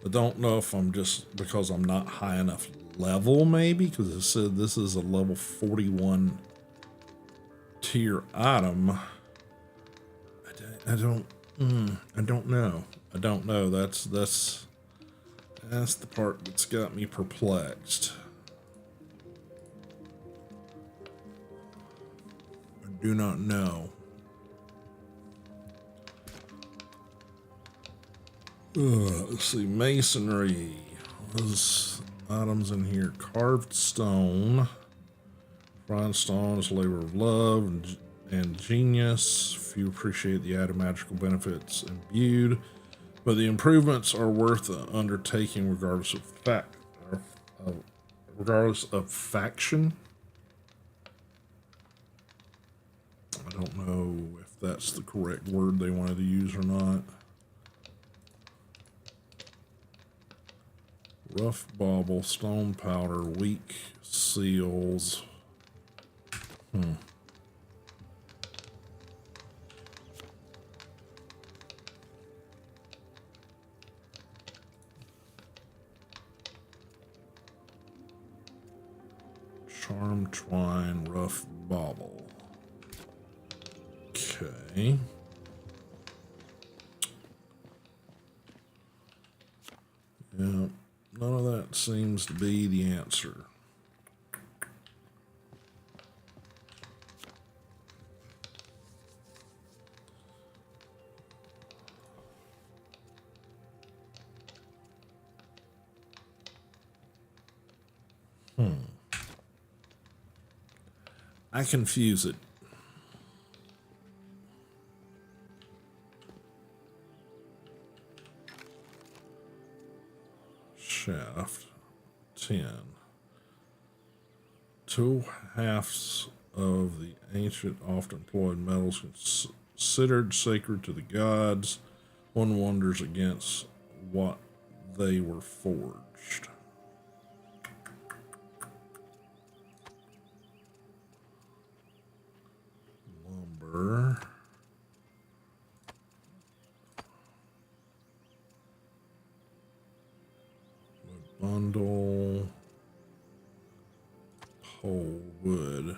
don't know if I'm just because I'm not high enough level, maybe, because it said this is a level 41 tier item. I don't know. I don't know. That's the part that's got me perplexed. I do not know. Let's see, masonry. Those items in here: carved stone, fine stone is labor of love and genius. Few appreciate the added magical benefits imbued, but the improvements are worth the undertaking regardless of faction. I don't know if that's the correct word they wanted to use or not. Rough bauble, stone powder, weak seals. Charm twine, rough bauble. Okay. Yeah, none of that seems to be the answer. I confuse it. Shaft 10. 2 halves of the ancient, often employed metals considered sacred to the gods. One wonders against what they were forged. Lumber. Bundle. Whole wood.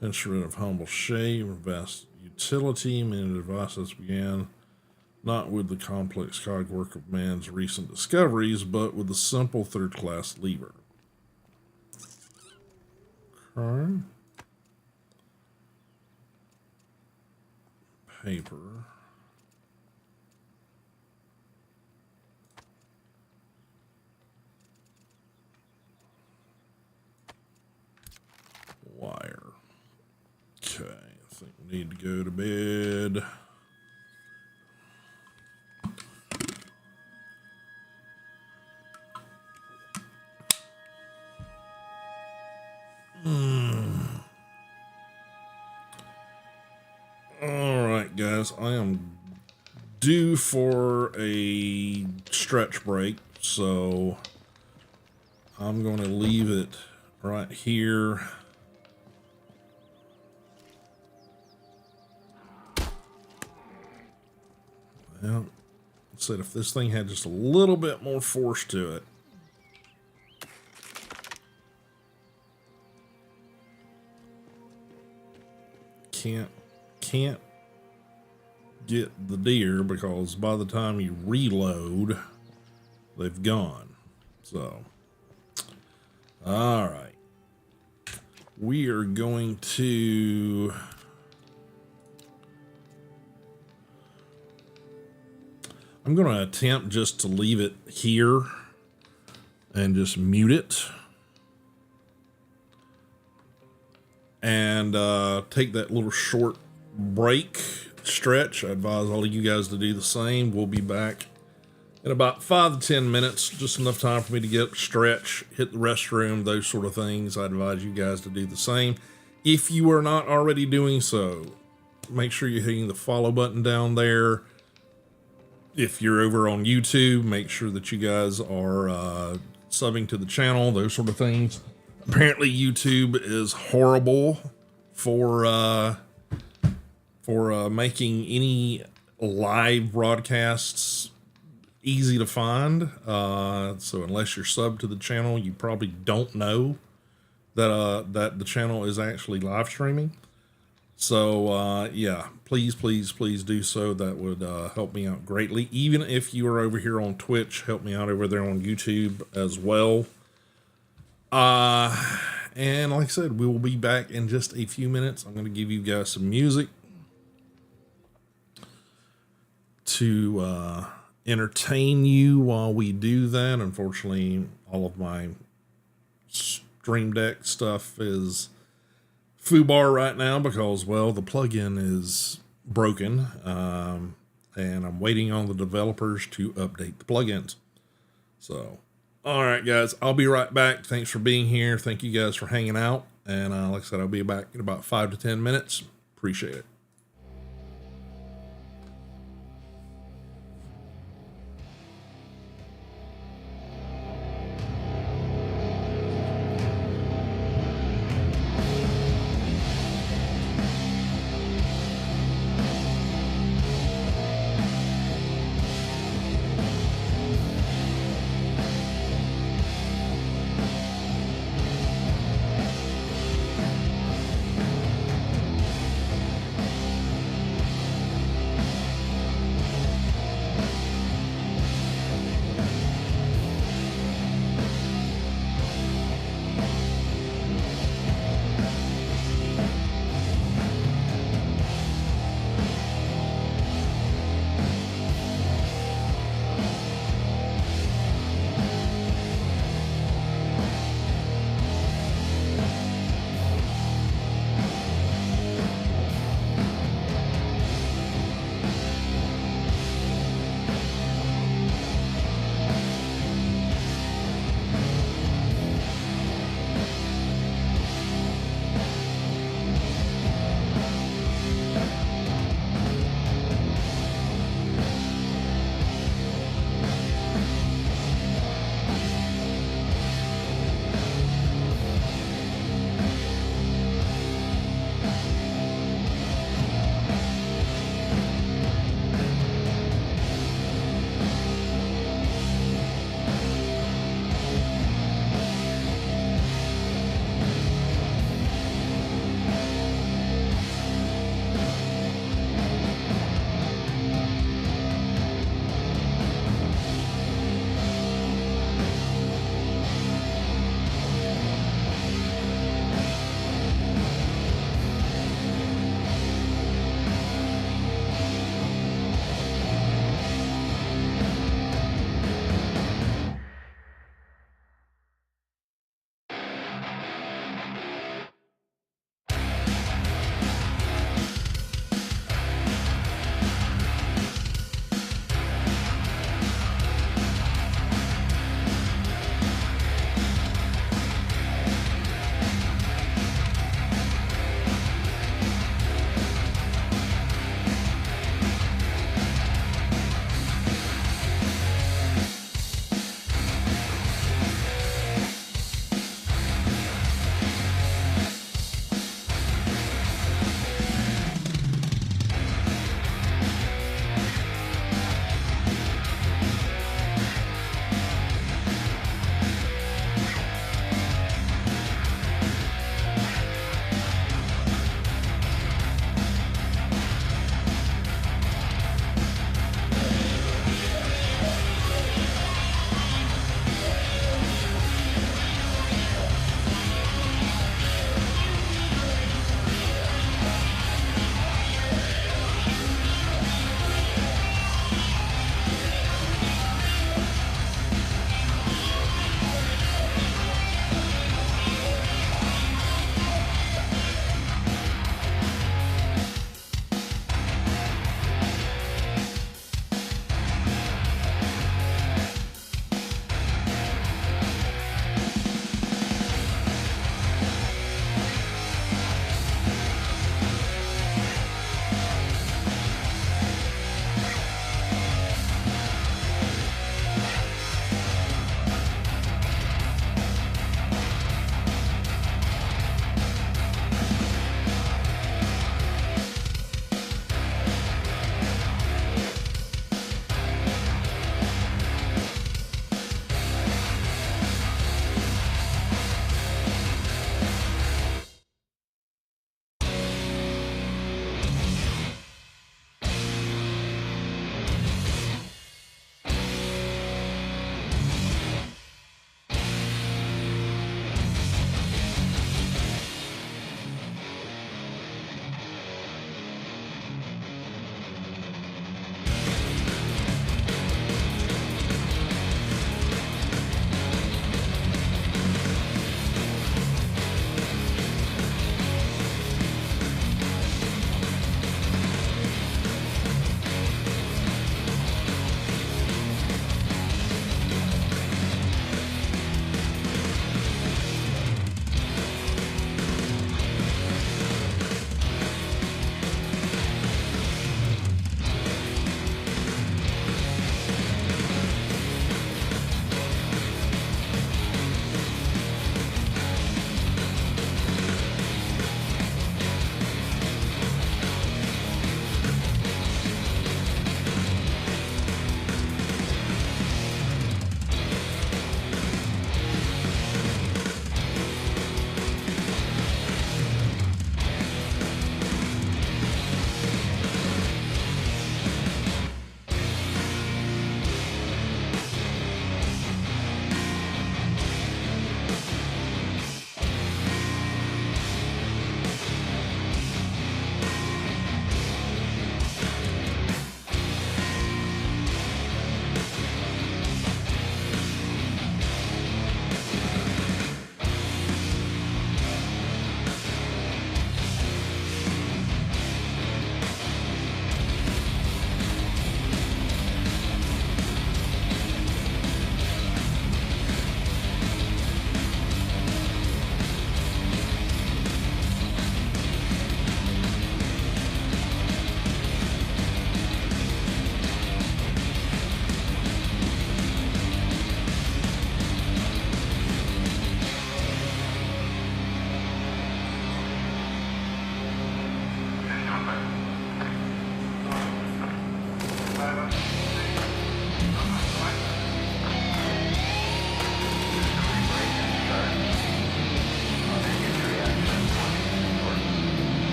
Instrument of humble shape, vast utility. Many devices began not with the complex cogwork of man's recent discoveries, but with the simple third-class lever. Okay. Paper. Wire. Okay, I think we need to go to bed. All right, guys, I am due for a stretch break, so I'm going to leave it right here. Well, I said if this thing had just a little bit more force to it. can't get the deer because by the time you reload, they've gone. So, all right, we are going to I'm going to attempt just to leave it here and just mute it and take that little short break stretch. I advise all of you guys to do the same. We'll be back in about 5 to 10 minutes, just enough time for me to get up, stretch, hit the restroom, those sort of things. I advise you guys to do the same. If you are not already doing so, make sure you're hitting the follow button down there. If you're over on YouTube, make sure that you guys are subbing to the channel, those sort of things. Apparently YouTube is horrible for making any live broadcasts easy to find. So unless you're subbed to the channel, you probably don't know that the channel is actually live streaming. So yeah, please do so. That would help me out greatly. Even if you are over here on Twitch, help me out over there on YouTube as well. And like I said, we will be back in just a few minutes. I'm going to give you guys some music to entertain you while we do that. Unfortunately, all of my Stream Deck stuff is foobar right now because, well, the plugin is broken, and I'm waiting on the developers to update the plugins. So, all right, guys, I'll be right back. Thanks for being here. Thank you guys for hanging out. And like I said, I'll be back in about 5 to 10 minutes. Appreciate it.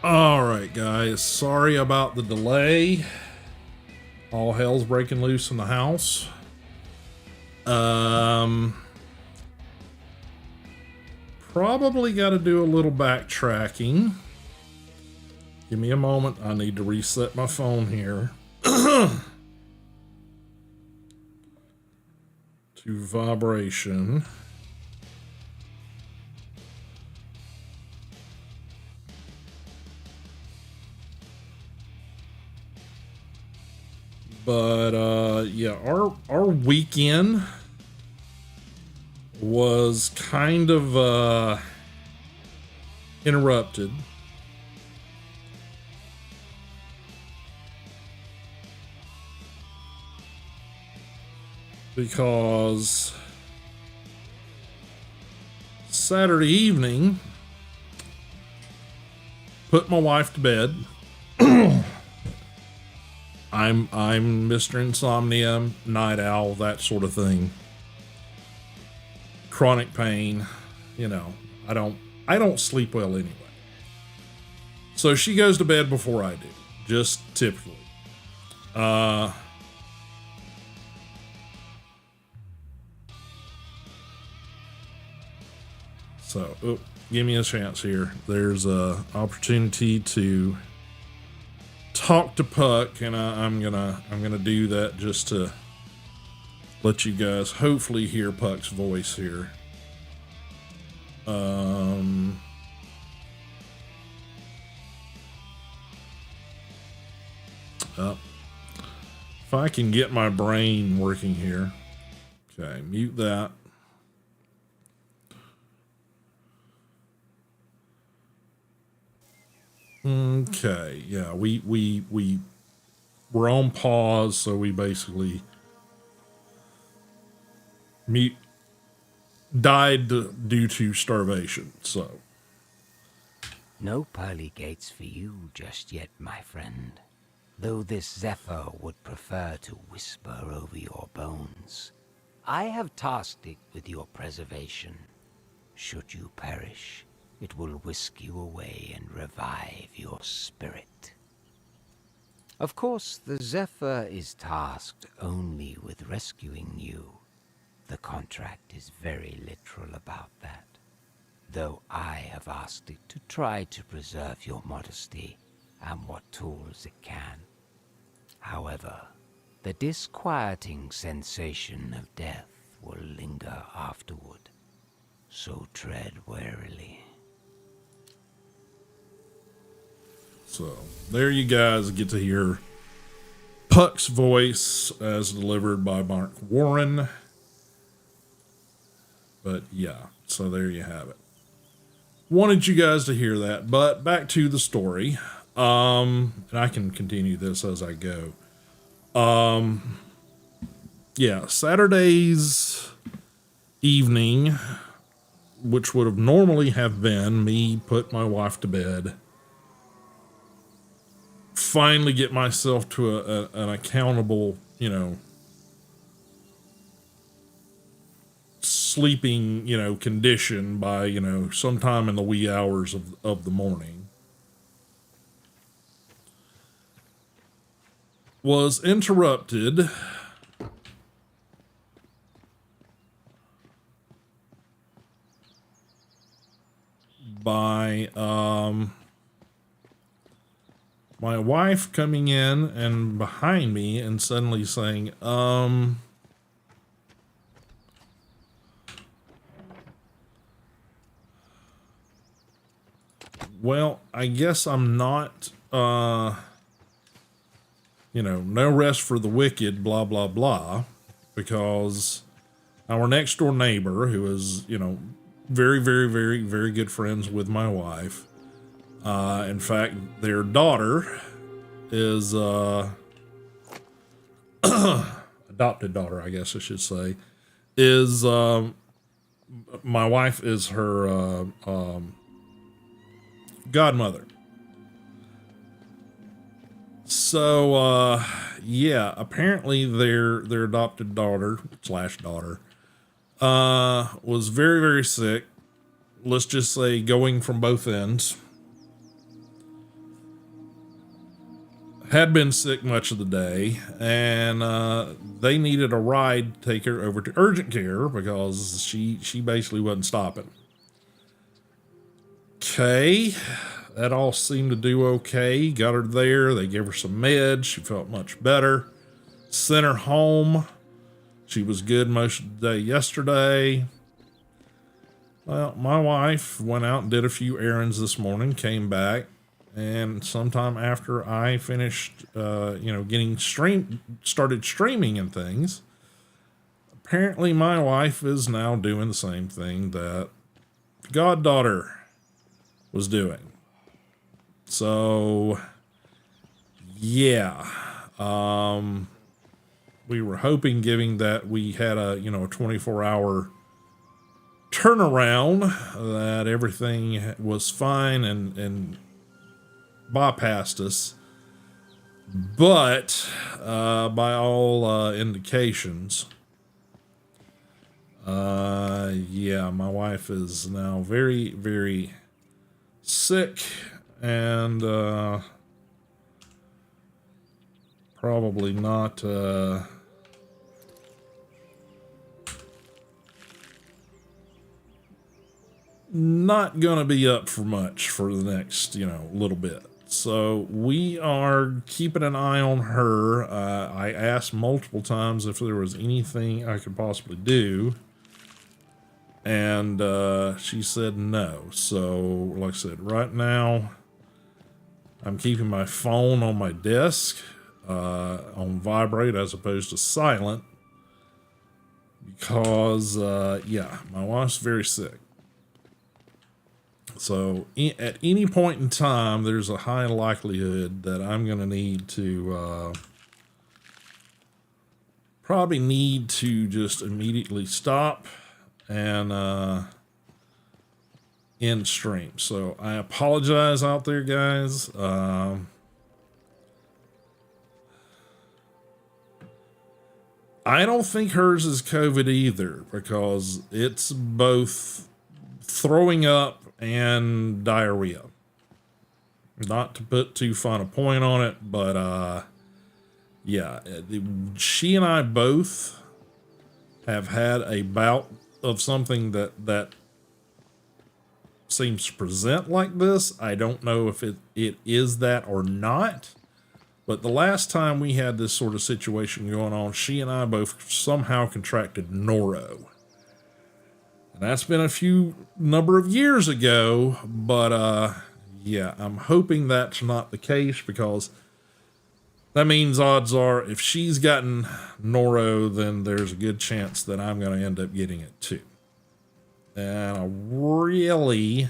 All right, guys. Sorry about the delay. All hell's breaking loose in the house. Probably got to do a little backtracking. Give me a moment. I need to reset my phone here. To vibration. But yeah, our weekend was kind of interrupted because Saturday evening put my wife to bed. I'm Mr. Insomnia, night owl, that sort of thing. Chronic pain, you know, I don't sleep well anyway. So she goes to bed before I do, just typically. So, give me a chance here. There's a opportunity to talk to Puck, and I'm gonna do that just to let you guys hopefully hear Puck's voice here. If I can get my brain working here. Okay, mute that. Okay, yeah, we're on pause, so we basically died due to starvation. So no pearly gates for you just yet, my friend. Though this Zephyr would prefer to whisper over your bones, I have tasked it with your preservation. Should you perish, it will whisk you away and revive your spirit. Of course, the Zephyr is tasked only with rescuing you. The contract is very literal about that, though I have asked it to try to preserve your modesty and what tools it can. However, the disquieting sensation of death will linger afterward, so tread warily. So there you guys get to hear Puck's voice as delivered by Mark Warren. But yeah, so there you have it. Wanted you guys to hear that, but back to the story. And I can continue this as I go. Yeah, Saturday's evening, which would have normally have been me put my wife to bed, finally get myself to an accountable, you know, sleeping, you know, condition by, you know, sometime in the wee hours of the morning, was interrupted by my wife coming in and behind me and suddenly saying, well, I guess I'm not, you know, no rest for the wicked, blah, blah, blah, because our next door neighbor, who is, you know, very, very, very, very good friends with my wife, in fact, their daughter is, adopted daughter, I guess I should say, is, my wife is her, godmother. So, yeah, apparently their adopted daughter was very, very sick. Let's just say going from both ends. had been sick much of the day, and they needed a ride to take her over to urgent care because she basically wasn't stopping. Okay, that all seemed to do okay. Got her there. They gave her some meds. She felt much better. Sent her home. She was good most of the day yesterday. Well, my wife went out and did a few errands this morning, came back, and sometime after I finished, getting started streaming and things, apparently my wife is now doing the same thing that the goddaughter was doing. So, yeah, we were hoping, given that we had a 24-hour turnaround, that everything was fine and bypassed us. But by all indications, yeah, my wife is now very, very sick and probably not gonna be up for much for the next little bit. So we are keeping an eye on her. I asked multiple times if there was anything I could possibly do, and she said no. So like I said, right now I'm keeping my phone on my desk on vibrate as opposed to silent because yeah, my wife's very sick. So at any point in time, there's a high likelihood that I'm going to need to probably need to just immediately stop and end stream. So I apologize out there, guys. I don't think hers is COVID either, because it's both throwing up and diarrhea. Not to put too fine a point on it, but yeah, she and I both have had a bout of something that seems to present like this. I don't know if it is that or not, but the last time we had this sort of situation going on, she and I both somehow contracted noro. And that's been a number of years ago, but yeah, I'm hoping that's not the case, because that means odds are if she's gotten noro, then there's a good chance that I'm going to end up getting it too. And I really,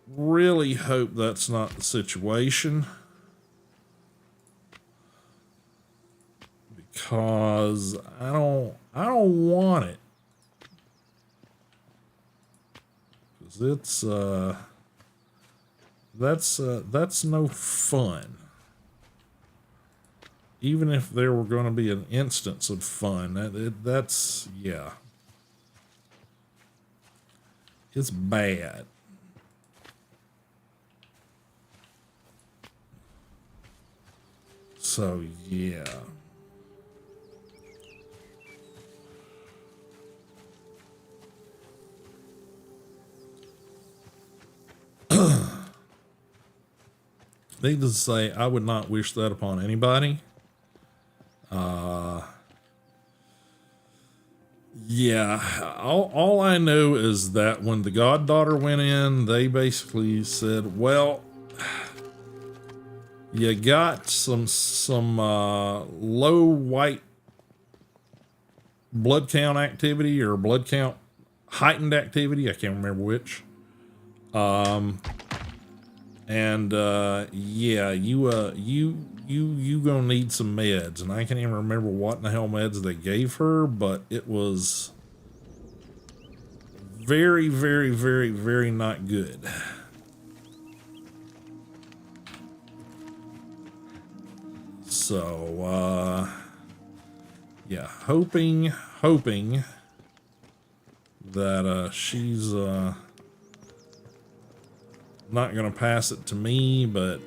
really hope that's not the situation, because I don't want it. Because it's that's no fun. Even if there were going to be an instance of fun, that's yeah. It's bad. So yeah. Needless to say, I would not wish that upon anybody. Yeah, all I know is that when the goddaughter went in, they basically said, well, you got some low white blood count activity, or blood count heightened activity. I can't remember which. And yeah, you gonna need some meds, and I can't even remember what in the hell meds they gave her, but it was very, very, very, very not good. So yeah, hoping that she's not going to pass it to me, but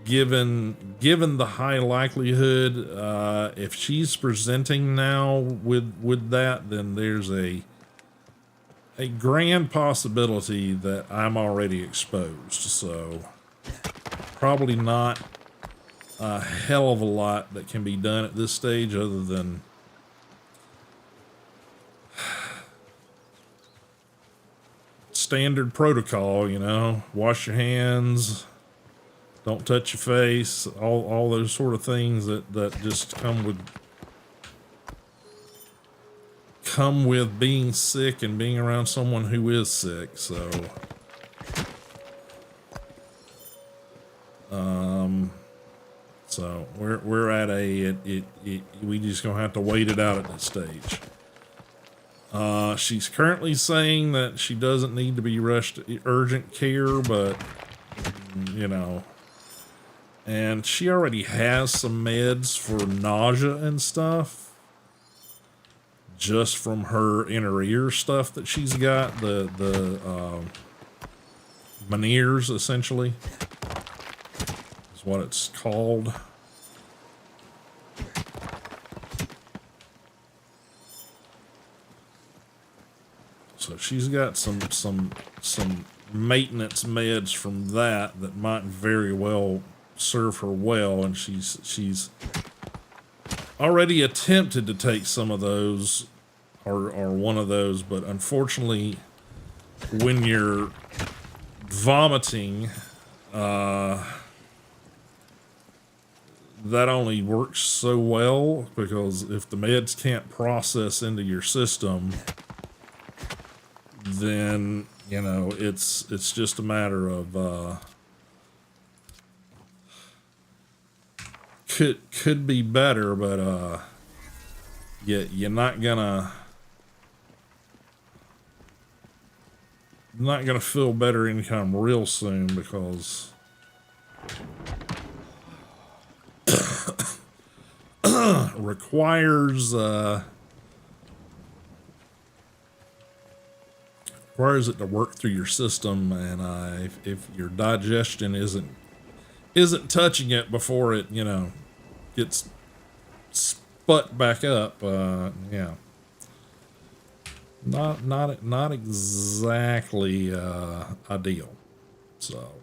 given the high likelihood, if she's presenting now with that, then there's a grand possibility that I'm already exposed. So probably not a hell of a lot that can be done at this stage other than standard protocol, you know, wash your hands, don't touch your face, all those sort of things that just come with being sick and being around someone who is sick. So so we're at we just gonna have to wait it out at this stage. She's currently saying that she doesn't need to be rushed to urgent care, but you know, and she already has some meds for nausea and stuff just from her inner ear stuff that she's got, the Meniere's essentially is what it's called. So she's got some maintenance meds from that might very well serve her well, and she's already attempted to take some of those or one of those, but unfortunately when you're vomiting, that only works so well, because if the meds can't process into your system, then you know it's just a matter of could be better, but you're not gonna feel better anytime real soon, because requires it to work through your system, and if your digestion isn't touching it before it, you know, gets sput back up, yeah, not exactly ideal. So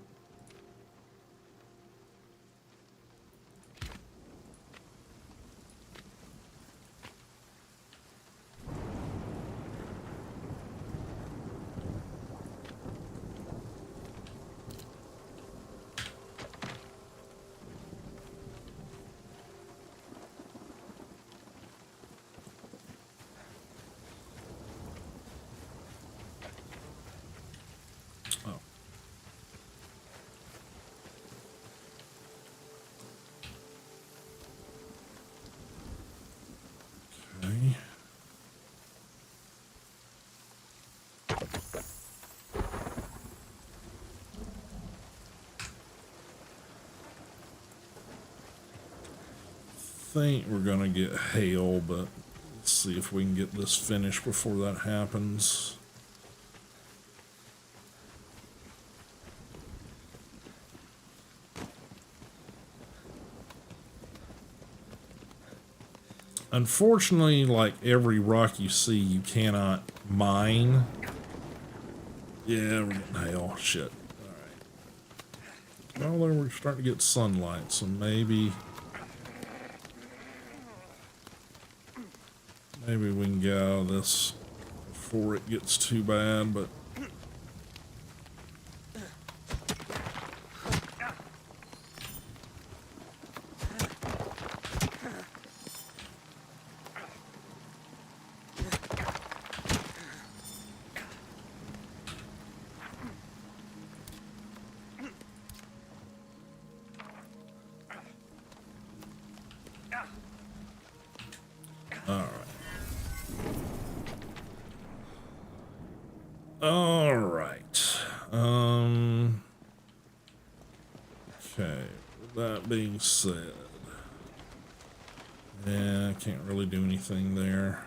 okay. Think we're gonna get hail, but let's see if we can get this finished before that happens. Unfortunately, like every rock you see, you cannot mine. Yeah, we're getting hail. Shit. Alright. Well, then we're starting to get sunlight, so maybe we can get out of this before it gets too bad, but Alright. Okay. With that being said, yeah, I can't really do anything there.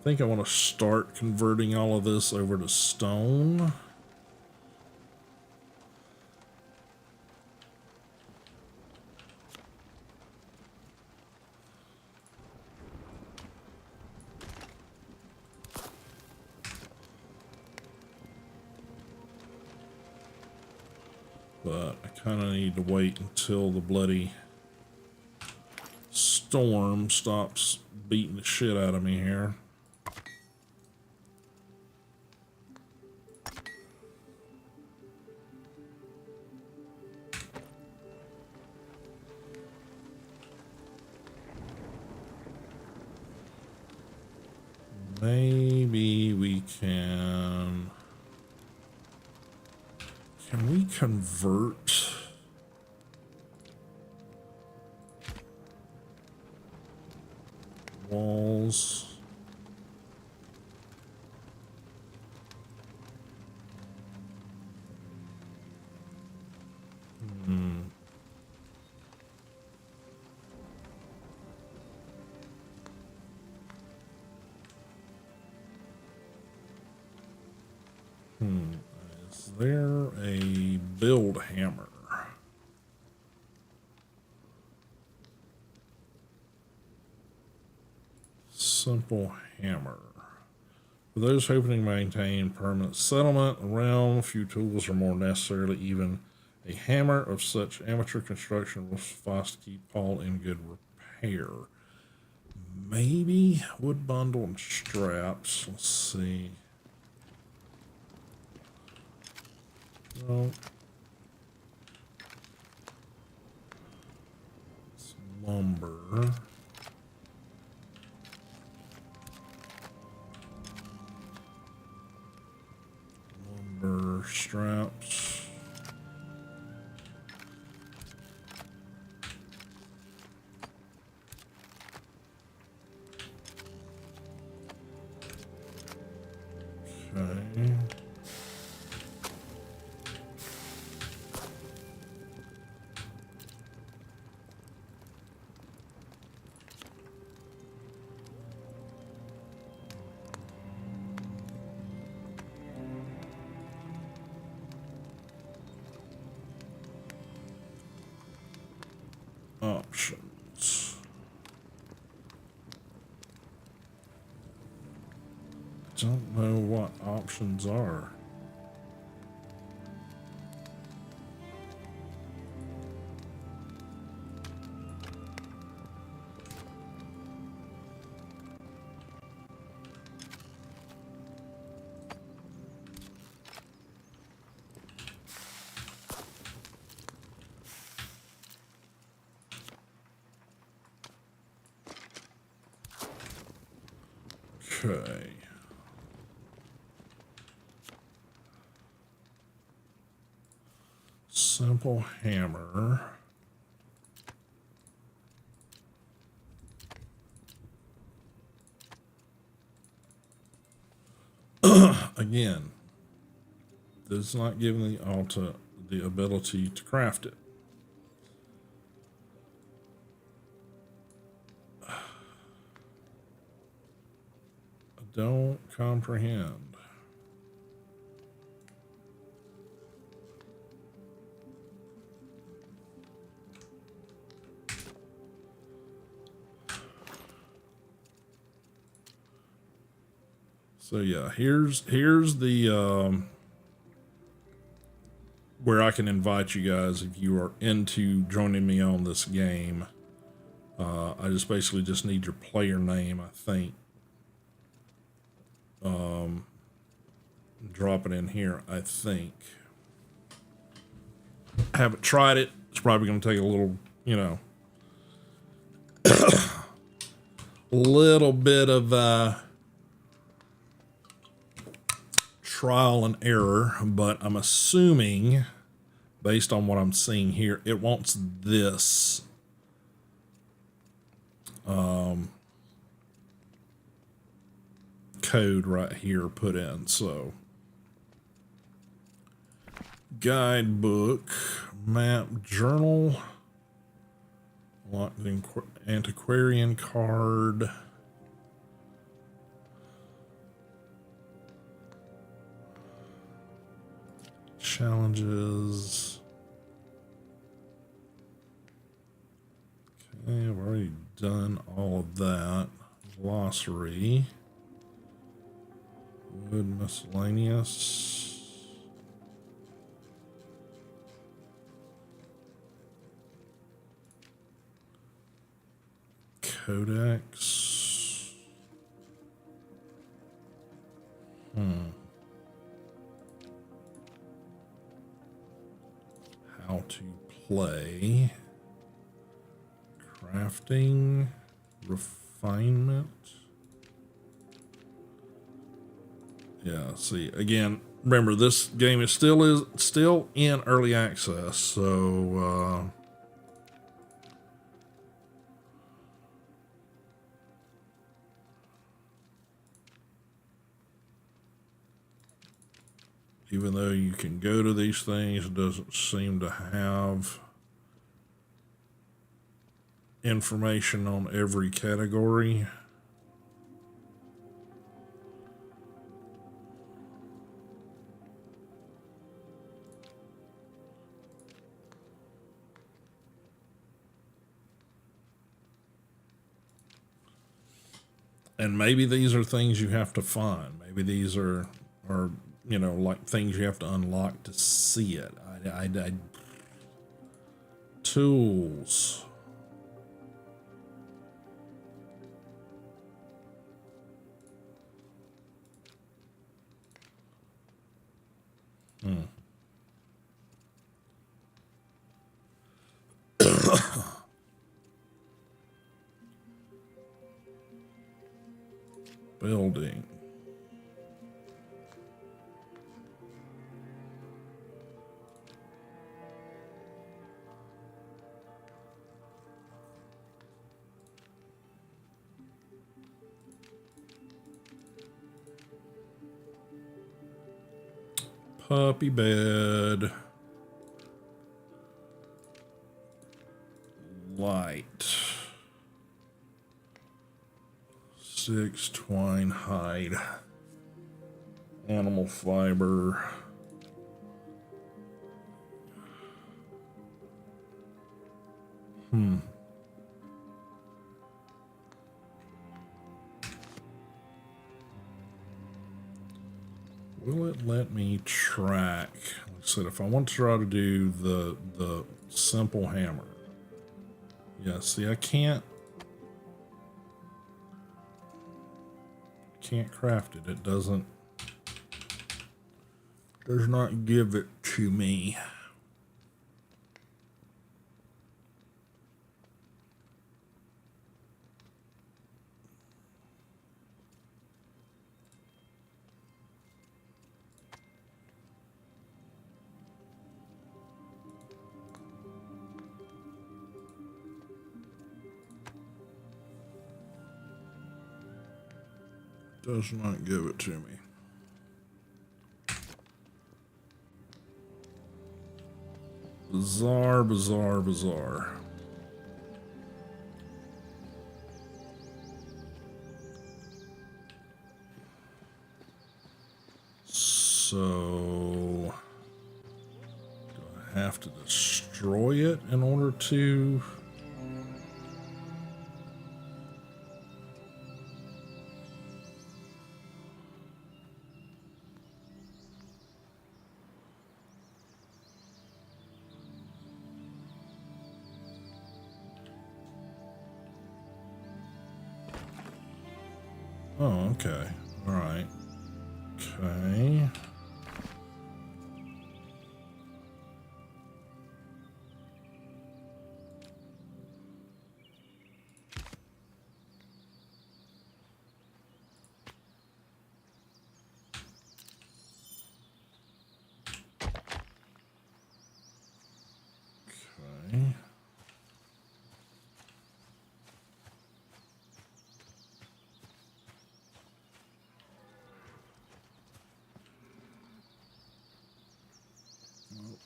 think I want to start converting all of this over to stone. But I kind of need to wait until the bloody storm stops beating the shit out of me here. Maybe we can... Can we convert... walls? Is there a build hammer? Simple hammer. For those hoping to maintain permanent settlement around, few tools are more necessarily even. A hammer of such amateur construction will suffice to keep Paul in good repair. Maybe wood bundle and straps. Let's see. No. It's lumber. Lumber straps. Okay. Options. Don't know what options are. Okay. Simple hammer. Again, does not give the Alta the ability to craft it. I don't comprehend. So yeah, here's the where I can invite you guys if you are into joining me on this game. I just basically just need your player name, I think. Drop it in here, I think. I haven't tried it. It's probably going to take a little, you know, little bit of trial and error, but I'm assuming, based on what I'm seeing here, it wants this code right here put in. So guidebook, map, journal, locked in antiquarian card, challenges. Okay, I've already done all of that. Glossary. Wood miscellaneous. Codex. How to play. Crafting. Refinement. Yeah, see, again, remember this game is still in early access, so even though you can go to these things, it doesn't seem to have information on every category. And maybe these are things you have to find. Maybe these are you know, like things you have to unlock to see it. Tools. Building. Puppy bed. Light. 6 twine hide. Animal fiber. Will it let me track? Like I said, if I want to try to do the simple hammer. Yeah, see, I can't craft it. It does not give it to me. Does not give it to me. Bizarre, bizarre, bizarre. So, do I have to destroy it in order to... Oh, okay. All right. Okay. Okay.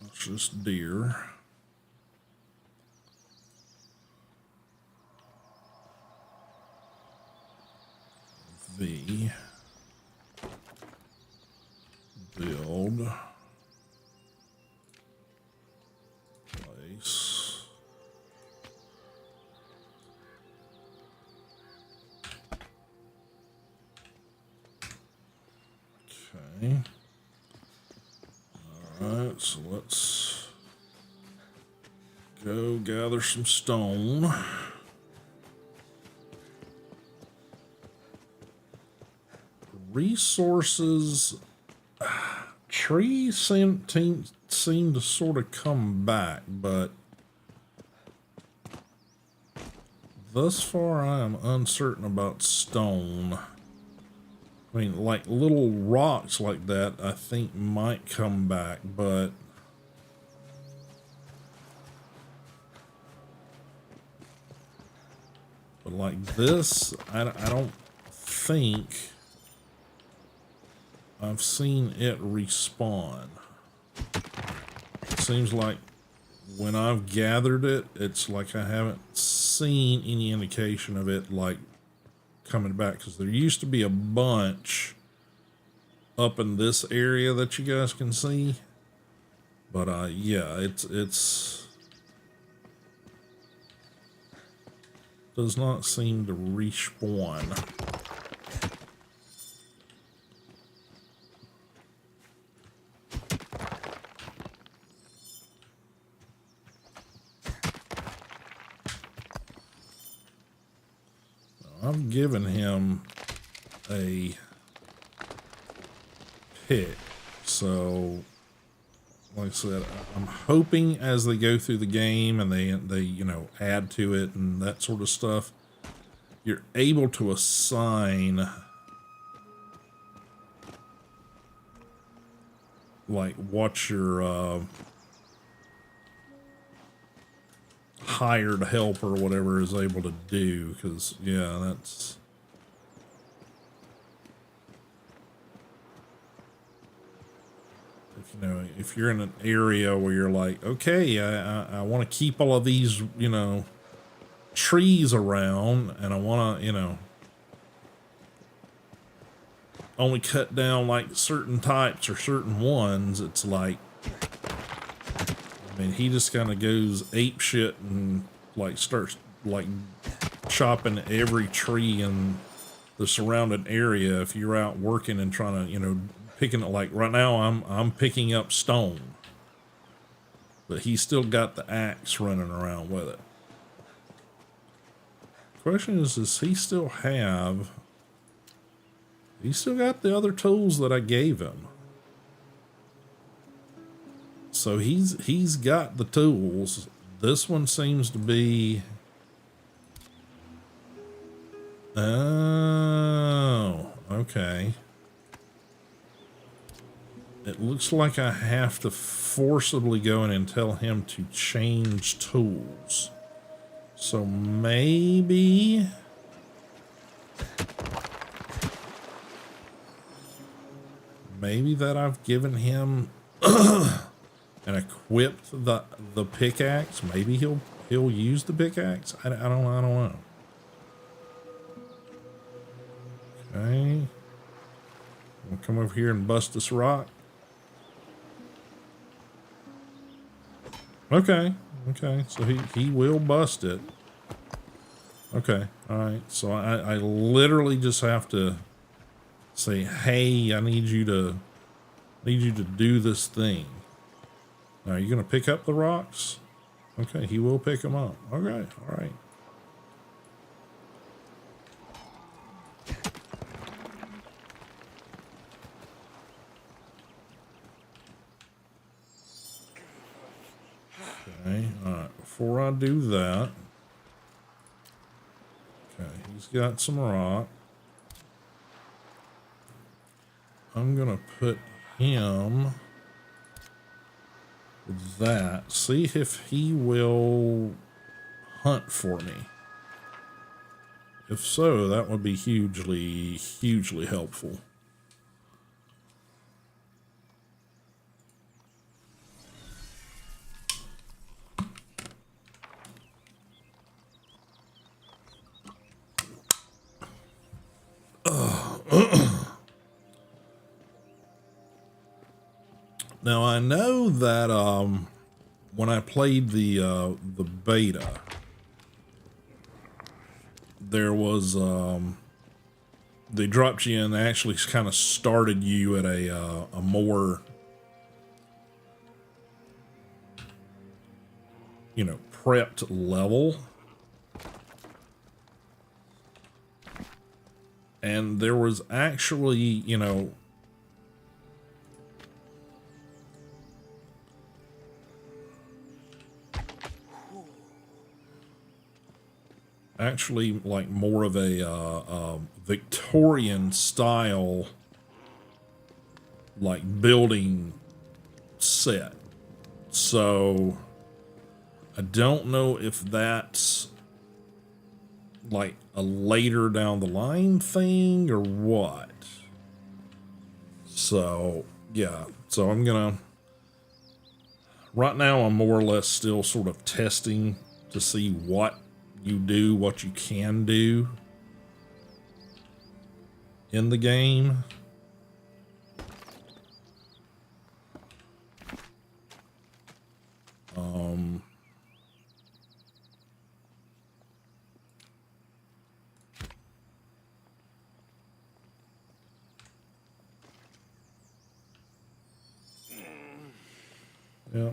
That's just deer. V. Build. Okay. Alright, so let's go gather some stone. Resources. Trees seem to sort of come back, but thus far I am uncertain about stone. I mean, like little rocks like that I think might come back, but like this, I don't think I've seen it respawn. It seems like when I've gathered it, it's like I haven't seen any indication of it like coming back, because there used to be a bunch up in this area that you guys can see, but yeah, it's does not seem to respawn. I'm giving him a pick, so like I said, I'm hoping as they go through the game and they you know, add to it and that sort of stuff, you're able to assign like what your hired help or whatever is able to do, because yeah, that's you know, if you're in an area where you're like, okay, I want to keep all of these, you know, trees around, and I want to, you know, only cut down like certain types or certain ones, it's like, I mean, he just kind of goes ape shit and like starts like chopping every tree in the surrounding area. If you're out working and trying to, you know, picking it, like right now I'm picking up stone, but he's still got the axe running around with it. Question is, does he still have, he's still got the other tools that I gave him? So he's got the tools. This one seems to be, oh, okay. It looks like I have to forcibly go in and tell him to change tools. So maybe that I've given him and equipped the pickaxe. Maybe he'll use the pickaxe. I don't know. Okay. We'll come over here and bust this rock. Okay. So he will bust it. Okay. All right. So I literally just have to say, hey, I need you to do this thing. Now, are you going to pick up the rocks? Okay, he will pick them up. Okay, all right. Okay, all right. Before I do that, okay, he's got some rock. I'm going to put him with that. See if he will hunt for me. If so, that would be hugely helpful. Now I know that when I played the beta, there was they dropped you in. They actually kind of started you at a more, you know, prepped level. And there was actually, you know, actually like more of a Victorian style like building set. So I don't know if that's like a later down the line thing or what. So yeah, so I'm gonna, right now I'm more or less still sort of testing to see what you do, what you can do in the game. Yeah. Yeah.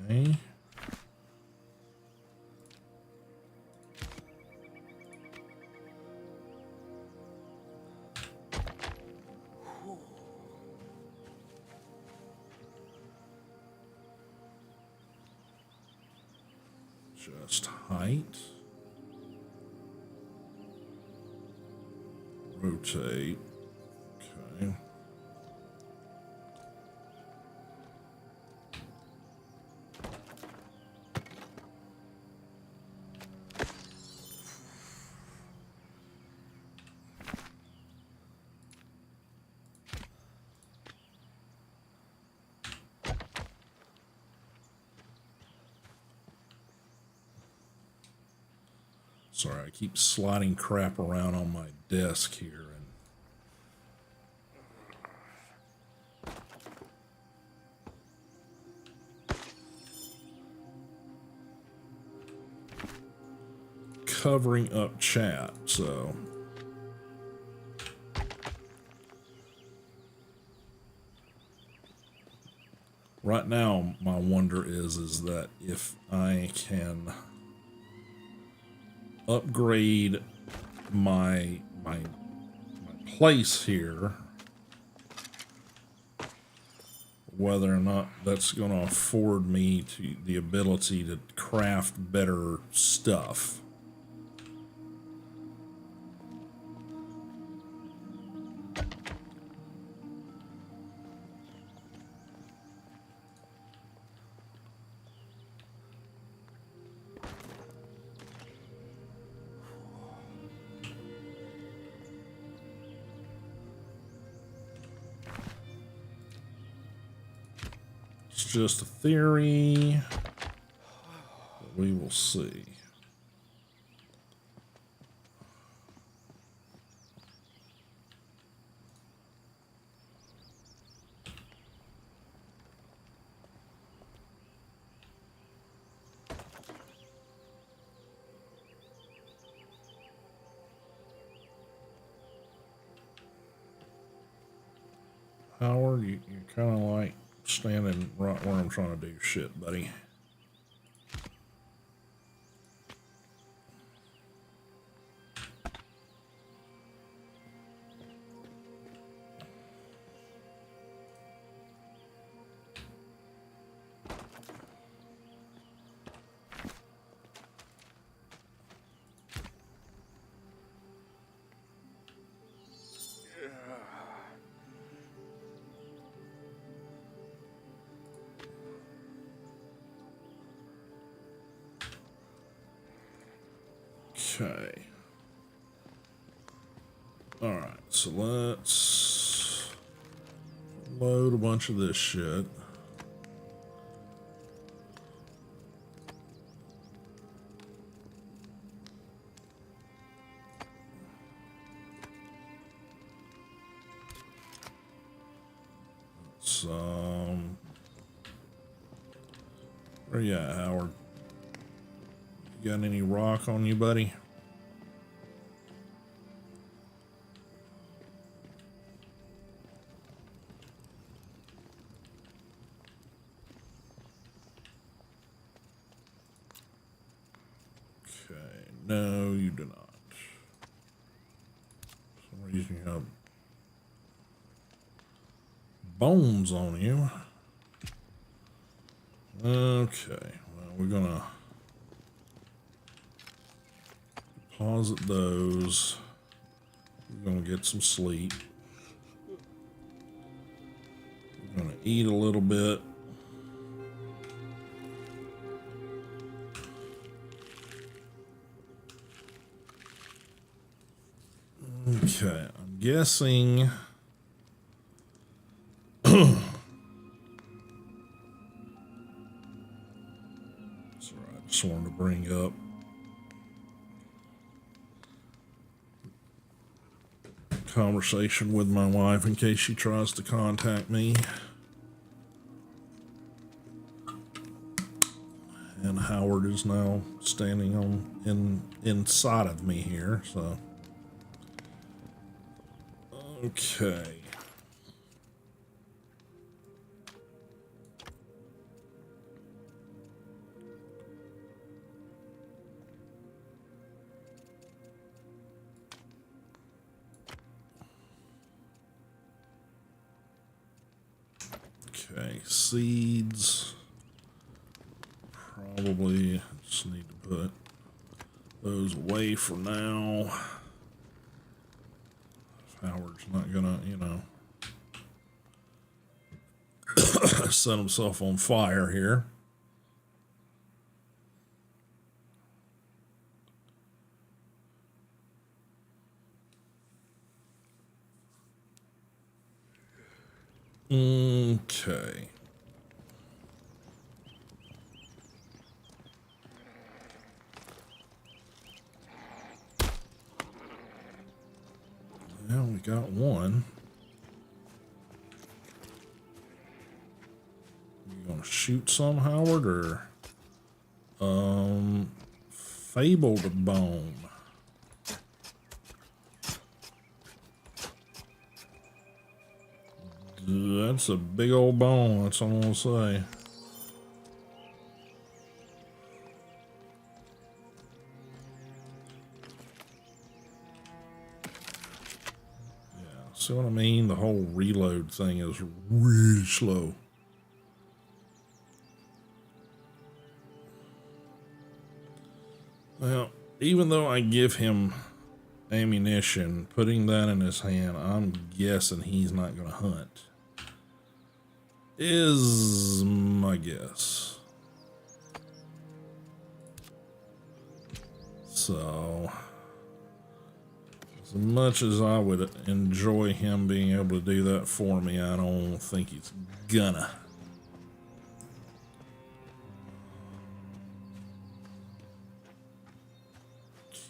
Okay. Just height. Rotate. Okay. Sorry, I keep sliding crap around on my desk here and covering up chat, so. Right now, my wonder is that if I can upgrade my place here, whether or not that's going to afford me to the ability to craft better stuff. It's just a theory. But we will see. Howard, you're kind of like standing right where I'm trying to do shit, buddy. Okay. Alright, so let's load a bunch of this shit. Where you at, Howard? You got any rock on you, buddy? Okay, no, you do not. For some reason you have bones on you. Okay, well, we're gonna deposit those. We're gonna get some sleep. We're gonna eat a little bit. Okay, I'm guessing. Just wanted to bring up conversation with my wife in case she tries to contact me. And Howard is now standing inside of me here, so okay. Okay, seeds. Probably just need to put those away for now. If Howard's not gonna, set himself on fire here. Okay. Well, we got one. You gonna shoot some, Howard, or fabled bone? That's a big old bone, that's all I'm gonna say. Yeah, see what I mean? The whole reload thing is really slow. Well, even though I give him ammunition, putting that in his hand, I'm guessing he's not gonna hunt. Is my guess. So, as much as I would enjoy him being able to do that for me, I don't think he's gonna.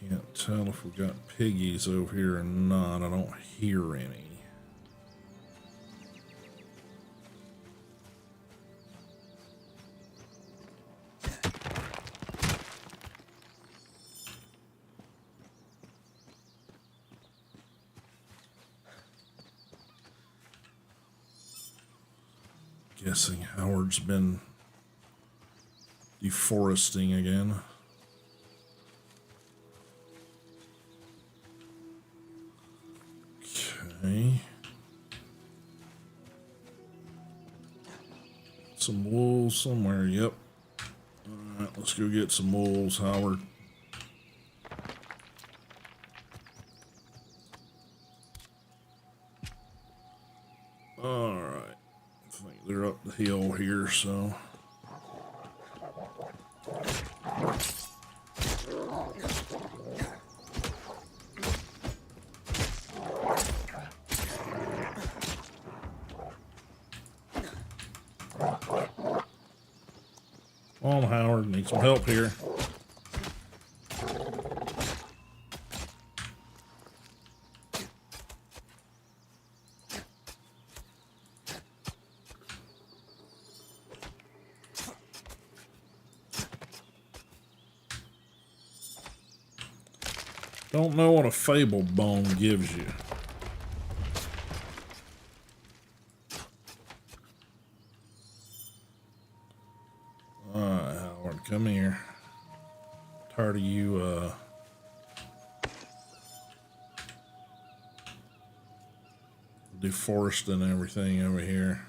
Can't tell if we got piggies over here or not. I don't hear any. Guessing Howard's been deforesting again. Okay. Some wool somewhere, yep. Alright, let's go get some wolves, Howard. Alright. I think they're up the hill here, so. Come on, Howard. Need some help here. Don't know what a fable bone gives you. Alright, Howard, come here. Tired of you, deforesting everything over here.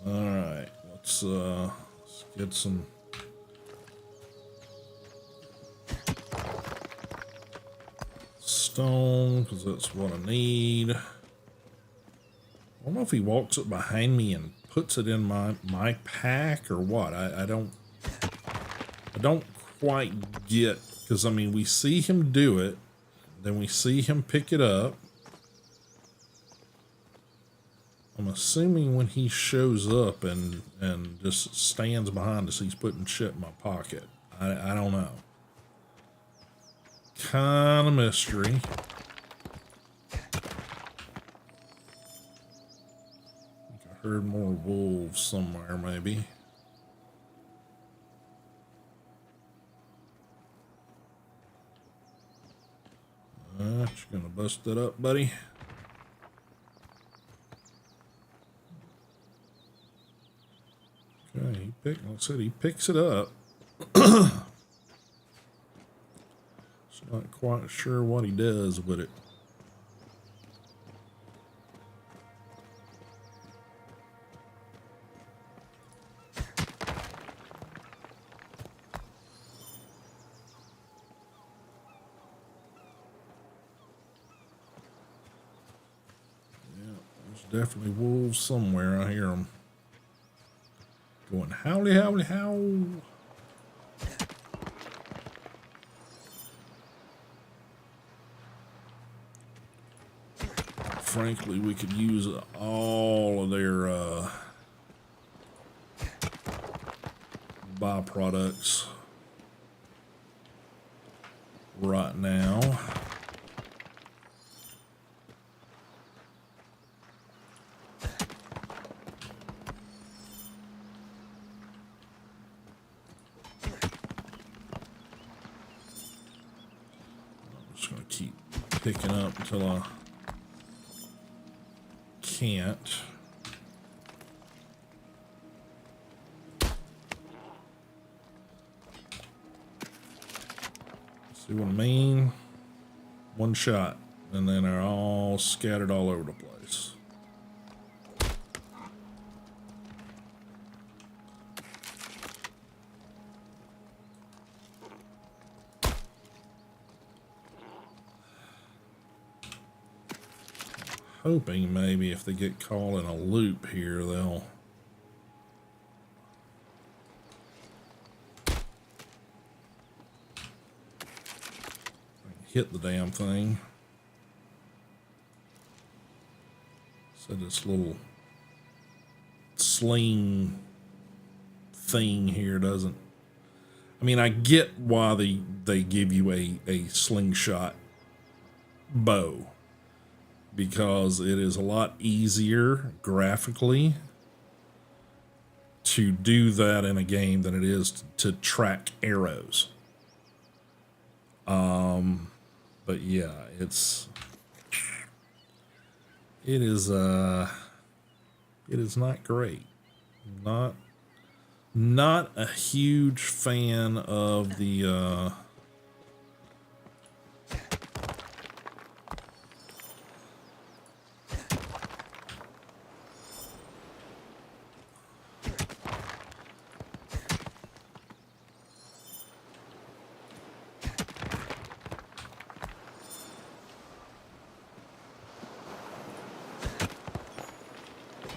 Alright, let's get some stone, because that's what I need. I don't know if he walks up behind me and puts it in my pack or what. I don't quite get, because I mean, we see him do it, then we see him pick it up. I'm assuming when he shows up and just stands behind us, he's putting shit in my pocket. I don't know. Kind of mystery. I heard more wolves somewhere, maybe. You gonna bust it up, buddy? Okay, like I said, he picks it up. Not quite sure what he does with it. Yeah, there's definitely wolves somewhere. I hear them going, howdy, howdy, how. Frankly, we could use all of their byproducts right now. I'm just going to keep picking up until I can't. See what I mean? One shot, and then they're all scattered all over the place. Hoping maybe if they get caught in a loop here, they'll hit the damn thing. So this little sling thing here doesn't. I mean, I get why they give you a slingshot bow, because it is a lot easier graphically to do that in a game than it is to track arrows. But yeah, it is not great. Not a huge fan of the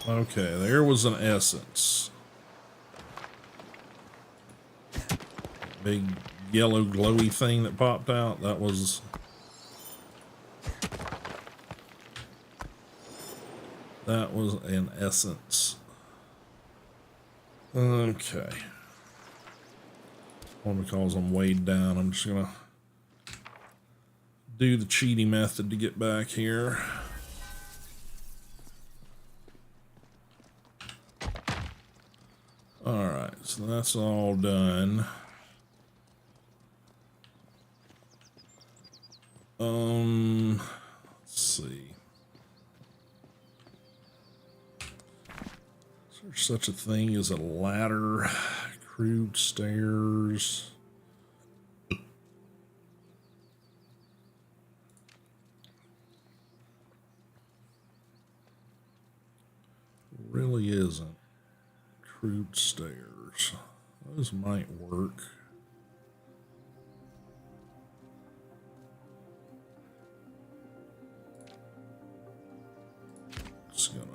okay, there was an essence. Big yellow glowy thing that popped out. That was an essence. Okay. Well, because I'm weighed down, I'm just gonna do the cheaty method to get back here. All right, so that's all done. Let's see. Is there such a thing as a ladder? Crude stairs. Really isn't. Crude stairs. Those might work. Just gonna.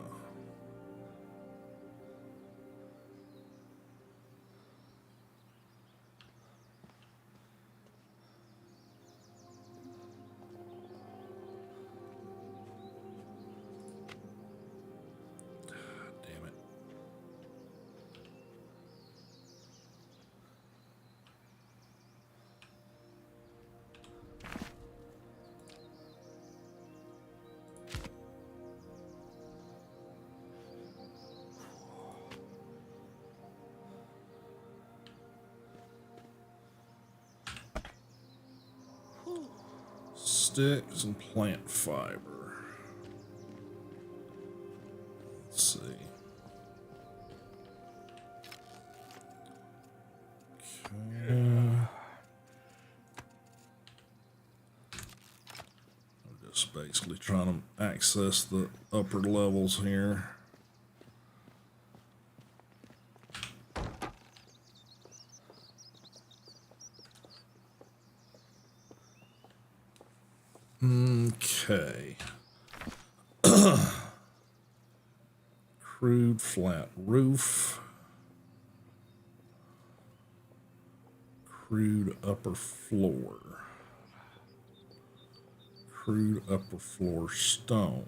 Damn it. Sticks and plant fiber. Let's see. Okay. I'm just basically trying to access the upper levels here. Okay. Crude flat roof. Crude upper floor. Crude upper floor stone.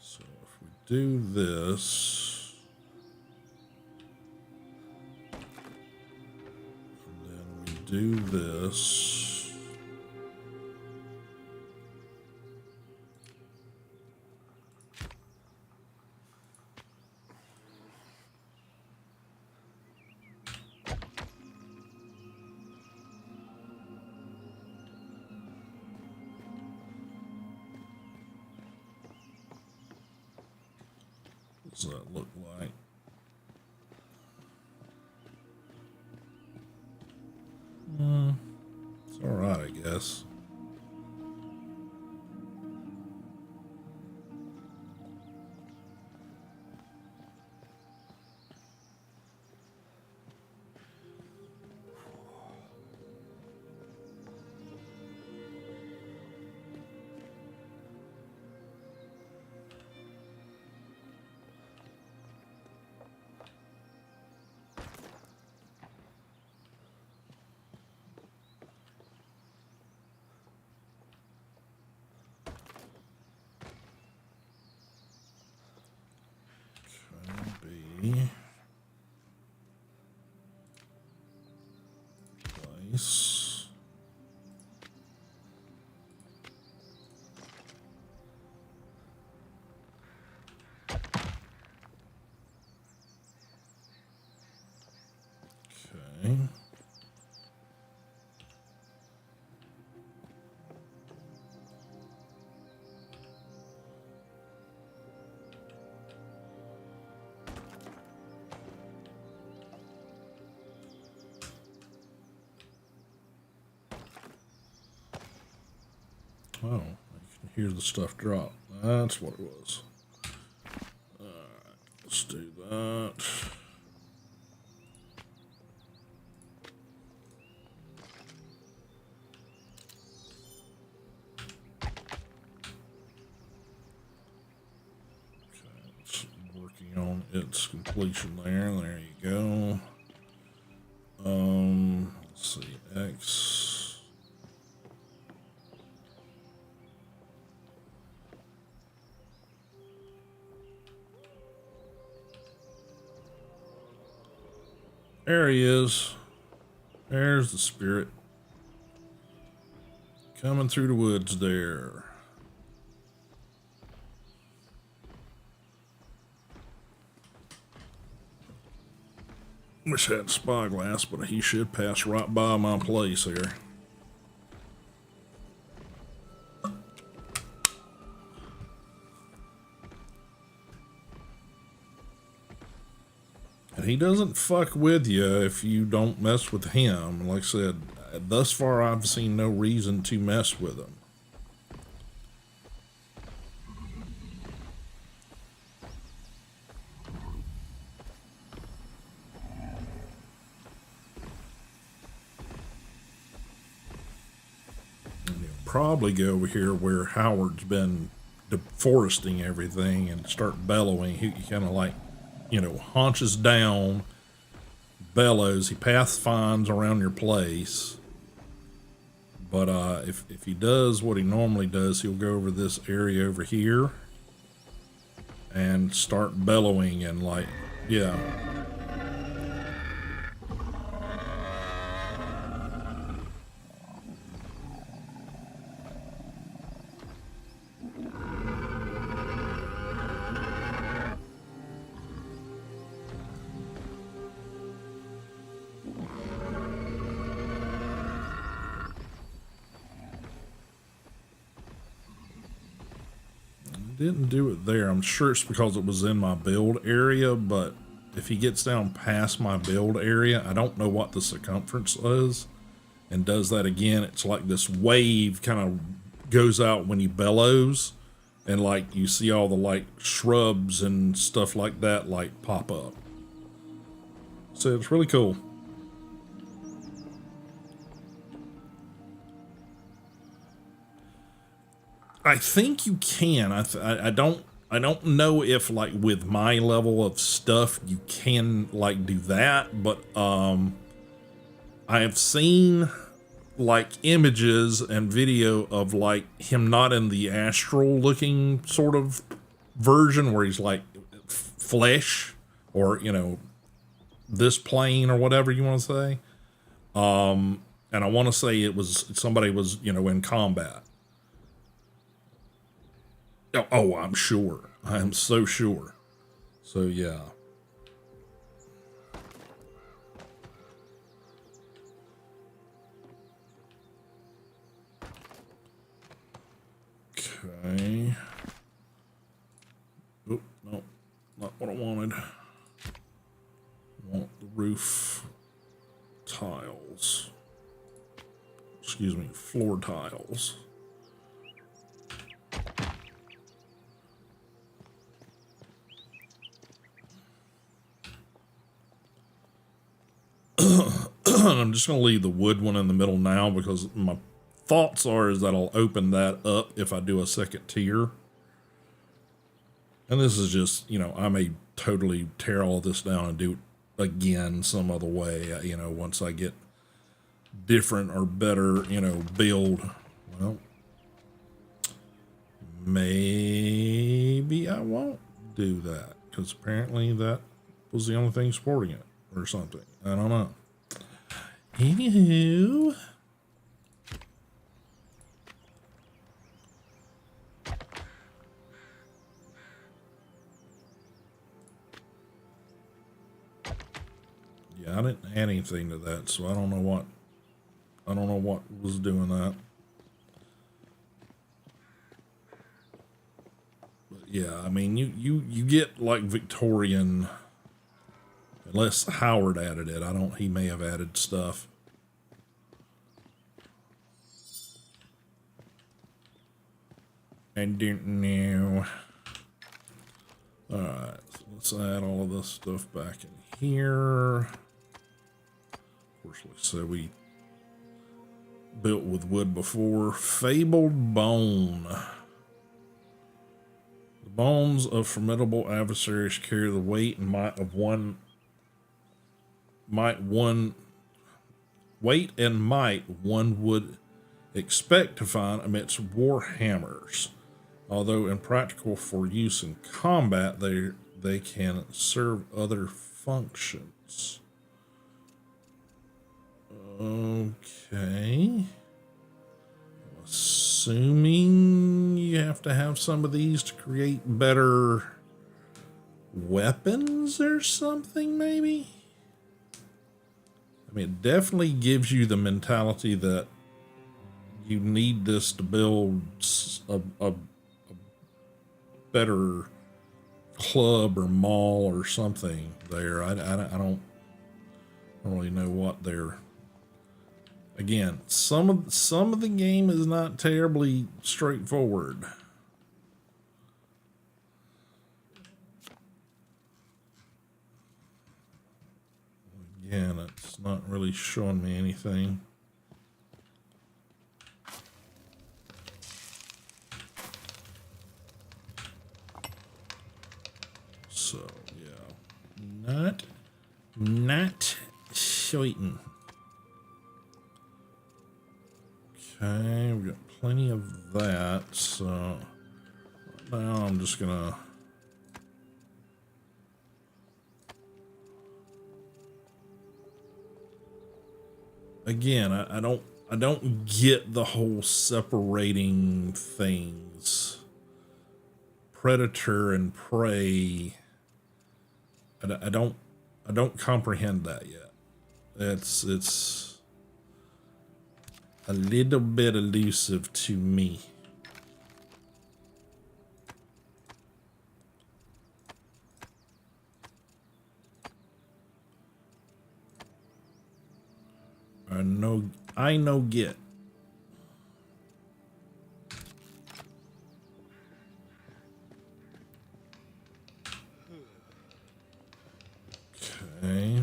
So if we do this, and then we do this. What does that look like? It's all right, I guess. Be place. Okay. Oh, I can hear the stuff drop. That's what it was. Alright, let's do that. Okay, it's working on its completion there. There you go. Let's see, X. There he is. There's the spirit. Coming through the woods there. Wish I had a spyglass, but he should pass right by my place here. And he doesn't fuck with you if you don't mess with him. Like I said, thus far I've seen no reason to mess with him. Probably go over here where Howard's been deforesting everything and start bellowing. He kind of like, you know, haunches down, bellows. He pathfinds around your place. But if he does what he normally does, he'll go over this area over here and start bellowing and like, yeah. Didn't do it there. I'm sure it's because it was in my build area, but if he gets down past my build area, I don't know what the circumference is, and does that again. It's like this wave kind of goes out when he bellows, and like you see all the like shrubs and stuff like that like pop up. So it's really cool. I think you can. I don't know if like with my level of stuff you can like do that, but I have seen like images and video of like him not in the astral looking sort of version where he's like flesh or, you know, this plane or whatever you want to say. And I want to say it was somebody was, you know, in combat. Oh, I'm sure. I am so sure. So, yeah. Okay. Oh, no. Not what I wanted. I want the roof tiles. Excuse me, floor tiles. I'm just going to leave the wood one in the middle now because my thoughts are is that I'll open that up if I do a second tier. And this is just, you know, I may totally tear all this down and do it again some other way, you know, once I get different or better, you know, build. Well, maybe I won't do that because apparently that was the only thing supporting it or something. I don't know. Anywho. Yeah, I didn't add anything to that, so I don't know what was doing that. But yeah, I mean you get like Victorian. Unless Howard added it. He may have added stuff. I don't know. Alright, so let's add all of this stuff back in here. Of course, like I said, we built with wood before. Fabled Bone. The bones of formidable adversaries carry the weight and might of one would expect to find amidst war hammers. Although impractical for use in combat, they can serve other functions. Okay. Assuming you have to have some of these to create better weapons or something, maybe? I mean, it definitely gives you the mentality that you need this to build a better club or maul or something there. I don't really know what they're... Again, some of the game is not terribly straightforward. Again, it's not really showing me anything. So, yeah. Not showing. Okay, we've got plenty of that, so now I'm just gonna... Again, I don't get the whole separating things. Predator and prey. I don't comprehend that yet. It's a little bit elusive to me. I know get. Okay.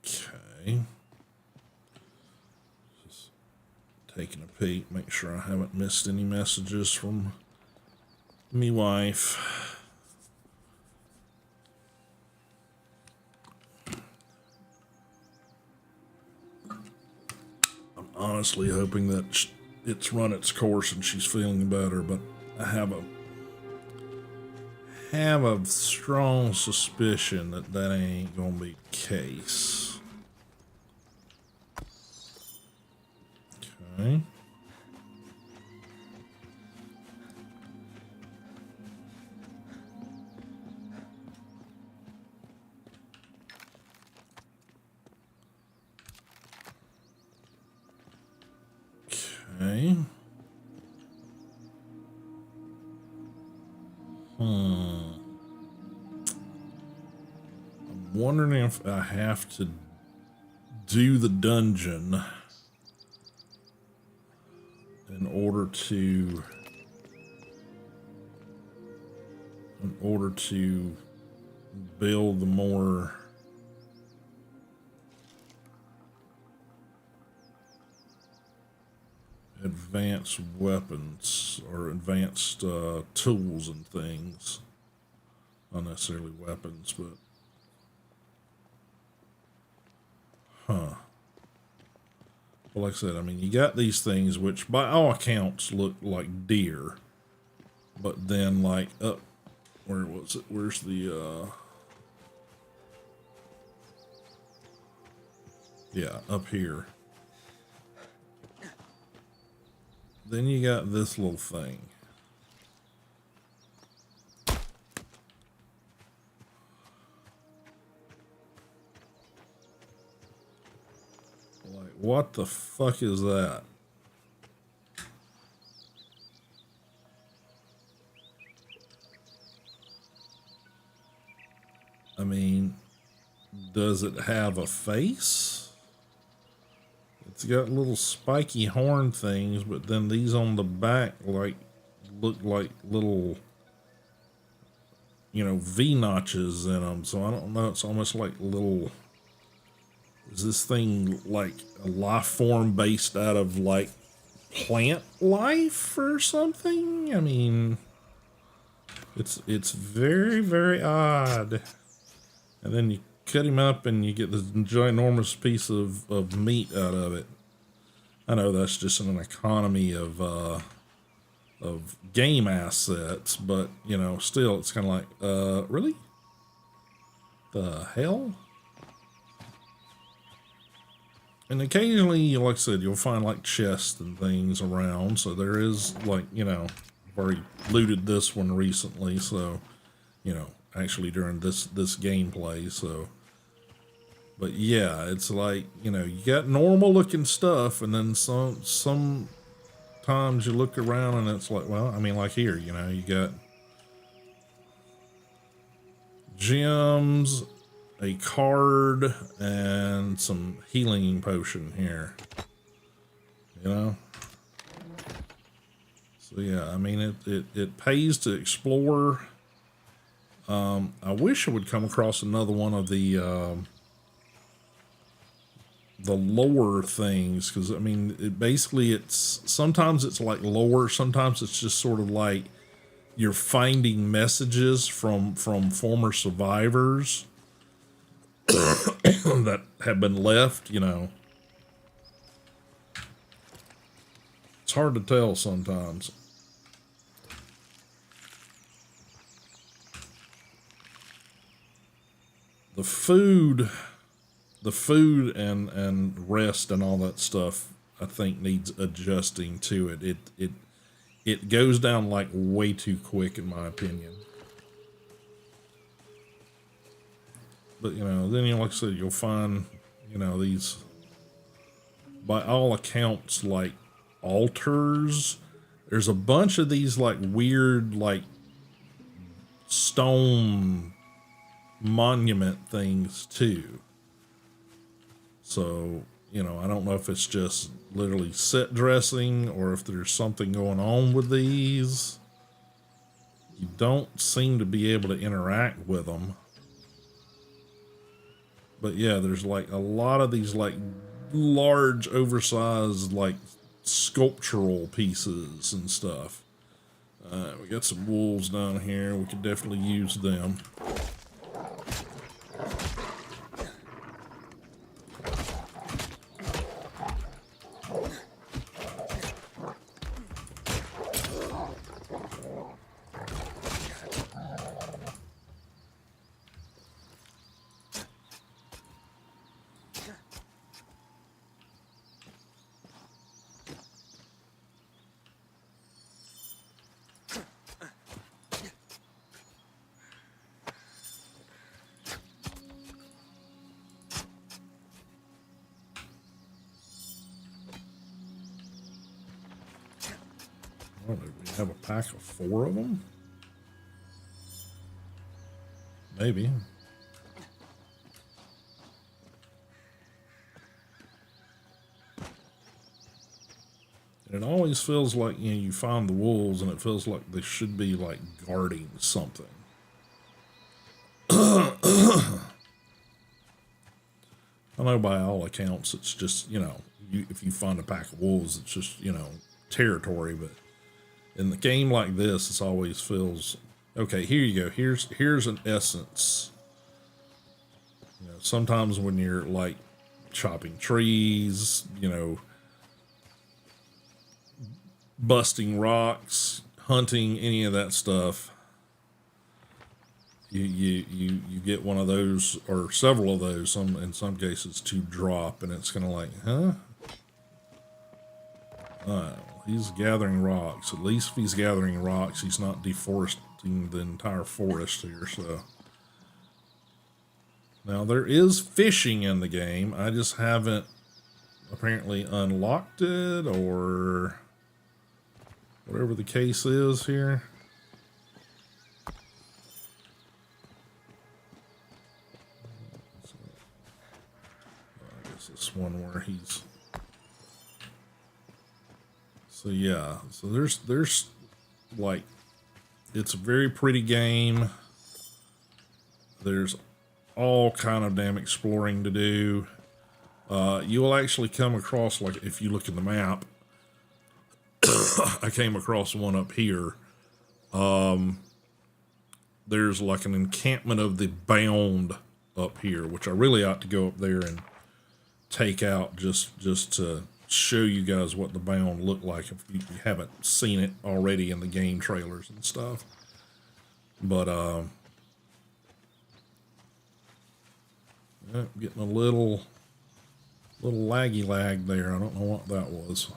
Okay. Just taking a peek, make sure I haven't missed any messages from me wife. I'm honestly hoping that it's run its course and she's feeling better, but I have a strong suspicion that that ain't gonna be the case. Okay. Okay. I'm wondering if I have to do the dungeon in order to build the more advanced weapons or advanced tools and things. Not necessarily weapons, but well, like I said, I mean, you got these things which by all accounts look like deer, but then like up, where was it? Where's the yeah, up here. Then you got this little thing. Like, what the fuck is that? I mean, does it have a face? It's got little spiky horn things, but then these on the back like look like little, you know, V notches in them. So I don't know. It's almost like little. Is this thing like a life form based out of like plant life or something? I mean, it's very, very odd. And then you cut him up and you get this ginormous piece of meat out of it. I know that's just an economy of game assets, but you know, still, it's kind of like, really? The hell? And occasionally, like I said, you'll find like chests and things around. So there is like, you know, I've already looted this one recently. So, you know, actually during this gameplay. So, but yeah, it's like, you know, you got normal looking stuff, and then sometimes you look around and it's like, well, I mean, like here, you know, you got gems, a card, and some healing potion here, you know. So yeah, I mean, it pays to explore. I wish I would come across another one of the lore things, because I mean, it's sometimes it's like lore, sometimes it's just sort of like you're finding messages from former survivors that have been left, you know. It's hard to tell sometimes. The food and rest and all that stuff, I think, needs adjusting to it. It goes down like way too quick, in my opinion. But, you know, then, you know, like I said, you'll find, you know, these, by all accounts, like, altars. There's a bunch of these, like, weird, like, stone monument things, too. So, you know, I don't know if it's just literally set dressing or if there's something going on with these. You don't seem to be able to interact with them. But yeah, there's like a lot of these like large, oversized, like sculptural pieces and stuff. We got some wolves down here. We could definitely use them. Oh, do we have a pack of 4 of them? Maybe. And it always feels like, you know, you find the wolves and it feels like they should be like guarding something. I know by all accounts it's just, you know, if you find a pack of wolves, it's just, you know, territory. But in the game like this, it always feels, okay, here you go. Here's an essence. You know, sometimes when you're like chopping trees, you know, busting rocks, hunting, any of that stuff, you get one of those or several of those, in some cases, to drop, and it's kind of like, huh? He's gathering rocks. At least if he's gathering rocks, he's not deforesting the entire forest here. So now there is fishing in the game. I just haven't apparently unlocked it, or whatever the case is here. I guess this one where he's. So yeah, so there's like, it's a very pretty game. There's all kind of damn exploring to do. You will actually come across, like if you look at the map, I came across one up here. There's like an encampment of the Bound up here, which I really ought to go up there and take out just to show you guys what the bound looked like if you haven't seen it already in the game trailers and stuff. But getting a little laggy lag there. I don't know what that was.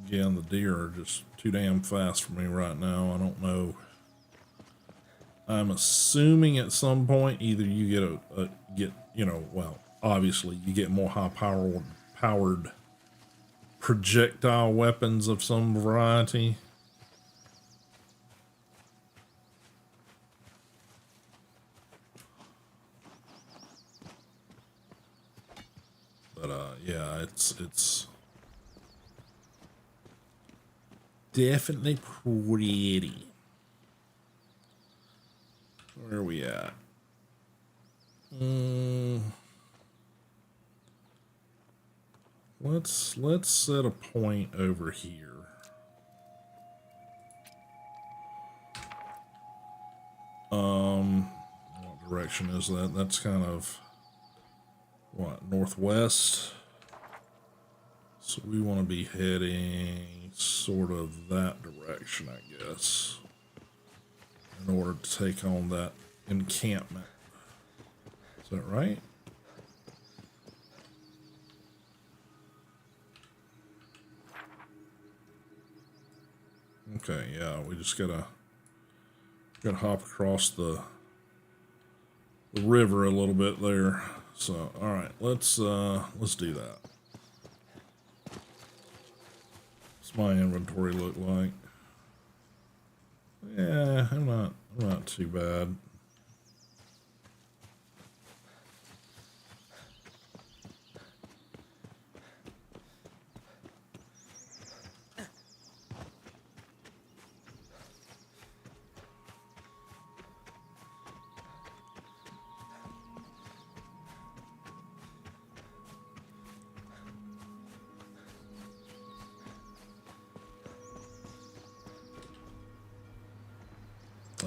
Again, the deer are just too damn fast for me right now. I don't know. I'm assuming at some point either you get well, obviously you get more powered projectile weapons of some variety. But yeah, it's definitely pretty. Where are we at? Let's set a point over here. What direction is that? That's kind of what, northwest? So we want to be heading sort of that direction, I guess, in order to take on that encampment. Is that right? Okay, yeah, we just gotta hop across the river a little bit there. So, all right, let's do that. What's my inventory look like? Yeah, I'm not too bad.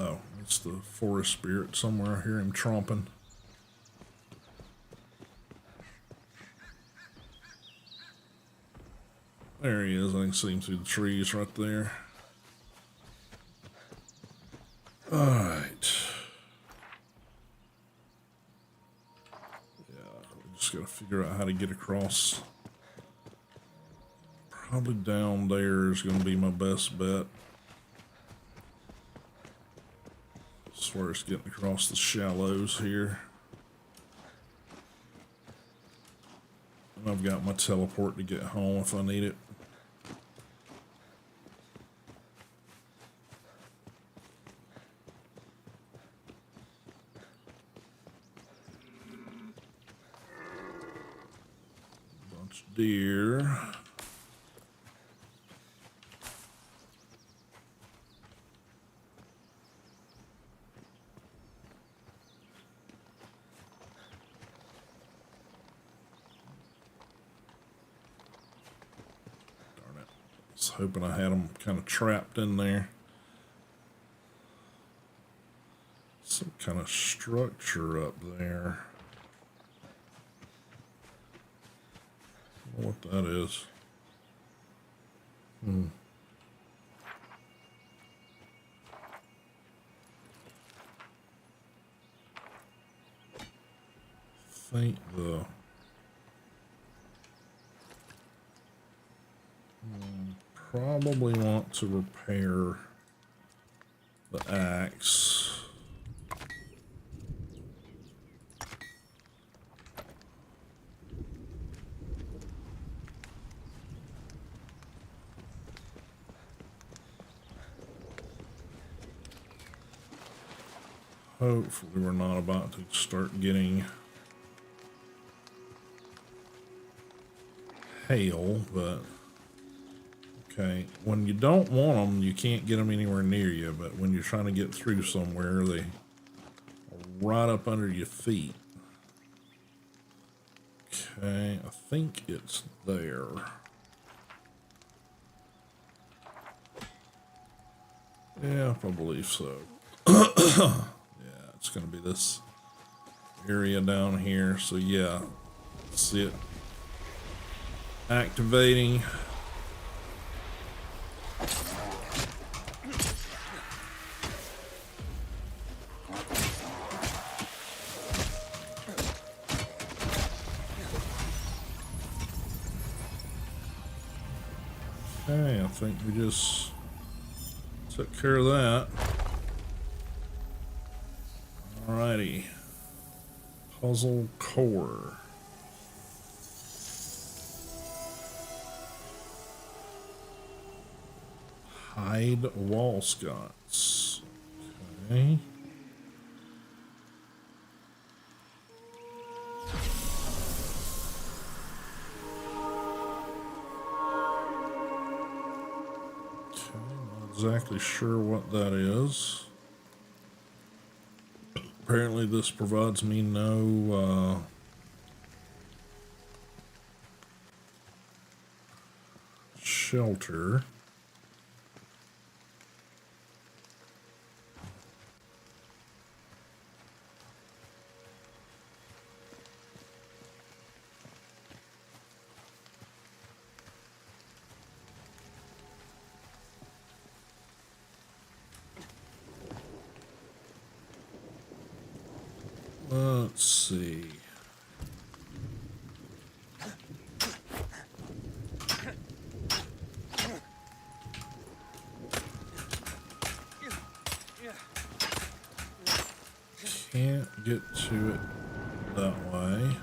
Oh, it's the forest spirit somewhere. I hear him tromping. There he is. I can see him through the trees right there. Alright. Yeah, we just gotta figure out how to get across. Probably down there is gonna be my best bet. As far as getting across the shallows here. And I've got my teleport to get home if I need it. Bunch of deer. Hoping I had them kind of trapped in there. Some kind of structure up there. I don't know what that is. I think the probably want to repair the axe. Hopefully we're not about to start getting hail, but Okay, when you don't want them, you can't get them anywhere near you, but when you're trying to get through somewhere, they are right up under your feet. Okay, I think it's there. Yeah, I believe so. Yeah, it's going to be this area down here. So yeah, see it activating. Okay, I think we just took care of that. Alrighty. Puzzle core. Hide wall sconce. Okay. Exactly sure what that is. Apparently this provides me no shelter. Let's see. Can't get to it that way.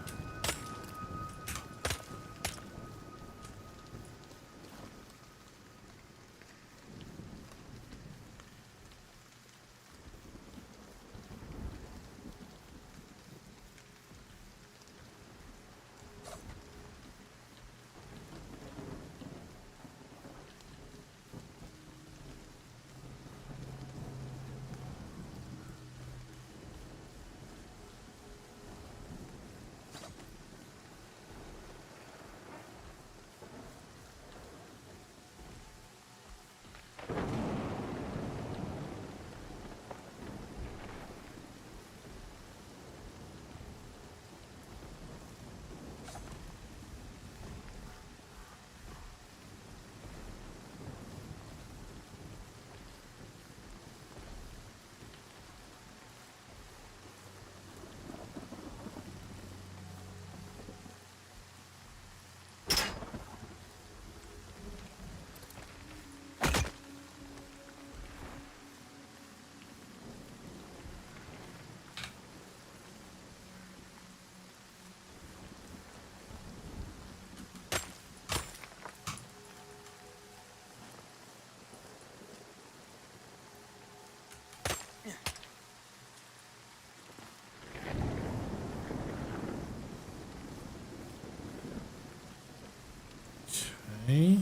Okay.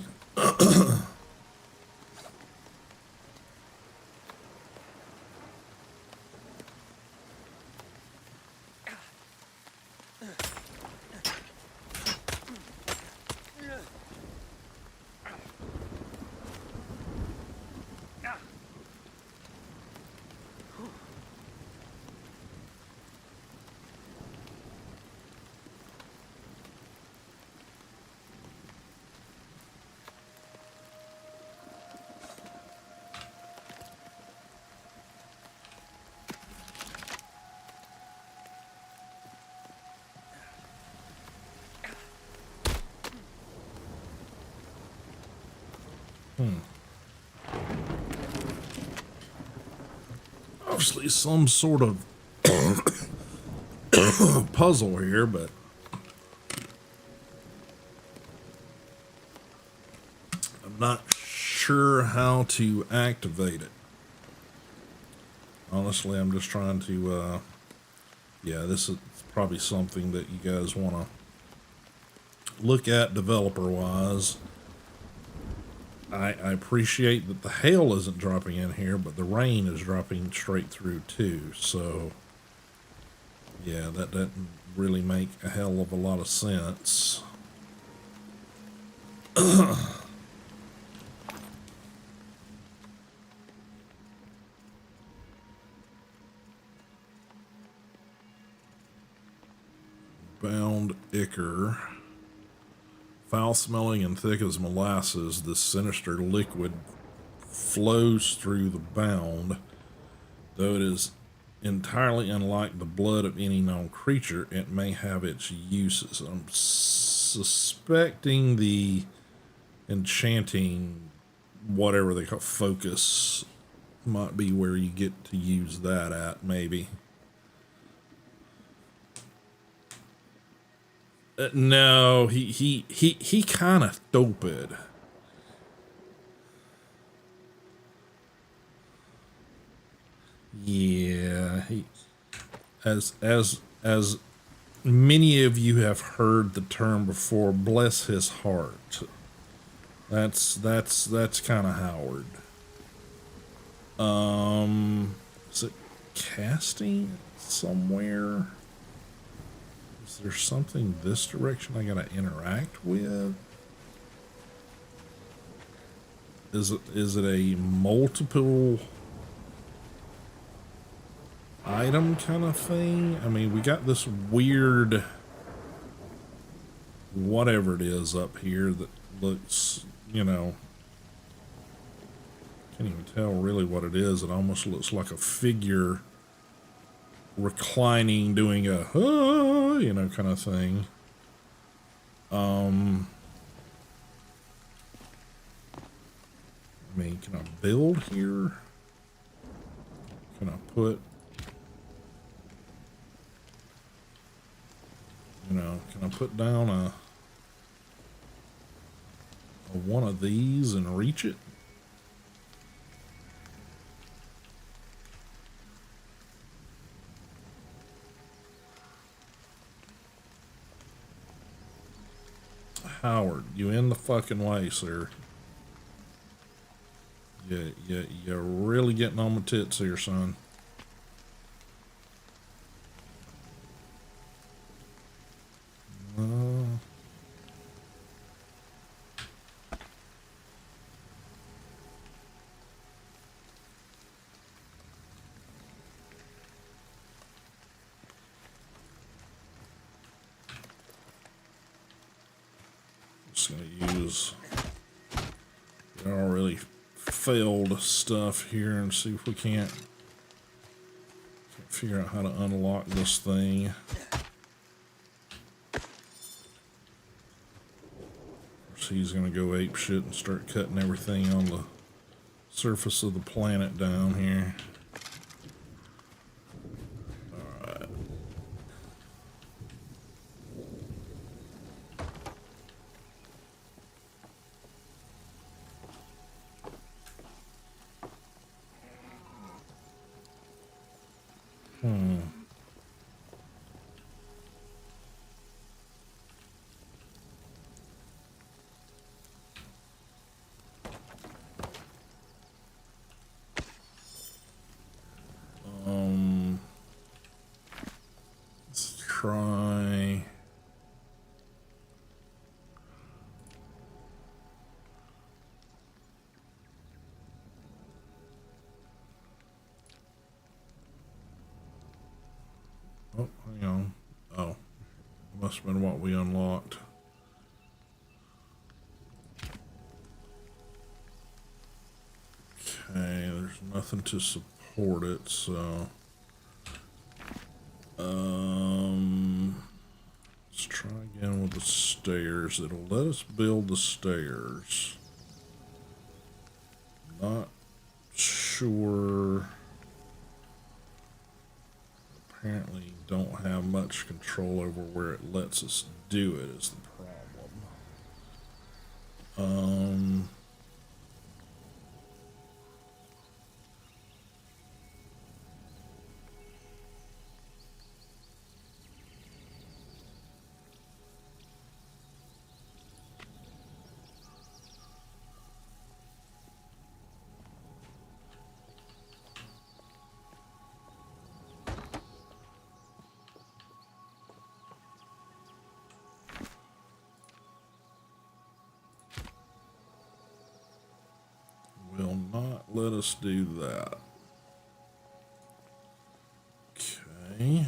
Obviously some sort of puzzle here, but I'm not sure how to activate it. Honestly, I'm just trying to, yeah, this is probably something that you guys want to look at developer-wise. I appreciate that the hail isn't dropping in here, but the rain is dropping straight through too. So, yeah, that doesn't really make a hell of a lot of sense. Bound ichor. Foul-smelling and thick as molasses, this sinister liquid flows through the bound. Though it is entirely unlike the blood of any known creature, it may have its uses. I'm suspecting the enchanting, whatever they call focus, might be where you get to use that at, maybe. No, he kind of stupid. Yeah, as many of you have heard the term before, bless his heart. That's kind of Howard. Is it casting somewhere? Is there something this direction I gotta interact with? Is it a multiple item kind of thing? I mean, we got this weird whatever it is up here that looks, you know, can't even tell really what it is. It almost looks like a figure reclining, doing a you know, kind of thing. I mean, can I build here? Can I put, you know, can I put down a one of these and reach it? Howard, you in the fucking way, sir. You're really getting on my tits here, son. Just gonna use already failed stuff here and see if we can't figure out how to unlock this thing. So he's gonna go ape shit and start cutting everything on the surface of the planet down here. Alright. Let's try. Oh, hang on. Oh, must have been what we unlocked. Okay, there's nothing to support it, so let's try again with the stairs. It'll let us build the stairs. Not sure. Apparently don't have much control over where it lets us do it is the problem. let us do that. Okay.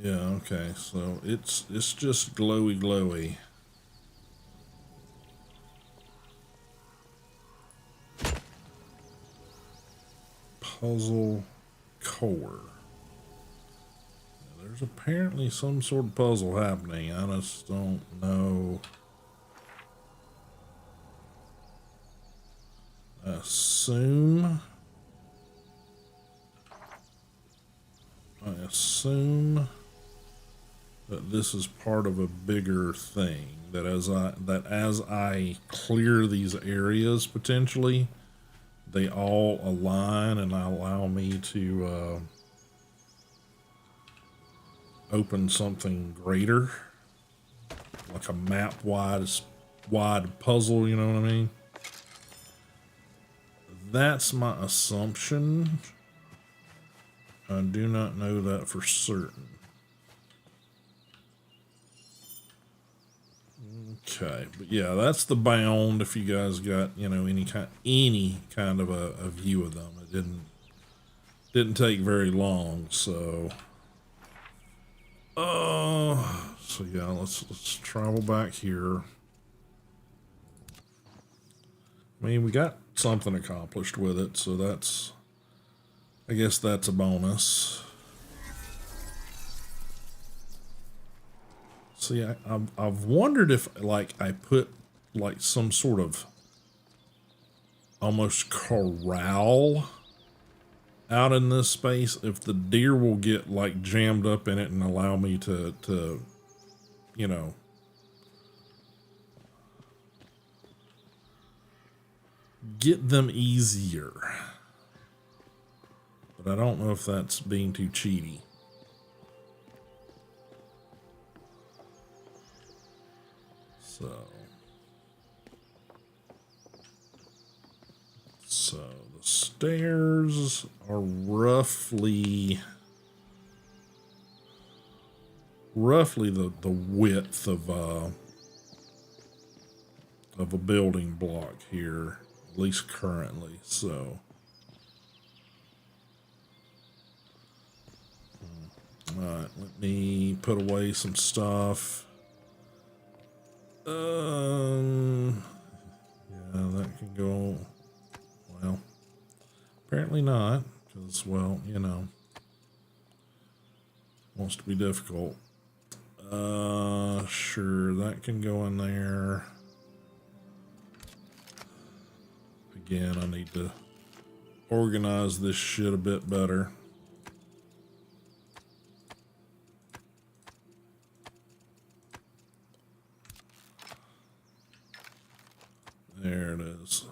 Yeah, okay, so it's just glowy. Puzzle core. There's apparently some sort of puzzle happening. I just don't know. I assume that this is part of a bigger thing. That as I clear these areas potentially, they all align and allow me to open something greater, like a map wide puzzle. You know what I mean? That's my assumption. I do not know that for certain. Okay, but yeah, that's the bound. If you guys got, you know, any kind of a view of them, it didn't take very long. So, so yeah, let's travel back here. I mean, we got something accomplished with it, so I guess that's a bonus. See, I've wondered if, like, I put, like, some sort of almost corral out in this space, if the deer will get, like, jammed up in it and allow me to you know, get them easier. But I don't know if that's being too cheaty. So the stairs are roughly the width of a building block here, at least currently. So all right, let me put away some stuff. Yeah, that can go. Well, apparently not, because, well, you know, wants to be difficult. Sure, that can go in there. Again, I need to organize this shit a bit better. There it is.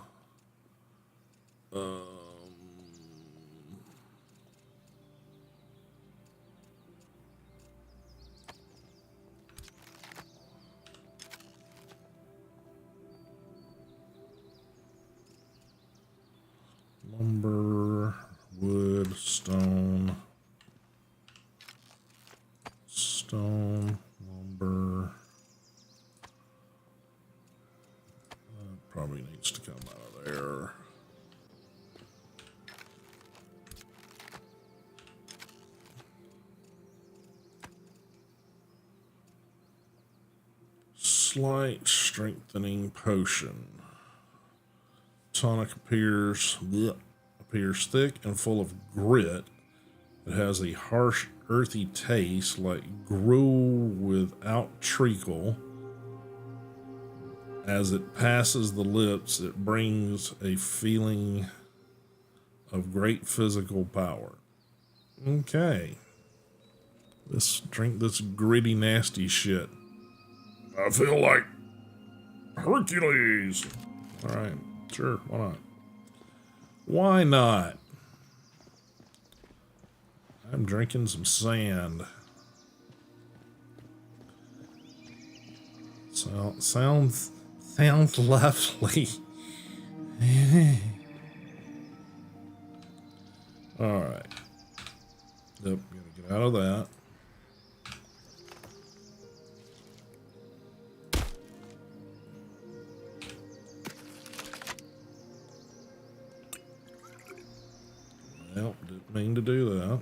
Lumber, wood, stone, lumber. Probably needs to come out of there. Slight strengthening potion. Tonic appears thick and full of grit. It has a harsh, earthy taste like gruel without treacle. As it passes the lips, it brings a feeling of great physical power. Okay. Let's drink this gritty, nasty shit. I feel like Hercules. All right. Sure, why not? Why not? I'm drinking some sand. So, sounds lovely. All right. Yep, gotta get out of that. Well, didn't mean to do that.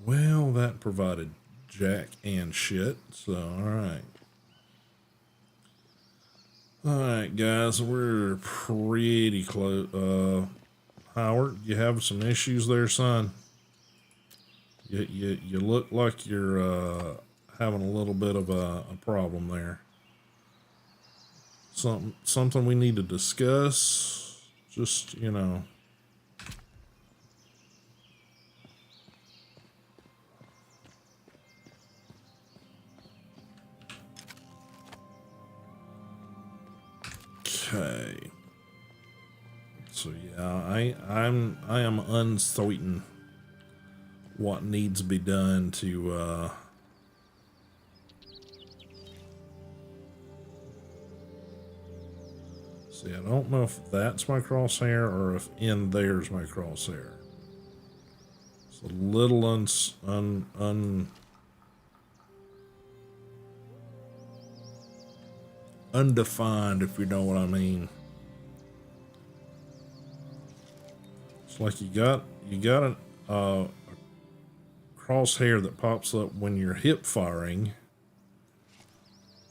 Well, that provided jack and shit, so alright. Alright, guys, we're pretty close. Howard, you have some issues there, son? You look like you're having a little bit of a problem there. Something we need to discuss. Just, you know. Okay. So yeah, I am uncertain what needs to be done to see, I don't know if that's my crosshair or if in there's my crosshair. It's a little undefined, if you know what I mean. It's like you got a crosshair that pops up when you're hip firing,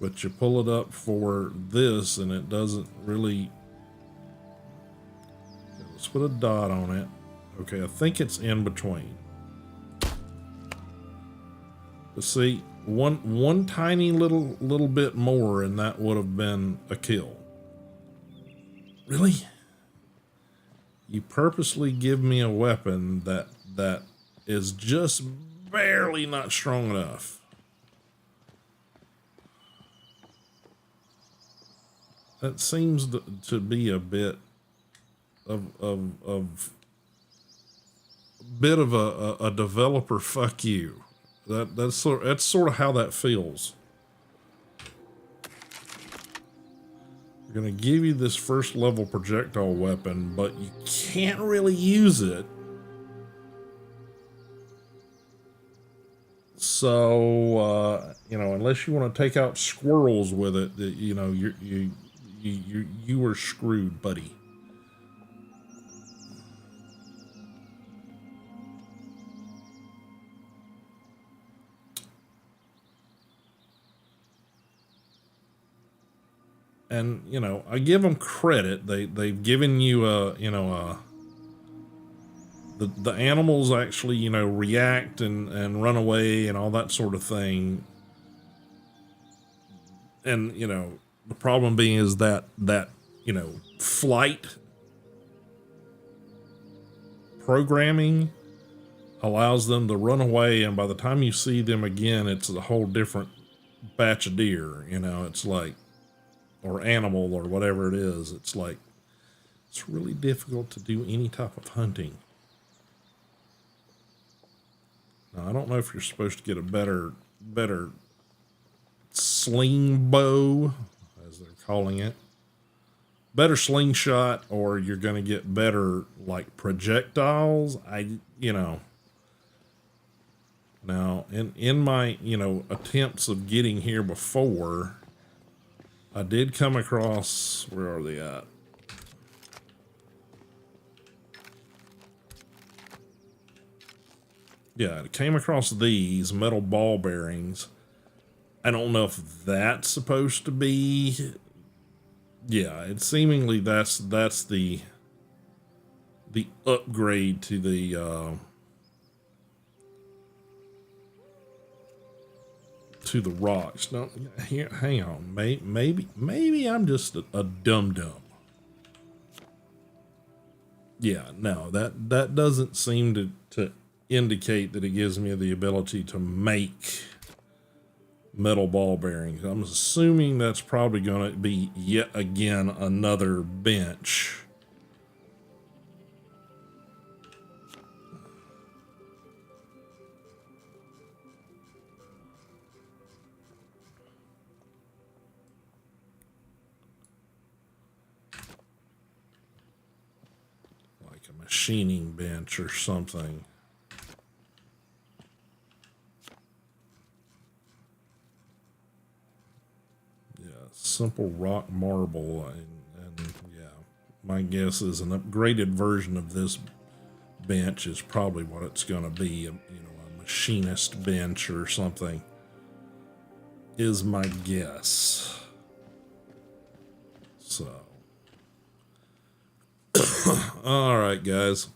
but you pull it up for this and it doesn't really. Let's put a dot on it. Okay, I think it's in between. But see, one tiny little bit more and that would have been a kill. Really? You purposely give me a weapon that is just barely not strong enough. That seems to be a bit of a developer fuck you. That's sort of how that feels. We're gonna give you this first level projectile weapon, but you can't really use it. So you know, unless you want to take out squirrels with it, you know, you were screwed, buddy. And, you know, I give them credit. They've given you the animals actually, you know, react and run away and all that sort of thing. And, you know, the problem being is that, you know, flight programming allows them to run away. And by the time you see them again, it's a whole different batch of deer, you know, it's like, or animal or whatever it is. It's like, it's really difficult to do any type of hunting. Now, I don't know if you're supposed to get a better sling bow, as they're calling it, better slingshot, or you're going to get better like projectiles. You know, now in my, you know, attempts of getting here before, I did come across, where are they at? Yeah, I came across these metal ball bearings. I don't know if that's supposed to be. Yeah, it seemingly that's the upgrade to the rocks. No, here, hang on. Maybe I'm just a dum-dum. Yeah, no, that doesn't seem to indicate that it gives me the ability to make metal ball bearings. I'm assuming that's probably going to be yet again another bench. like a machining bench or something. Yeah, simple rock marble, and yeah, my guess is an upgraded version of this bench is probably what it's going to be. You know, a machinist bench or something is my guess. So, all right, guys.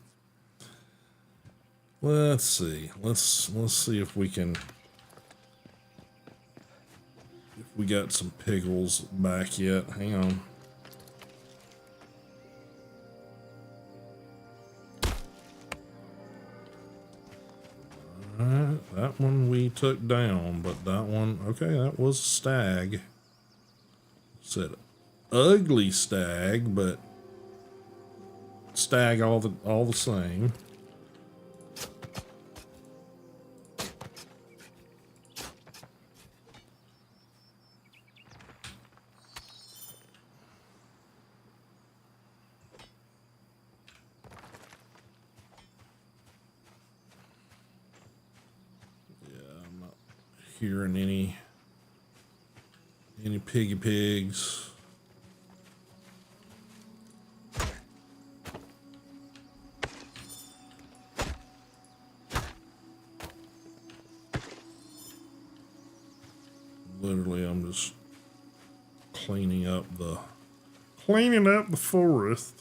Let's see. Let's see if we can. If we got some pickles back yet. Hang on. Alright, that one we took down, but that one, okay, that was a stag. Said ugly stag, but stag all the same. Hearing any piggy pigs. Literally, I'm just cleaning up the forest.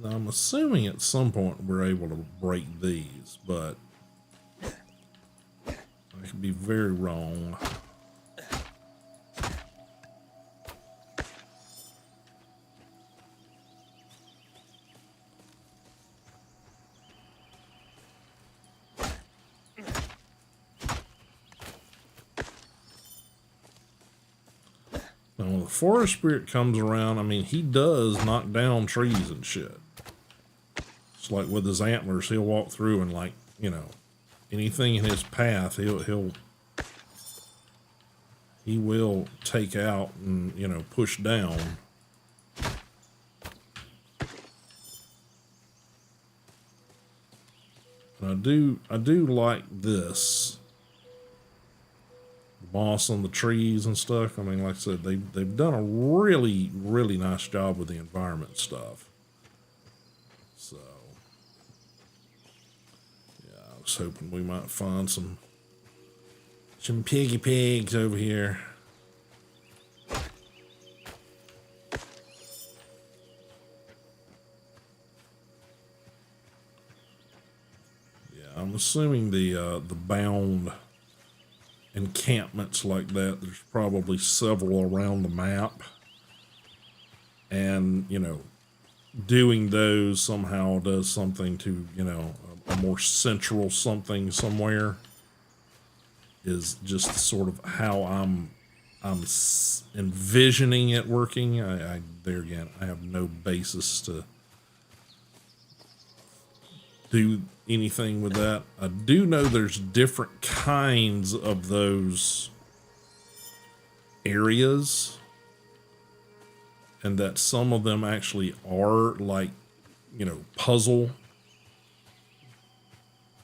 Now, I'm assuming at some point we're able to break these, but I could be very wrong. Now, when the forest spirit comes around, I mean, he does knock down trees and shit. Like with his antlers, he'll walk through and, like, you know, anything in his path, he will take out and, you know, push down. And I do like this moss on the trees and stuff. I mean, like I said, they've done a really, really nice job with the environment stuff. So I was hoping we might find some piggy pigs over here. Yeah, I'm assuming the bound encampments like that, there's probably several around the map. And, you know, doing those somehow does something to, you know, a more central something somewhere is just sort of how I'm envisioning it working. I there again, I have no basis to do anything with that. I do know there's different kinds of those areas, and that some of them actually are like, you know, puzzle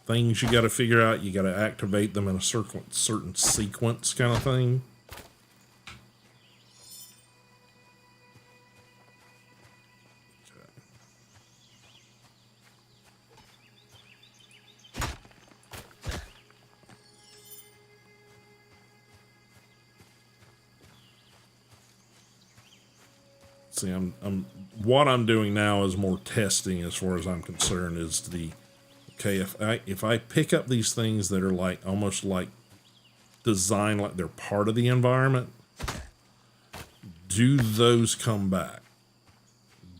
things you got to figure out. You got to activate them in a certain sequence kind of thing. See, what I'm doing now is more testing as far as I'm concerned. Is the okay, if I pick up these things that are like almost like designed like they're part of the environment, do those come back?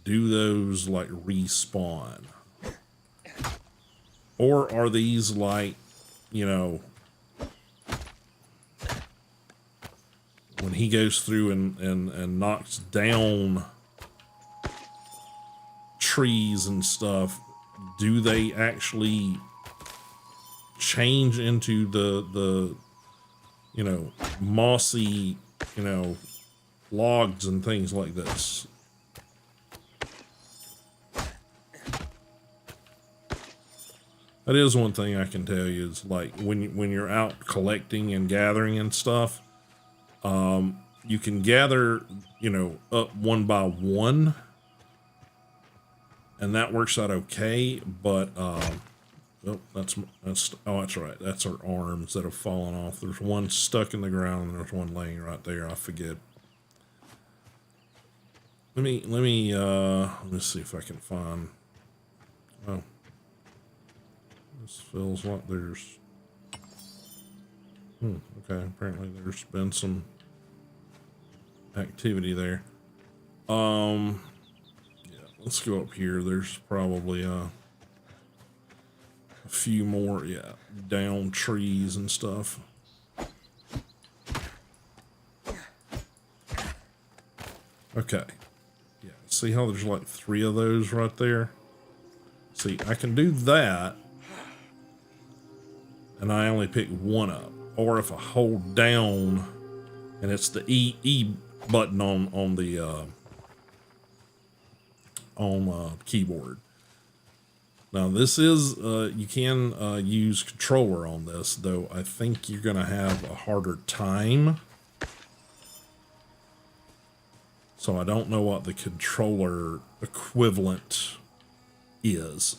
Do those like respawn? Or are these like, you know, when he goes through and knocks down trees and stuff, do they actually change into the you know, mossy, you know, logs and things like this. That is one thing I can tell you is like when you're out collecting and gathering and stuff, you can gather, you know, up one by one, and that works out okay. But oh, that's right. That's our arms that have fallen off. There's one stuck in the ground, and there's one laying right there. I forget. Let me see if I can find. Oh. This feels like there's... okay, apparently there's been some activity there. Yeah, let's go up here. There's probably a few more, yeah, down trees and stuff. Okay. Yeah, see how there's like 3 of those right there? See, I can do that. And I only pick one up. Or if I hold down and it's the E button on the keyboard. Now this is you can use controller on this, though I think you're gonna have a harder time. So I don't know what the controller equivalent is.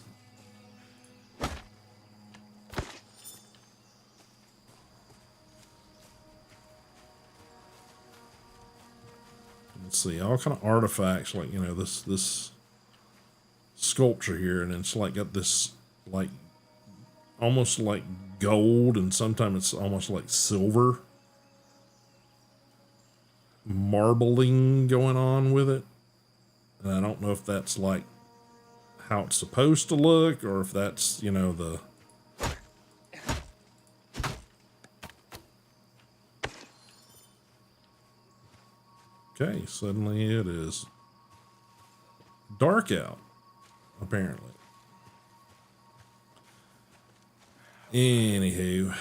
Let's see, all kind of artifacts, like, you know, this sculpture here, and it's like got this like almost like gold, and sometimes it's almost like silver marbling going on with it. And I don't know if that's like how it's supposed to look, or if that's, you know, the okay, suddenly it is dark out, apparently. Anywho,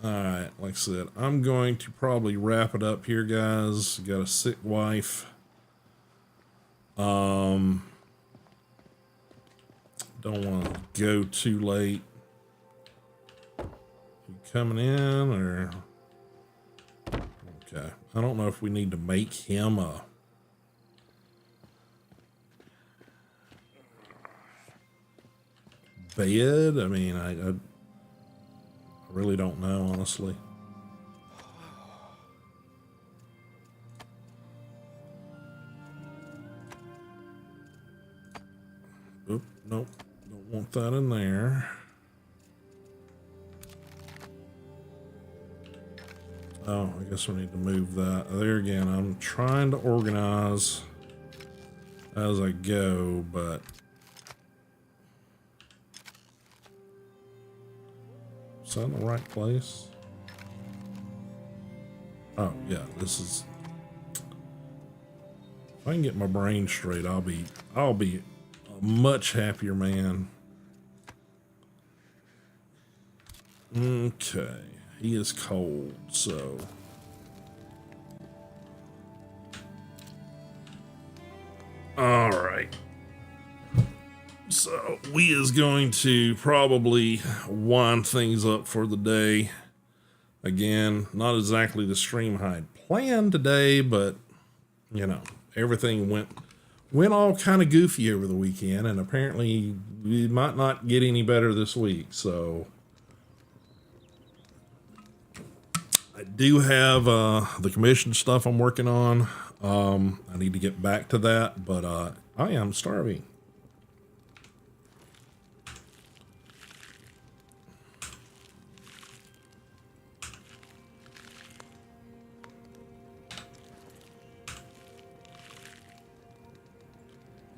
alright, like I said, I'm going to probably wrap it up here, guys. Got a sick wife. Don't want to go too late. You coming in, or... Okay, I don't know if we need to make him a bed. I mean, I really don't know, honestly. Oop, nope, don't want that in there. Oh, I guess we need to move that. There again, I'm trying to organize as I go, but is that in the right place? Oh, yeah, this is... If I can get my brain straight, I'll be a much happier man. Okay. He is cold, so... Alright. So, we is going to probably wind things up for the day. Again, not exactly the stream I had planned today, but, you know, everything went all kind of goofy over the weekend, and apparently we might not get any better this week, so... I do have the commission stuff I'm working on. I need to get back to that, but I am starving.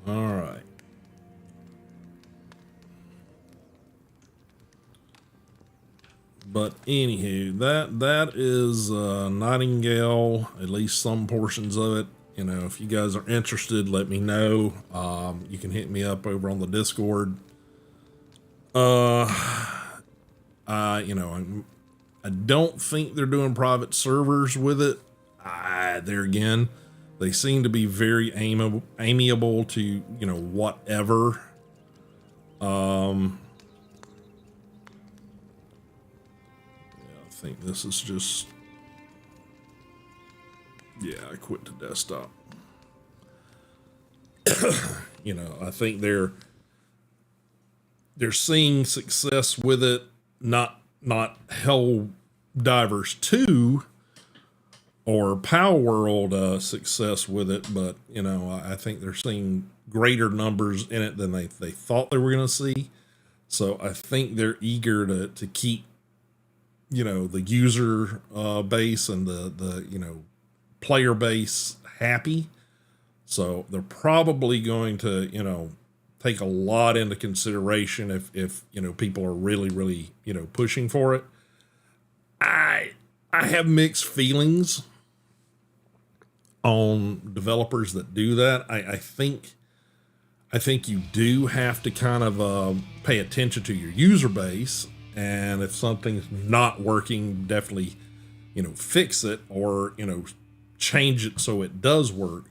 All right. But anywho, that is Nightingale, at least some portions of it. You know, if you guys are interested, let me know. You can hit me up over on the Discord. You know, I don't think they're doing private servers with it. There again, they seem to be very amiable to, you know, whatever. Yeah, I think this is just, yeah, I quit the desktop. You know, I think they're seeing success with it, not Helldivers 2 or Power World success with it, but you know, I think they're seeing greater numbers in it than they thought they were going to see. So I think they're eager to keep, you know, the user base and the you know, player base happy. So they're probably going to, you know, take a lot into consideration if you know, people are really, you know, pushing for it. I have mixed feelings on developers that do that. I think you do have to kind of pay attention to your user base, and if something's not working, definitely, you know, fix it, or, you know, change it so it does work.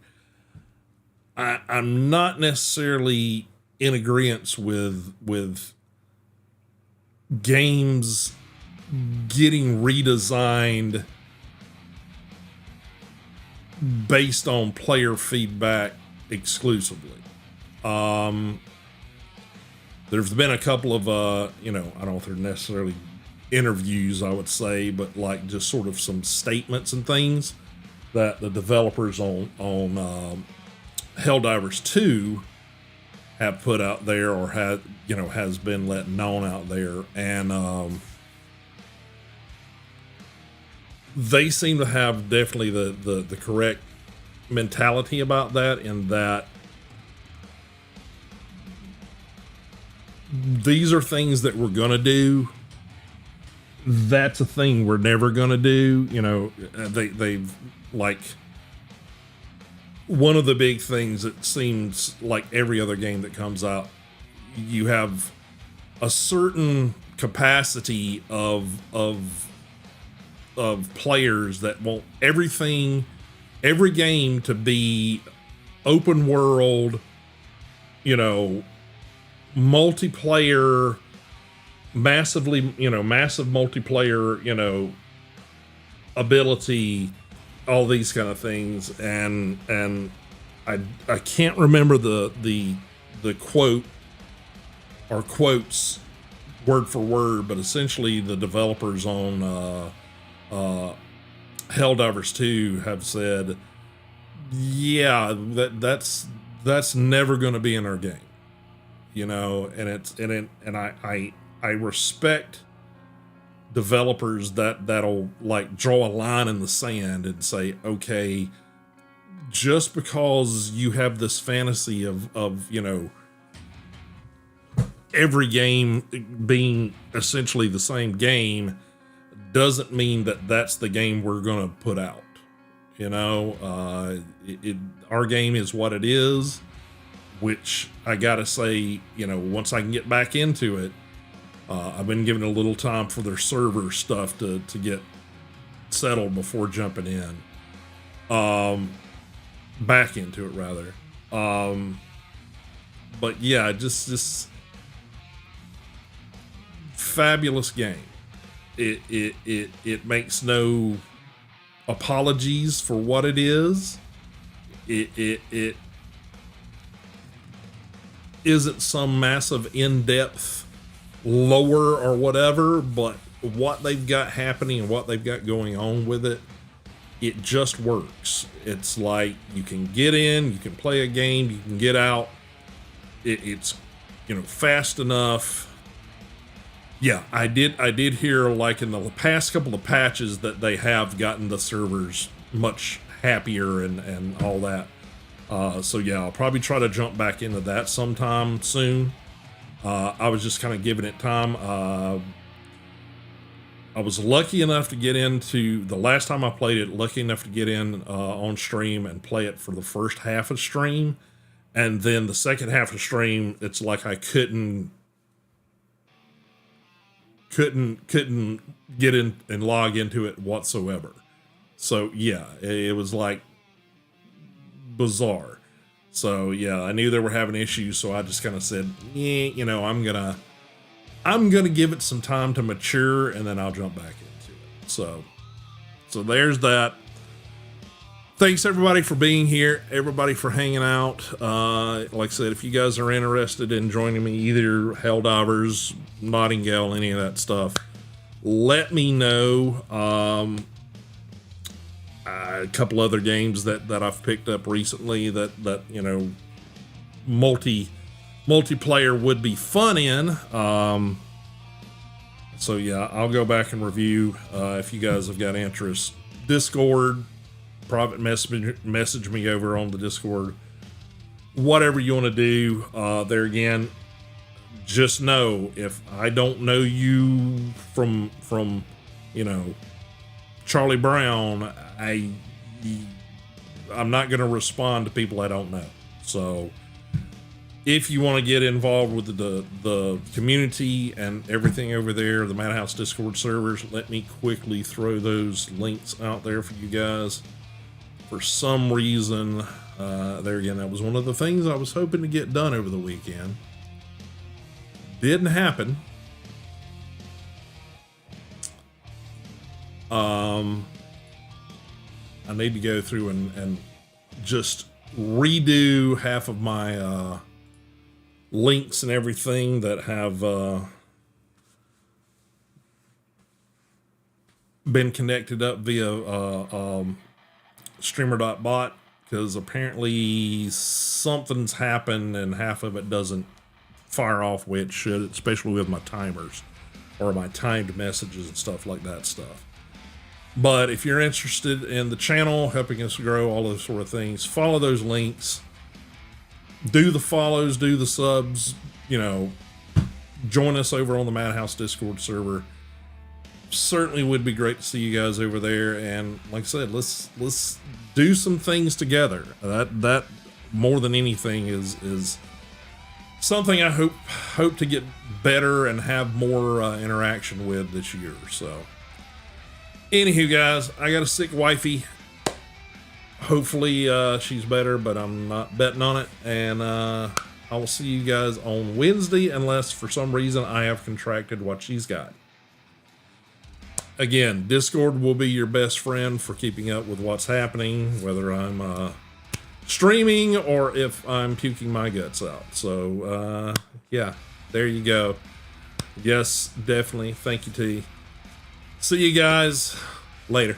I'm not necessarily in agreement with games getting redesigned based on player feedback exclusively. There's been a couple of you know, I don't know if they're necessarily interviews, I would say, but like just sort of some statements and things that the developers on Helldivers 2 have put out there, or had, you know, has been let known out there, and they seem to have definitely the correct mentality about that, in that these are things that we're gonna do. That's a thing we're never gonna do. You know, they've like, one of the big things, it seems like every other game that comes out, you have a certain capacity of players that want every game to be open world, you know, multiplayer, massive multiplayer, you know, ability, all these kind of things. And I can't remember the quote or quotes word for word, but essentially the developers on Helldivers 2 have said, yeah, that's never going to be in our game, you know. And I respect developers that'll like draw a line in the sand and say, okay, just because you have this fantasy of you know, every game being essentially the same game, doesn't mean that that's the game we're going to put out. You know, our game is what it is, which I gotta say, you know, once I can get back into it, I've been giving a little time for their server stuff to get settled before jumping in, back into it rather. But yeah, just fabulous game. It makes no apologies for what it is. It isn't some massive in-depth lore or whatever, but what they've got happening and what they've got going on with it, it just works. It's like you can get in, you can play a game, you can get out. It's, you know, fast enough. Yeah, I did hear, like, in the past couple of patches, that they have gotten the servers much happier and all that. So yeah, I'll probably try to jump back into that sometime soon. I was just kind of giving it time. I was lucky enough to get into, the last time I played it, lucky enough to get in on stream and play it for the first half of stream. And then the second half of stream, it's like I couldn't couldn't get in and log into it whatsoever. So yeah, it was like bizarre. So yeah, I knew they were having issues, so I just kind of said, yeah, you know, I'm gonna give it some time to mature, and then I'll jump back into it. So there's that. Thanks everybody for being here, everybody for hanging out. Like I said, if you guys are interested in joining me, either Helldivers, Nottingale, any of that stuff, let me know. A couple other games that I've picked up recently that you know, multiplayer would be fun in. So yeah, I'll go back and review if you guys have got interest. Discord, private message me over on the Discord. Whatever you want to do, there again, just know if I don't know you from you know, Charlie Brown, I'm not going to respond to people I don't know. So if you want to get involved with the community and everything over there, the Madhouse Discord servers, let me quickly throw those links out there for you guys. For some reason, there again, that was one of the things I was hoping to get done over the weekend. Didn't happen. I need to go through and just redo half of my links and everything that have been connected up via streamer.bot, because apparently something's happened and half of it doesn't fire off the way it should, especially with my timers or my timed messages and stuff like that stuff. But if you're interested in the channel, helping us grow, all those sort of things, follow those links, do the follows, do the subs, you know, join us over on the Madhouse Discord server. Certainly would be great to see you guys over there. And like I said, let's do some things together. That more than anything is something I hope to get better and have more interaction with this year. So anywho, guys, I got a sick wifey. Hopefully she's better, but I'm not betting on it. And I will see you guys on Wednesday, unless for some reason I have contracted what she's got. Again, Discord will be your best friend for keeping up with what's happening, whether I'm streaming or if I'm puking my guts out. So yeah, there you go. Yes, definitely. Thank you, T. See you guys later.